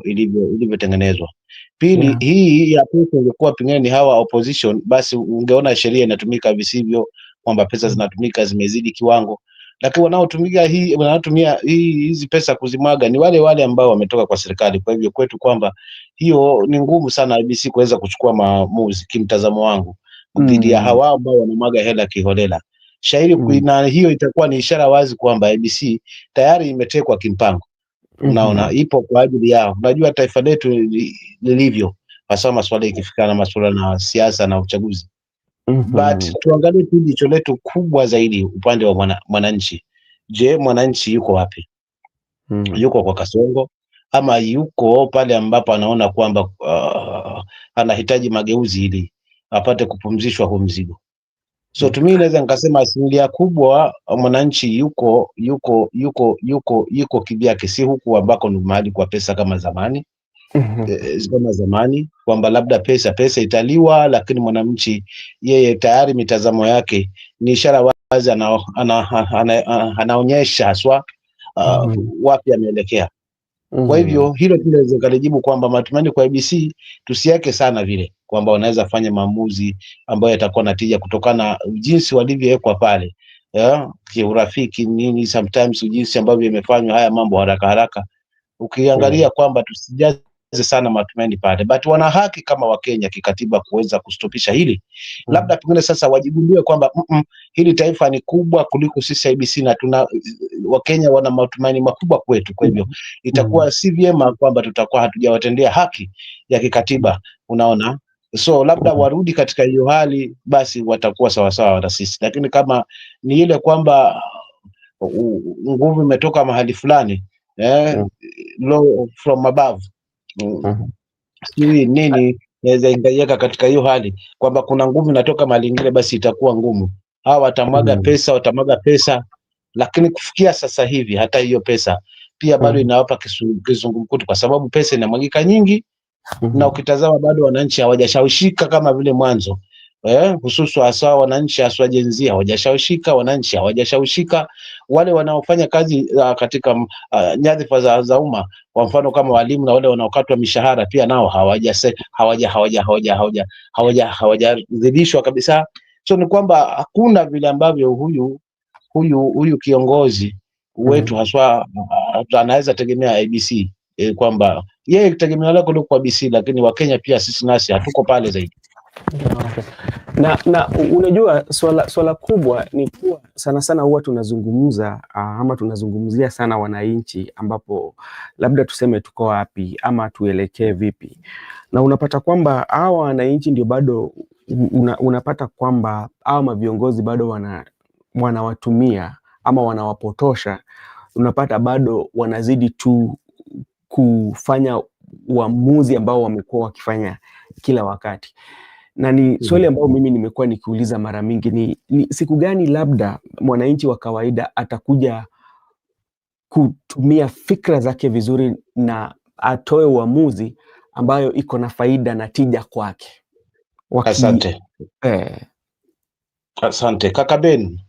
ilivyotengenezwa. Pili, hii ya pesa ingekuwa pengine ni hawa opposition, basi ungeona sheria inatumika visivyo, kwamba pesa zinatumika zimezidi kiwango, lakini wanaotumia hizi pesa kuzimwaga ni wale ambao wametoka kwa serikali. Kwa hivyo kwetu kwamba hiyo ni ngumu sana IEBC kuweza kuchukua maamuzi, kimtazamo wangu, dhidi ya hawa ambao wanamwaga hela kiholela. Na hiyo itakuwa ni ishara wazi kwamba IEBC tayari imetekwa kimpango. Unaona, ipo kwa ajili yao. Unajua taifa letu lilivyo, hasa masuala ikifikana masuala na siasa na uchaguzi. But tuangalie tu jicho letu kubwa zaidi upande wa mwananchi. Je, mwananchi yuko wapi? Yuko kwa kasongo ama yuko pale ambapo anaona kwamba anahitaji mageuzi ili apate kupumzishwa huu mzigo? So to me naweza nikasema asilimia kubwa mwananchi yuko kivyake, si huku ambako ni mahali kwa pesa kama zamani. Kama zamani kwamba labda pesa italiwa, lakini mwananchi yeye tayari mitazamo yake ni ishara wazi, anaonyesha haswa wapi ameelekea. Kwa hivyo hilo tunaweza kulijibu kwamba matumaini kwa IEBC tusiweke sana vile kwamba wanaweza fanya maamuzi ambayo yatakuwa na tija kutokana na jinsi walivyowekwa pale, kiurafiki nini, sometimes jinsi ambavyo imefanywa haya mambo haraka. Ukiangalia kwamba tusijaze sana matumaini pale, but wana haki kama Wakenya kikatiba kuweza kustopisha hili. Labda pengine sasa wajigundue kwamba hili taifa ni kubwa kuliko sisi IEBC, na Wakenya wana matumaini makubwa kwetu. Kwa hivyo itakuwa si vyema kwamba tutakuwa hatujawatendea haki ya kikatiba, unaona. So labda warudi katika hiyo hali, basi watakuwa sawasawa na sisi. Lakini kama ni ile kwamba nguvu imetoka mahali fulani, law from above, nini naweza ingaiweka katika hiyo hali kwamba kuna nguvu inatoka mahali ingine, basi itakuwa ngumu. Hawa watamwaga pesa, lakini kufikia sasa hivi hata hiyo pesa pia bado inawapa kizungumkuti, kwa sababu pesa inamwagika nyingi, na ukitazama bado wananchi hawajashawishika kama vile mwanzo. Hususu hasa wananchi haswa jenzia hawajashawishika, wananchi hawajashawishika. Wale wanaofanya kazi katika nyadhifa za umma, kwa mfano kama walimu na wale wanaokatwa mishahara, pia nao hawajazidishwa kabisa. So ni kwamba hakuna vile ambavyo huyu kiongozi wetu haswa anaweza tegemea IEBC, kwamba yeye tegemea lako liko kwa IEBC, lakini Wakenya pia sisi nasi hatuko pale zaidi. Na unajua swala kubwa ni kuwa sana huwa tunazungumza ama tunazungumzia sana wananchi, ambapo labda tuseme tuko wapi ama tuelekee vipi, na unapata kwamba hawa wananchi ndio bado unapata kwamba hawa maviongozi bado wanawatumia ama wanawapotosha. Unapata bado wanazidi tu kufanya uamuzi ambao wamekuwa wakifanya kila wakati. Na ni swali ambao mimi nimekuwa nikiuliza mara mingi, ni siku gani labda mwananchi wa kawaida atakuja kutumia fikra zake vizuri na atoe uamuzi ambayo iko na faida na tija kwake. Asante kaka Ben.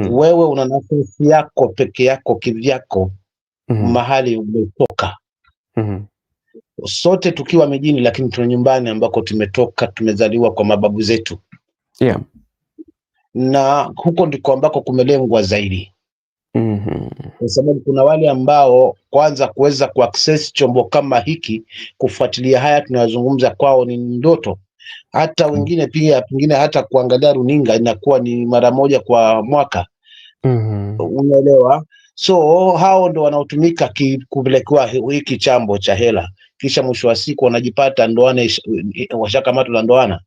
Wewe una nafasi yako peke yako kivyako, mahali umetoka. Sote tukiwa mijini, lakini tuna nyumbani ambako tumetoka, tumezaliwa kwa mababu zetu. Na huko ndiko ambako kumelengwa zaidi. Kwa sababu kuna wale ambao kwanza kuweza kuaccess chombo kama hiki, kufuatilia haya tunayozungumza, kwao ni ndoto. Hata wengine pia pengine hata kuangalia runinga inakuwa ni mara moja kwa mwaka. Unaelewa? So hao ndo wanaotumika kupelekewa hiki chambo cha hela, kisha mwisho wa siku wanajipata ndoana, washakamatwa na ndoana.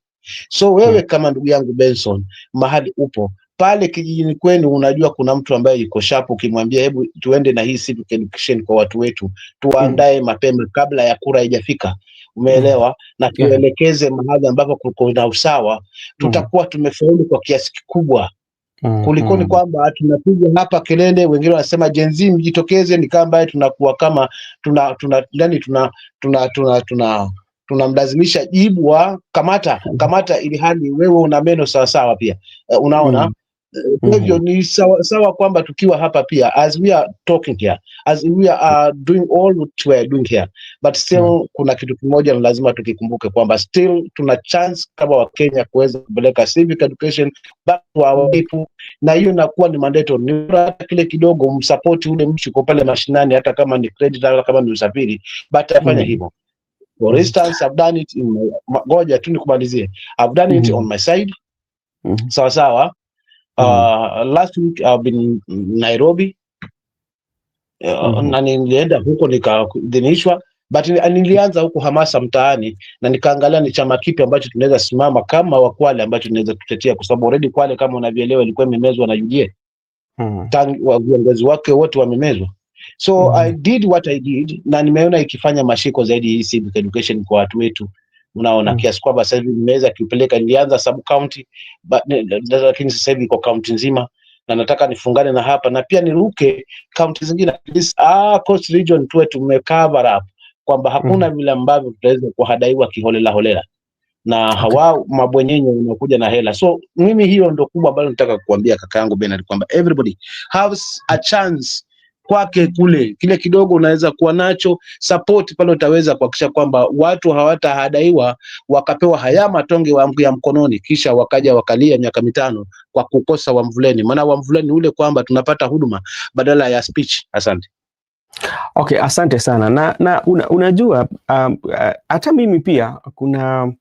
So wewe kama ndugu yangu Benson, mahali upo pale kijijini kwenu, unajua kuna mtu ambaye yuko sharp, ukimwambia hebu tuende na hii civic education kwa watu wetu, tuandae mapema kabla ya kura haijafika, umeelewa, na tuelekeze mahali ambapo kuko na usawa, tutakuwa tumefaulu kwa kiasi kikubwa. Kulikoni kwamba tunapiga hapa kelele, wengine wanasema Gen Z mjitokeze, ni kama tunakuwa kama tunamlazimisha jibu wa kamata ili hali wewe una meno sawa pia. Unaona? Kwa hivyo ni sawa kwamba tukiwa hapa pia, as we are talking here, as we are doing all what we are doing here, but still kuna kitu kimoja lazima tukikumbuke kwamba still tuna chance kama Wakenya kuweza kupeleka civic education back to our people, na hiyo inakuwa ni mandatory. Ni kile kidogo msupport ule mtu kwa pale mashinani, hata kama ni credit, hata kama ni usafiri, but afanya hivyo. For instance, I've done it in ngoja tu nikumalizie. I've done it on my side. Sawa. Last week I've been Nairobi, na nilienda huko nikaidhinishwa, but nilianza huko hamasa mtaani na nikaangalia ni chama kipi ambacho tunaweza simama kama Wakwale ambacho tunaweza kutetea, kwa sababu already Kwale kama unavyoelewa ilikuwa imemezwa na UDA. Tangu viongozi wake wote wamemezwa. So I did what I did, na nimeona ikifanya mashiko zaidi hii civic education kwa watu wetu. Unaona, kiasi kwamba sasa hivi nimeweza kupeleka, nilianza sub county lakini sasa hivi iko county nzima, na nataka nifungane na hapa na pia niruke county zingine. This coast region tuwe tumecover up kwamba hakuna vile ambavyo tutaweza kuhadaiwa kiholela na hawa mabwenyenye wanakuja na hela. So mimi hiyo ndo kubwa ambalo nataka kukuambia kaka yangu Bernard, kwamba everybody has a chance kwake kule, kile kidogo unaweza kuwa nacho support pale, utaweza kuhakikisha kwamba watu hawatahadaiwa wakapewa haya matonge ya mkononi kisha wakaja wakalia miaka 5 kwa kukosa wamvuleni. Maana wamvuleni ule kwamba tunapata huduma badala ya speech. Asante. Okay, asante sana. Na unajua hata mimi pia kuna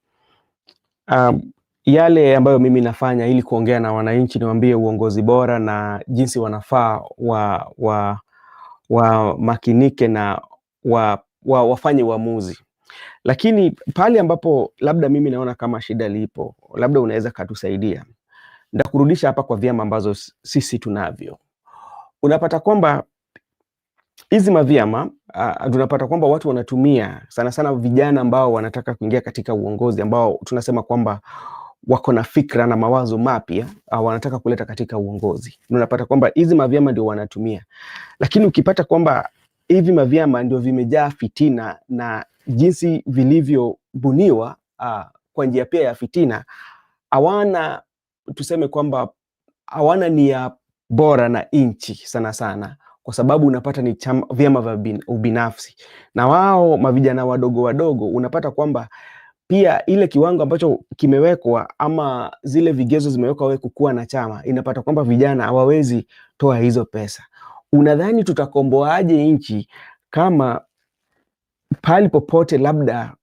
yale ambayo mimi nafanya ili kuongea na wananchi, niwaambie uongozi bora na jinsi wanafaa wa makinike na wafanye uamuzi. Lakini pale ambapo labda mimi naona kama shida lipo, labda unaweza katusaidia. Ndakurudisha hapa kwa vyama ambazo sisi tunavyo. Unapata kwamba hizi mavyama tunapata kwamba watu wanatumia sana vijana ambao wanataka kuingia katika uongozi, ambao tunasema kwamba wako na fikra na mawazo mapya wanataka kuleta katika uongozi. Unapata kwamba hizi mavyama ndio wanatumia. Lakini ukipata kwamba hivi mavyama ndio vimejaa fitina na jinsi vilivyobuniwa kwa njia pia ya fitina, hawana, tuseme kwamba hawana nia bora na inchi sana, kwa sababu unapata ni vyama vya ubinafsi, na wao mavijana wadogo unapata kwamba pia ile kiwango ambacho kimewekwa ama zile vigezo zimewekwa wewe kukua na chama, inapata kwamba vijana hawawezi toa hizo pesa. Unadhani tutakomboaje nchi kama pali popote labda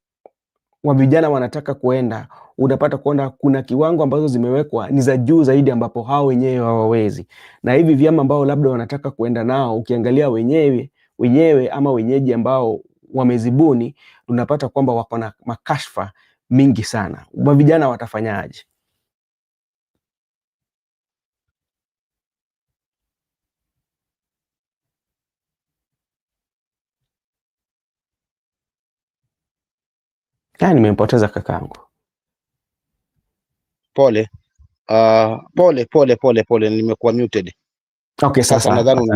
wa vijana wanataka kuenda, unapata kuona kuna kiwango ambazo zimewekwa ni za juu zaidi, ambapo hao wenyewe hawawezi, na hivi vyama ambao labda wanataka kuenda nao, ukiangalia wenyewe ama wenyeji ambao wamezibuni, unapata kwamba wako na makashfa mingi sana. Wa vijana watafanyaje? Nimempoteza kakangu. Pole, nimekuwa muted. Okay, sasa nadhani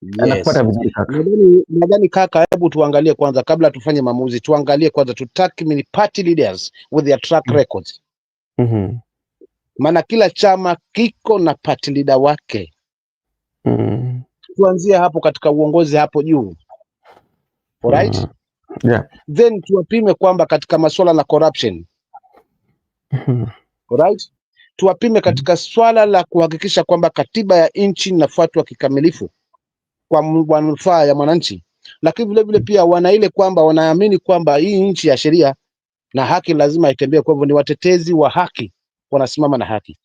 nakupata vizuri kaka. Nadhani kaka, hebu tuangalie kwanza kabla tufanye maamuzi, tuangalie kwanza tutathmini party leaders with their track records. Maana kila chama kiko na party leader wake. Tuanzie hapo katika uongozi hapo juu. Alright? Yeah. Then tuwapime kwamba katika masuala la corruption. Alright? Tuwapime katika swala la kuhakikisha kwamba katiba ya nchi inafuatwa kikamilifu kwa manufaa ya mwananchi. Lakini vile vile pia wana ile kwamba wanaamini kwamba hii nchi ya sheria na haki lazima itembee, kwa hivyo ni watetezi wa haki, wanasimama na haki.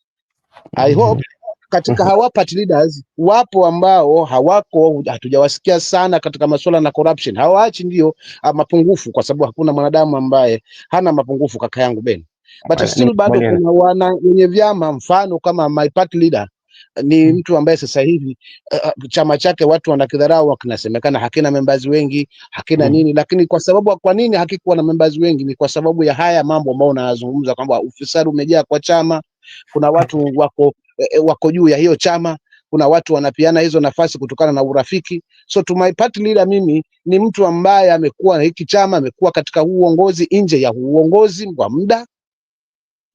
I hope katika hawa party leaders wapo ambao hawako, hatujawasikia sana katika masuala na corruption. Hawaachi ndio mapungufu, kwa sababu hakuna mwanadamu ambaye hana mapungufu kaka yangu Ben. But still bado kuna wana wenye vyama, mfano kama my party leader ni mtu ambaye sasa hivi chama chake watu wanakidharau, wakinasemekana hakina members wengi, hakina nini, lakini kwa sababu, kwa nini hakikuwa na members wengi? Ni kwa sababu ya haya mambo ambayo unazungumza kwamba ufisadi umejaa kwa chama, kuna watu wako juu ya hiyo chama, kuna watu wanapiana hizo nafasi kutokana na urafiki. So to my party leader, mimi ni mtu ambaye amekuwa na hiki chama, amekuwa katika uongozi, nje ya uongozi kwa muda,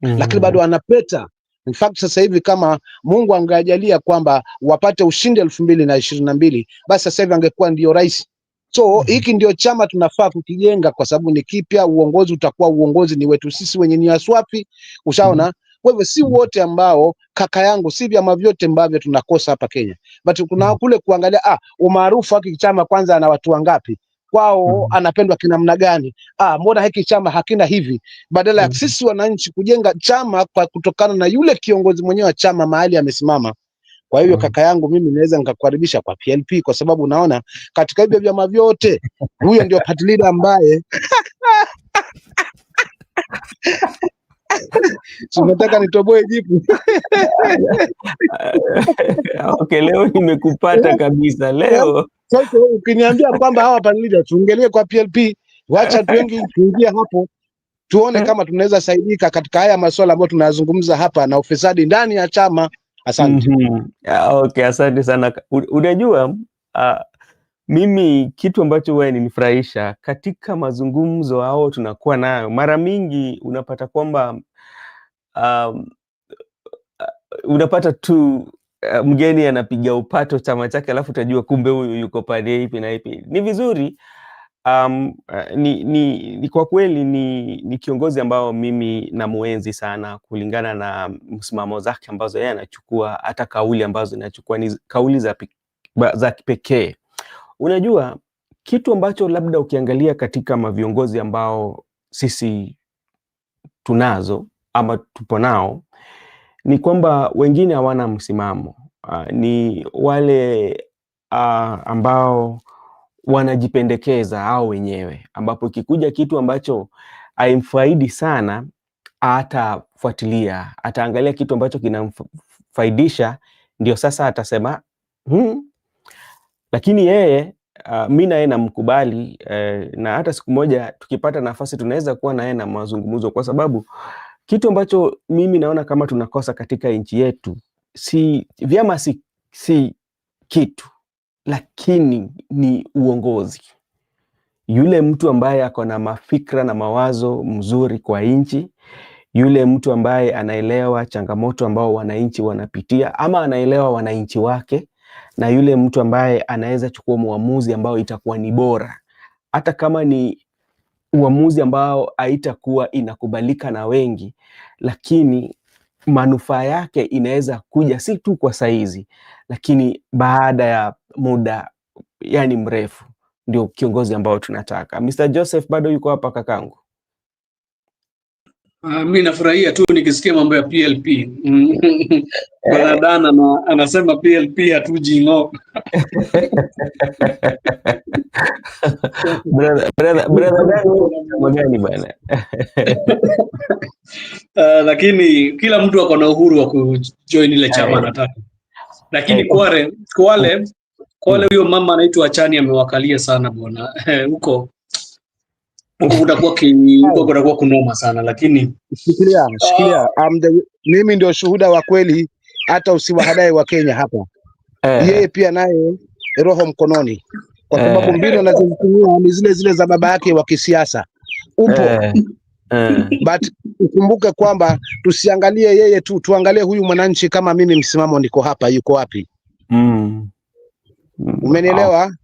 lakini bado anapeta. In fact sasa hivi kama Mungu angejalia kwamba wapate ushindi 2022, basi sasa hivi angekuwa ndio rais. So hiki ndio chama tunafaa kukijenga, kwa sababu ni kipya. Uongozi utakuwa uongozi ni wetu sisi wenye nia swafi, ushaona. Kwa hivyo si wote ambao, kaka yangu, si vyama vyote ambavyo tunakosa hapa Kenya, but kuna kule kuangalia umaarufu hiki chama kwanza ana watu wangapi, kwao anapendwa kinamna gani, mbona hiki chama hakina hivi, badala ya sisi wananchi kujenga chama kwa kutokana na yule kiongozi mwenyewe wa chama mahali amesimama. Kwa hivyo kaka yangu, mimi naweza nikakukaribisha kwa PLP, kwa sababu naona katika hivyo vyama vyote huyo ndio party leader ambaye tunataka nitoboe jipu. Okay, leo nimekupata kabisa leo. Sasa ukiniambia kwamba hawa party leader tuongelee kwa PLP, wacha wengi tuingie hapo tuone kama tunaweza saidika katika haya masuala ambayo tunayazungumza hapa na ufisadi ndani ya chama. Asante. Okay, asante sana. Unajua mimi kitu ambacho wewe ninifurahisha katika mazungumzo hao tunakuwa nayo, mara mingi unapata kwamba unapata tu mgeni anapiga upato chama chake, alafu utajua kumbe huyu yuko pande ipi na ipi. Ni vizuri. Ni kwa kweli ni kiongozi ambao mimi namuenzi sana kulingana na msimamo zake ambazo yeye anachukua, hata kauli ambazo anachukua ni kauli za kipekee. Unajua kitu ambacho labda ukiangalia katika maviongozi ambao sisi tunazo ama tupo nao, ni kwamba wengine hawana msimamo. Ni wale ambao wanajipendekeza hao wenyewe, ambapo ikikuja kitu ambacho haimfaidi sana atafuatilia, ataangalia kitu ambacho kinamfaidisha, ndio sasa atasema lakini yeye mimi naye namkubali, na hata siku moja tukipata nafasi tunaweza kuwa naye na mazungumzo, kwa sababu kitu ambacho mimi naona kama tunakosa katika nchi yetu, si vyama, si kitu, lakini ni uongozi. Yule mtu ambaye ako na mafikra na mawazo mzuri kwa nchi, yule mtu ambaye anaelewa changamoto ambao wananchi wanapitia ama anaelewa wananchi wake, na yule mtu ambaye anaweza chukua uamuzi ambao itakuwa ni bora, hata kama ni uamuzi ambao haitakuwa inakubalika na wengi, lakini manufaa yake inaweza kuja si tu kwa saizi, lakini baada ya muda yani mrefu. Ndio kiongozi ambao tunataka. Mr. Joseph bado yuko hapa kakangu? Mimi nafurahia tu nikisikia mambo ya PLP. Bwana Dana anasema PLP hatujingo. Brother bwana. Lakini kila mtu ako na uhuru wa kujoin ile chama anataka. Lakini kwa wale huyo mama anaitwa Achani amewakalia sana bwana. Huko kutakuwa kunoma sana, lakini shikilia mimi ndio shuhuda wa kweli, hata usiwahadai wa Kenya hapa. Yeye pia naye roho mkononi, kwa sababu mbinu anazotumia ni zile za baba yake wa kisiasa. But ukumbuke kwamba tusiangalie yeye tu, tuangalie huyu mwananchi. Kama mimi msimamo niko hapa, yuko wapi? Umenielewa?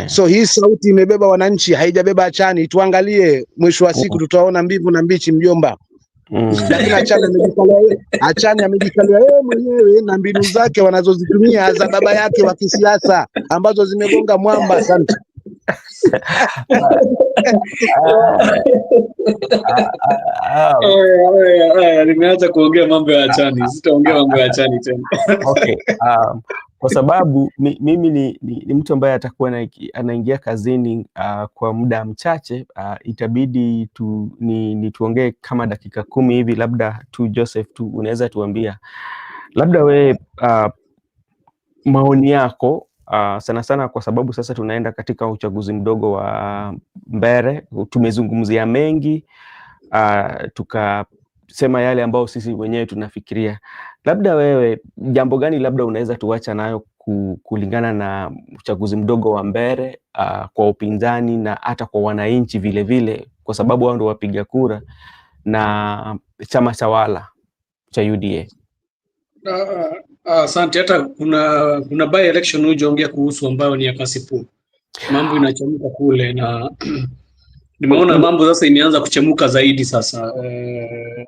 So hii sauti imebeba wananchi, haijabeba Achani. Tuangalie mwisho wa siku tutaona mbivu na mbichi, mjomba. Lakini Achani amejikalia yeye mwenyewe na mbinu zake wanazozitumia za baba yake wa kisiasa ambazo zimegonga mwamba. Asante. Nimeacha kuongea mambo ya Achani, sitaongea mambo ya Achani tena. Okay, kwa sababu mimi ni mtu ambaye atakuwa anaingia kazini kwa muda mchache, itabidi tuongee kama dakika 10 hivi, labda tu Joseph tu unaweza tuambia labda we maoni yako sana sana, kwa sababu sasa tunaenda katika uchaguzi mdogo wa mbele. Tumezungumzia mengi, tukasema yale ambao sisi wenyewe tunafikiria, Labda wewe, jambo gani labda unaweza tuacha nayo kulingana na uchaguzi mdogo wa mbele kwa upinzani na hata kwa wananchi vile vile, kwa sababu wao ndio wapiga kura na chama tawala cha UDA? Asante. Hata kuna by election hujaongea kuhusu ambayo ni ya Kasipul. Mambo inachemuka kule na nimeona mambo sasa imeanza kuchemuka zaidi sasa.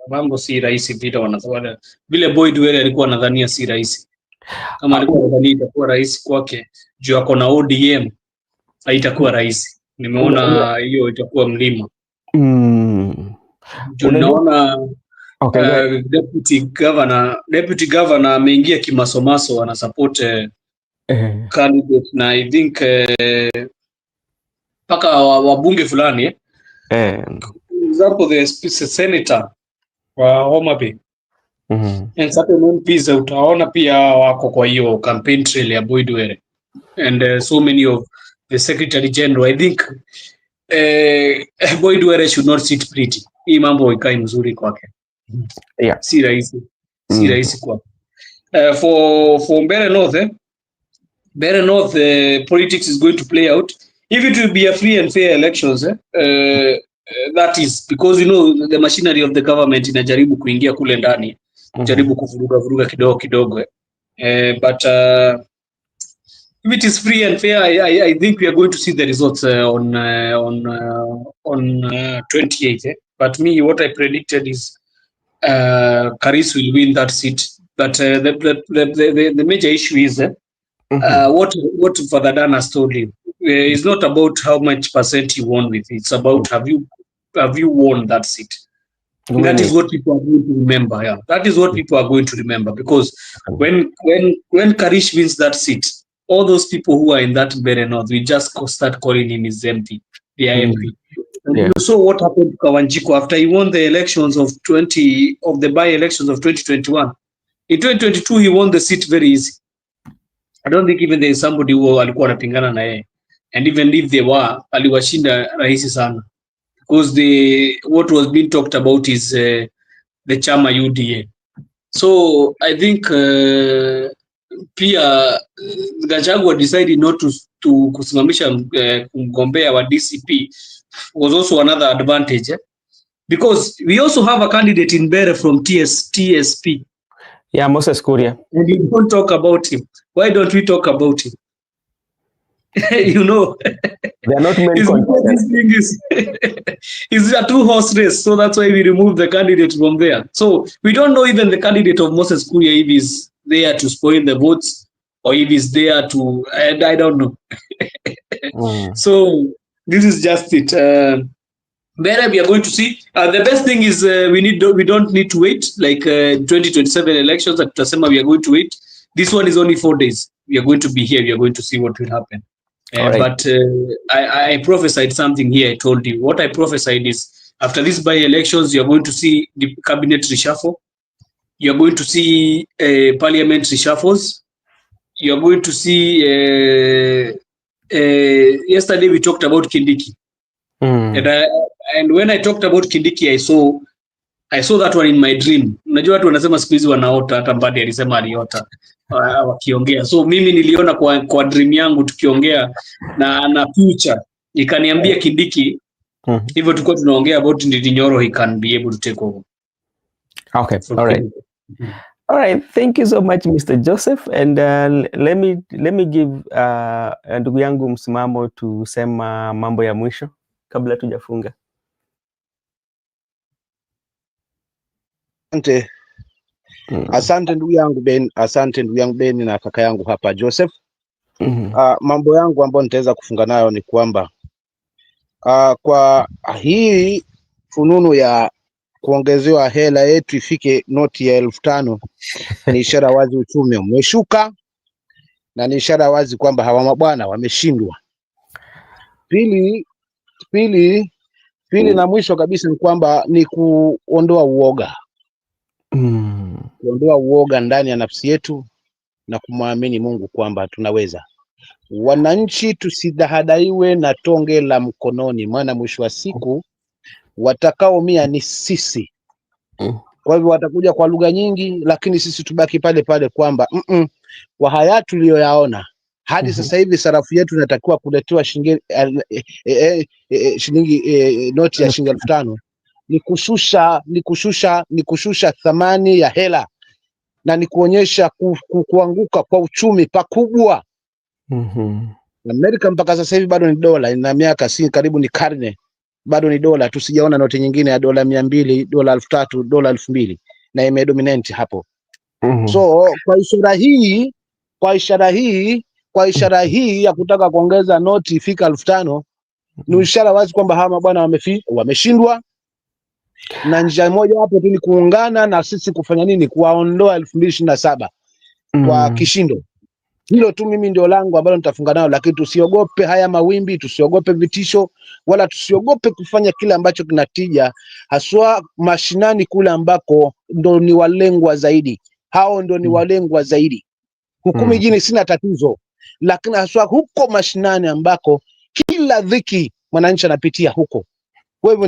Mambo si rahisi vile wanazowada. Vile Boyd Were alikuwa anadhania si rahisi. Kama alikuwa anadhania itakuwa rahisi kwake, juu ako na ODM, haitakuwa rahisi. Nimeona hiyo itakuwa mlima. Juu naona deputy governor ameingia kimasomaso, ana support candidate, na I think paka wabunge fulani example the senator wa Homa Bay and certain MPs utaona pia wako kwa hiyo campaign trail ya Boyd Were and so many of the secretary general. I think Boyd Were should not sit pretty. Hii mambo ikae mzuri kwake. Si rahisi kwa for Mbeere North, politics is going to play out. If it will be a free and fair elections, that is because the machinery of the government inajaribu kuingia kule ndani, jaribu kuvuruga kidogo. But if it is free and fair, I think we are going to see the results on 28th. But me, what I predicted is Karis will win that seat. But the major issue is what Father Dan has told you. It's not about how much percent you won with. It's about have you won that seat. That is what people are going to remember. Yeah, that is what people are going to remember, because when Karish wins that seat, all those people who are in that Mbeere North, we just start calling him his MP, the MP. And you saw what happened to Kawanjiko after he won the elections of the by-elections of 2021. In 2022, he won the seat very easy. I don't think even there is somebody who alikuwa anapingana na yeye, and even if they were, aliwashinda rahisi sana, because what was being talked about is the chama UDA. So I think pia Gachagua decided not to kusimamisha mgombea wa DCP was also another advantage, because we also have a candidate in Mbeere from TSP. Yeah, Moses Kuria. And you don't talk about him. Why don't we talk about him? They are not many contenders. It's a two-horse race, so that's why we removed the candidate from there. So we don't know even the candidate of Moses Kuria if he's there to spoil the votes or if he's there to, and I don't know. So this is just it. Where we are going to see the best thing is we don't need to wait like 2027 elections at Tasema. We are going to wait. This one is only 4 days. We are going to be here. We are going to see what will happen. Right. But I prophesied something here. I told you what I prophesied is after these by-elections, you are going to see the cabinet reshuffle. You are going to see parliament reshuffles. You are going to see. Yesterday we talked about Kindiki, and when I talked about Kindiki, I saw that one in my dream. Unajua watu wanasema siku hizi wanaota, hata Mbadi alisema aliota wakiongea. So mimi niliona kwa dream yangu tukiongea na future, ikaniambia Kindiki hivyo tulikuwa tunaongea about Ndindi Nyoro, he can be able to take over. Okay, all right. All right, thank you so much Mr. Joseph, and let me give ndugu yangu msimamo tusema mambo ya mwisho kabla tujafunga. Asante ndugu yangu Ben, asante ndugu yangu Ben na kaka yangu hapa Joseph. Mambo yangu ambayo nitaweza kufunga nayo ni kwamba kwa hii fununu ya kuongezewa hela yetu ifike noti ya 5,000 ni ishara wazi uchumi umeshuka, na ni ishara wazi kwamba hawa mabwana wameshindwa. Pili na mwisho kabisa ni kwamba ni kuondoa uoga. Kuondoa uoga ndani ya nafsi yetu na kumwamini Mungu kwamba tunaweza. Wananchi tusidahadaiwe na tonge la mkononi, maana mwisho wa siku watakaoumia ni sisi. Kwa hivyo watakuja kwa lugha nyingi, lakini sisi tubaki pale pale kwamba kwa haya tuliyoyaona hadi sasa hivi sarafu yetu inatakiwa kuletewa shilingi noti ya shilingi 5,000 ni kushusha thamani ya hela na ni kuonyesha kuanguka kwa uchumi pakubwa. Amerika mpaka sasa hivi bado ni dola, ina miaka karibu ni karne, bado ni dola. Tusijaona noti nyingine ya dola 200, dola 3,000, dola 2,000 na imedominate hapo. So kwa ishara hii ya kutaka kuongeza noti ifika 5,000 ni ishara wazi kwamba hawa mabwana wameshindwa, na njia moja hapo tu ni kuungana na sisi kufanya nini? Kuwaondoa 2027 kwa kishindo. Hilo tu mimi ndio langu ambalo nitafunga nao, lakini tusiogope haya mawimbi, tusiogope vitisho, wala tusiogope kufanya kile ambacho kinatija, haswa mashinani kule ambako ndo ni walengwa zaidi. Hao ndo ni walengwa zaidi. Huku mijini sina tatizo, lakini haswa huko mashinani ambako kila dhiki mwananchi anapitia huko. Kwa hivyo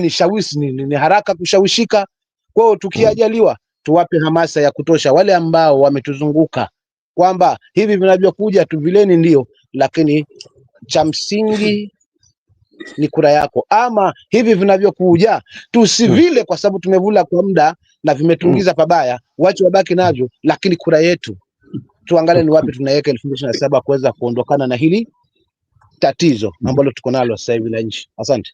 ni haraka kushawishika. Kwa hiyo tukiajaliwa tuwape hamasa ya kutosha wale ambao wametuzunguka kwamba hivi vinavyokuja tuvileni, ndio, lakini cha msingi ni kura yako. Ama hivi vinavyokuja tusivile kwa sababu tumevula kwa muda na vimetungiza pabaya, wache wabaki navyo, lakini kura yetu tuangalie ni wapi tunaweka 2027 kuweza kuondokana na hili tatizo ambalo tuko nalo sasa hivi la nchi. Asante.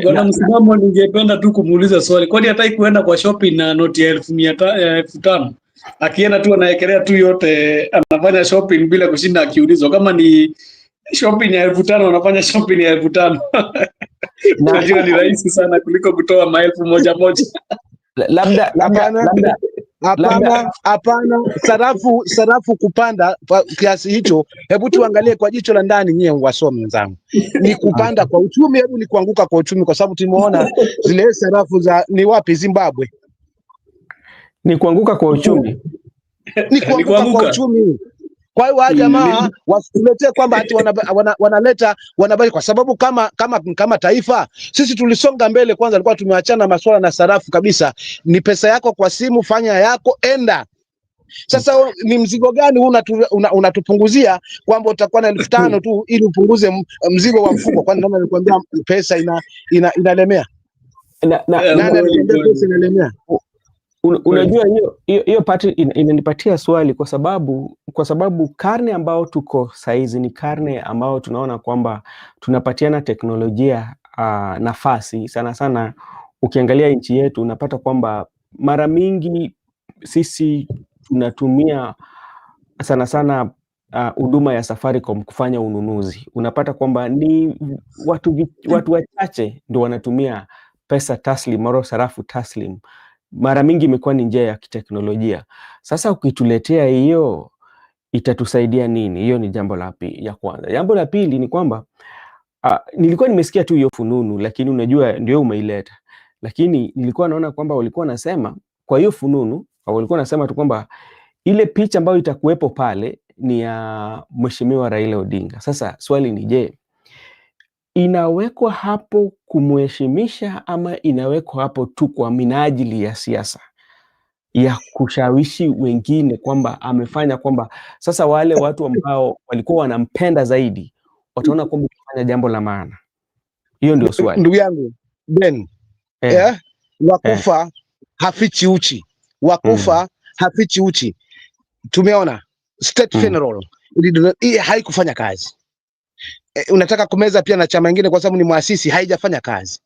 Bwana Msimamo, ningependa tu kumuuliza swali. Kwani hataki kuenda kwa shopping na noti ya 5,000? Akienda tu anaekelea tu yote, anafanya shopping bila kushinda akiulizwa. Kama ni shopping ya 5,000 anafanya shopping ya 5,000. Najua ni rahisi sana kuliko kutoa maelfu moja. Hapana, sarafu kupanda kiasi hicho. Hebu tuangalie kwa jicho la ndani, nyie wasomi wenzangu, ni kupanda kwa uchumi, hebu ni kuanguka kwa uchumi? Kwa sababu tumeona zile sarafu za ni wapi, Zimbabwe, ni kuanguka kwa uchumi, ni kuanguka kwa uchumi. Kwa hiyo jamaa wasituletee kwamba ati wanaleta wanabali, kwa sababu kama taifa sisi tulisonga mbele. Kwanza alikuwa tumeachana masuala na sarafu kabisa. Ni pesa yako kwa simu, fanya yako, enda. Sasa ni mzigo gani unatupunguzia kwamba utakuwa na 5,000 tu ili upunguze mzigo wa mfuko? Kwani nani alikwambia pesa inalemea? Nani alikwambia pesa inalemea? Unajua hiyo pati inanipatia swali, kwa sababu karne ambao tuko saizi ni karne ambao tunaona kwamba tunapatiana teknolojia nafasi sana sana. Ukiangalia nchi yetu unapata kwamba mara mingi sisi tunatumia sana sana huduma ya Safaricom kufanya ununuzi. Unapata kwamba ni watu wachache ndio wanatumia pesa taslim au sarafu taslim. Mara mingi imekuwa ni njia ya kiteknolojia. Sasa ukituletea hiyo itatusaidia nini? Hiyo ni jambo ya kwanza. Jambo la pili ni kwamba nilikuwa nimesikia tu hiyo fununu, lakini unajua ndio umeileta. Lakini nilikuwa naona kwamba walikuwa nasema kwa hiyo fununu, walikuwa nasema tu kwamba ile picha ambayo itakuwepo pale ni ya Mheshimiwa Raila Odinga. Sasa swali ni je, inawekwa hapo kumheshimisha ama inawekwa hapo tu kwa minajili ya siasa ya kushawishi wengine kwamba amefanya, kwamba sasa wale watu ambao walikuwa wanampenda zaidi wataona kwamba kufanya jambo la maana? Hiyo ndio swali. Ndugu yangu Ben, wakufa hafichi uchi, wakufa hafichi uchi. Tumeona state funeral haikufanya kazi. Unataka kumeza pia na chama kingine kwa sababu ni muasisi, haijafanya kazi.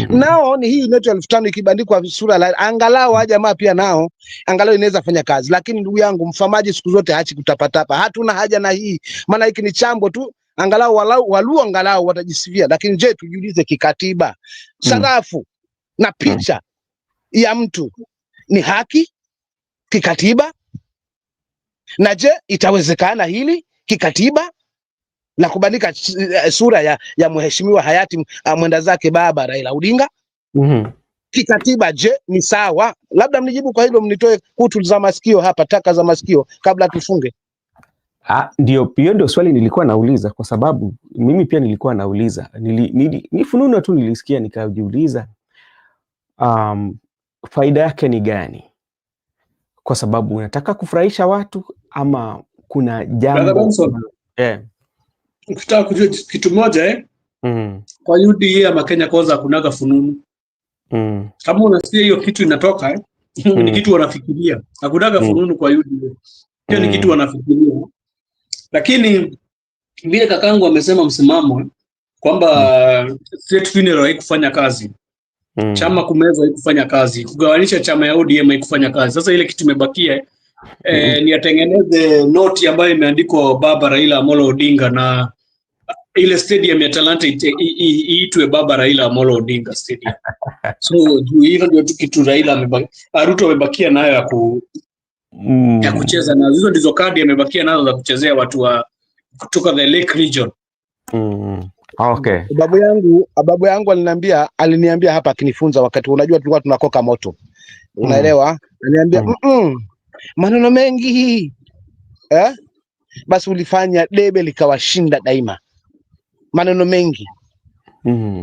Nao ni hii noti 5,000 ikibandikwa sura la angalau jamaa pia nao angalau inaweza fanya kazi. Lakini ndugu yangu, mfamaji siku zote haachi kutapatapa. Hatuna haja na hii, maana hiki ni chambo tu, angalau walu angalau watajisifia. Lakini je, tujiulize kikatiba, sarafu na picha ya mtu ni haki kikatiba? Na je, itawezekana hili kikatiba na kubandika sura ya mheshimiwa hayati mwenda zake baba Raila Odinga? Kikatiba je, ni sawa? Labda mnijibu kwa hilo, mnitoe kutu za masikio hapa, taka za masikio kabla tufunge. Ndio swali nilikuwa nauliza, kwa sababu mimi pia nilikuwa nauliza, ni fununu tu nilisikia nikajiuliza, faida yake ni gani? Kwa sababu unataka kufurahisha watu ama kuna jambo ukitaka kujua kitu moja kwa UDA ama Kenya Kwanza kunaga fununu. Kama unasikia hiyo kitu inatoka ni kitu wanafikiria. Hakunaga fununu kwa UDA. Hiyo ni kitu wanafikiria. Lakini vile kakangu amesema msimamo kwamba state funeral haikufanya kazi. Chama kumeza haikufanya kazi. Kugawanisha chama ya ODM haikufanya kazi. Sasa ile kitu imebakia ni atengeneze noti ambayo imeandikwa Baba Raila Amolo Odinga na ile stadium ya Talanta iitwe Baba Raila Amolo Odinga Stadium. So hiyo ndio tu kitu Ruto amebakia nayo ya kucheza na hizo ndizo kadi amebakia nazo za kuchezea watu wa kutoka the Lake region. Okay. Babu yangu aliniambia hapa akinifunza wakati unajua tulikuwa tunakoka moto. Unaelewa? Aliniambia maneno mengi. Basi ulifanya debe likawashinda daima. Maneno mengi.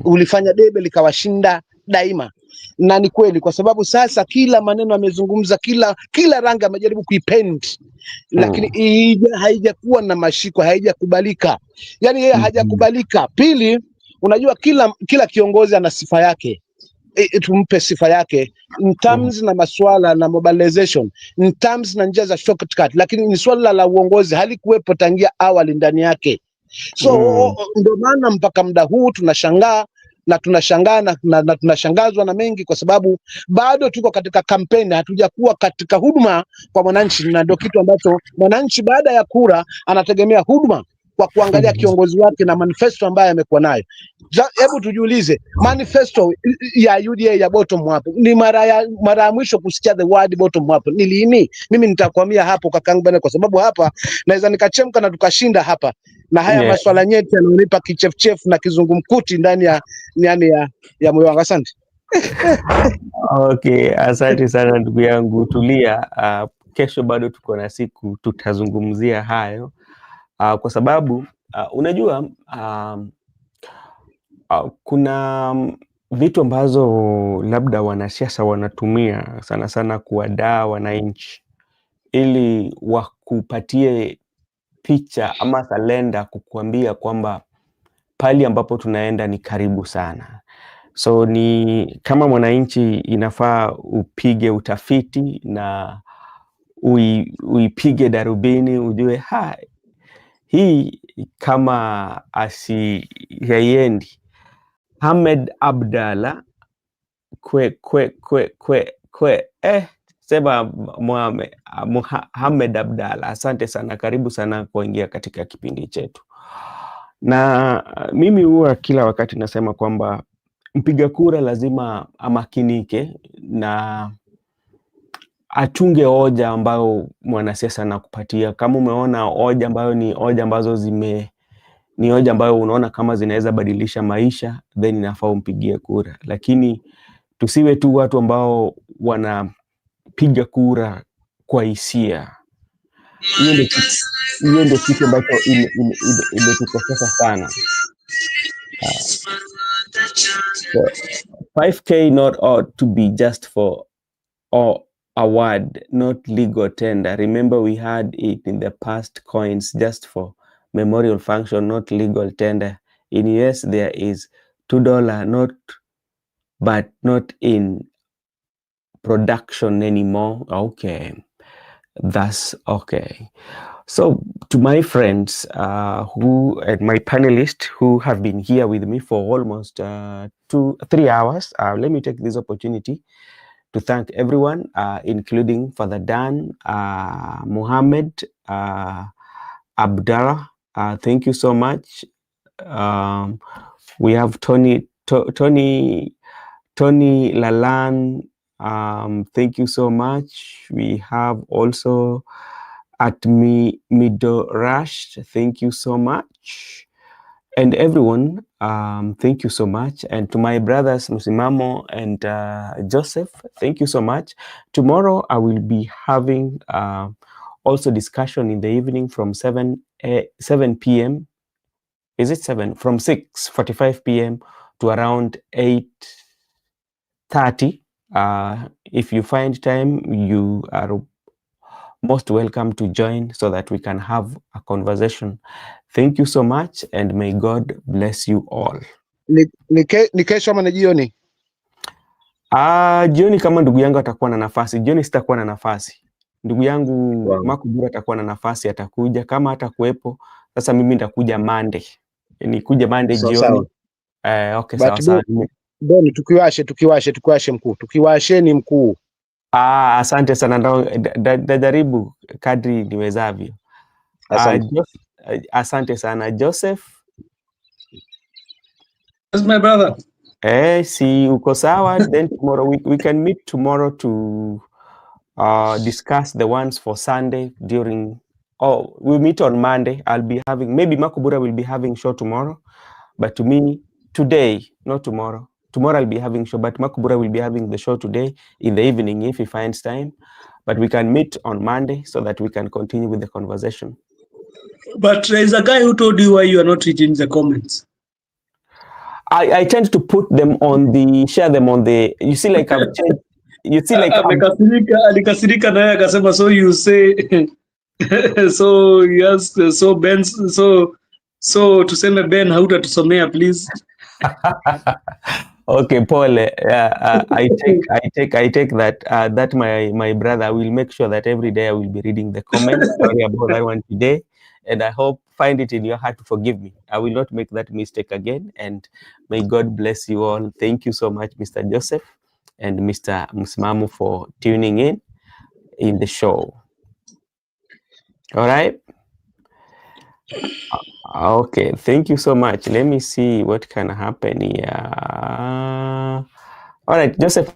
Ulifanya debe likawashinda daima. Na ni kweli kwa sababu sasa kila maneno amezungumza, kila rangi amejaribu kuipend, lakini haijakuwa na mashiko, haijakubalika. Yani yeye hajakubalika. Pili, unajua kila kiongozi ana sifa yake. Tumpe sifa yake in terms na masuala na mobilization, in terms na njia za shortcut, lakini ni swala la uongozi halikuwepo tangia awali ndani yake. So ndio maana mpaka muda huu tunashangaa na tunashangazwa na mengi, kwa sababu bado tuko katika kampeni, hatujakuwa katika huduma kwa mwananchi, na ndio kitu ambacho mwananchi baada ya kura anategemea huduma kwa kuangalia kiongozi wake na manifesto ambayo amekuwa nayo. Hebu tujiulize, manifesto ya UDA ya bottom up ni mara ya mwisho kusikia the word bottom up ni lini? Mimi nitakwambia hapo kakangu bwana, kwa sababu hapa naweza nikachemka na tukashinda hapa na haya maswala nyeti yananipa kichefchef na kizungumkuti ndani ya moyo wangu. Asante. Okay, asante sana ndugu yangu, tulia. Kesho bado tuko na siku, tutazungumzia hayo kwa sababu unajua kuna vitu ambazo labda wanasiasa wanatumia sana sana kuwadaa wananchi ili wakupatie picha ama kalenda kukuambia kwamba pali ambapo tunaenda ni karibu sana. So ni kama mwananchi inafaa upige utafiti na uipige darubini ujue hii kama haiendi. Hamed Abdalla sema Hamed Abdalla, asante sana, karibu sana kuingia katika kipindi chetu. Na mimi huwa kila wakati nasema kwamba mpiga kura lazima amakinike na achunge hoja ambayo mwanasiasa anakupatia. Kama umeona hoja ambayo ni hoja ambazo ni hoja ambayo unaona kama zinaweza badilisha maisha, then inafaa umpigie kura. Lakini tusiwe tu watu ambao wanapiga kura kwa hisia. Hiyo ndio kitu ambacho imetukosesha sana. 5K not ought to be just for award, not legal tender. Remember, we had it in the past, coins just for memorial function, not legal tender. In US there is $2, but not in production anymore. Okay, that's okay. So to my friends who and my panelists who have been here with me for almost 2-3 hours, let me take this opportunity to thank everyone, including Father Dan, Muhammad, Abdallah. Thank you so much. We have Tony Lalan. Thank you so much. We have also Midorash. Thank you so much. And everyone, thank you so much. And to my brothers Musimamo and Joseph, thank you so much. Tomorrow I will be having also discussion in the evening from 7 p.m. Is it 7? From 6:45 p.m. to around 8:30. If you find time, you are most welcome to join so that we can have a conversation. Thank you so much, and may God bless you all. Ni kesho ama ni jioni? Jioni kama ndugu yangu atakuwa na nafasi. Jioni sitakuwa na nafasi. Ndugu yangu Makubura atakuwa na nafasi, atakuja. Kama hatakuwepo, sasa mimi nitakuja Monday. Nikuja Monday jioni. Okay, sawa sawa. Boni, tukiwashe mkuu. Tukiwasheni mkuu. Asante sana, ndajaribu kadri niwezavyo. Asante sana Joseph. That's my brother. Si uko sawa, then tomorrow we can meet tomorrow to discuss the ones for Sunday during. We'll meet on Monday. I'll be having, maybe Makubura will be having show tomorrow, but to me today, not tomorrow. Tomorrow I'll be having show, but Makubura will be having the show today in the evening if he finds time. But we can meet on Monday so that we can continue with the conversation. But there's a guy who told you why you are not reading the comments. I tend to put them on the, share them on the, you see like I've changed, you see like alikasirika naye akasema, so you say so yes, so Ben, so tuseme Ben hautatusomea please. Okay, Paul, I take that my brother. I will make sure that every day I will be reading the comments. Sorry about that one today, and I hope find it in your heart to forgive me. I will not make that mistake again, and may God bless you all. Thank you so much, Mr. Joseph and Mr. Msimamo, for tuning in the show. All right. Okay, thank you so much. Let me see what can happen here. All right, Joseph.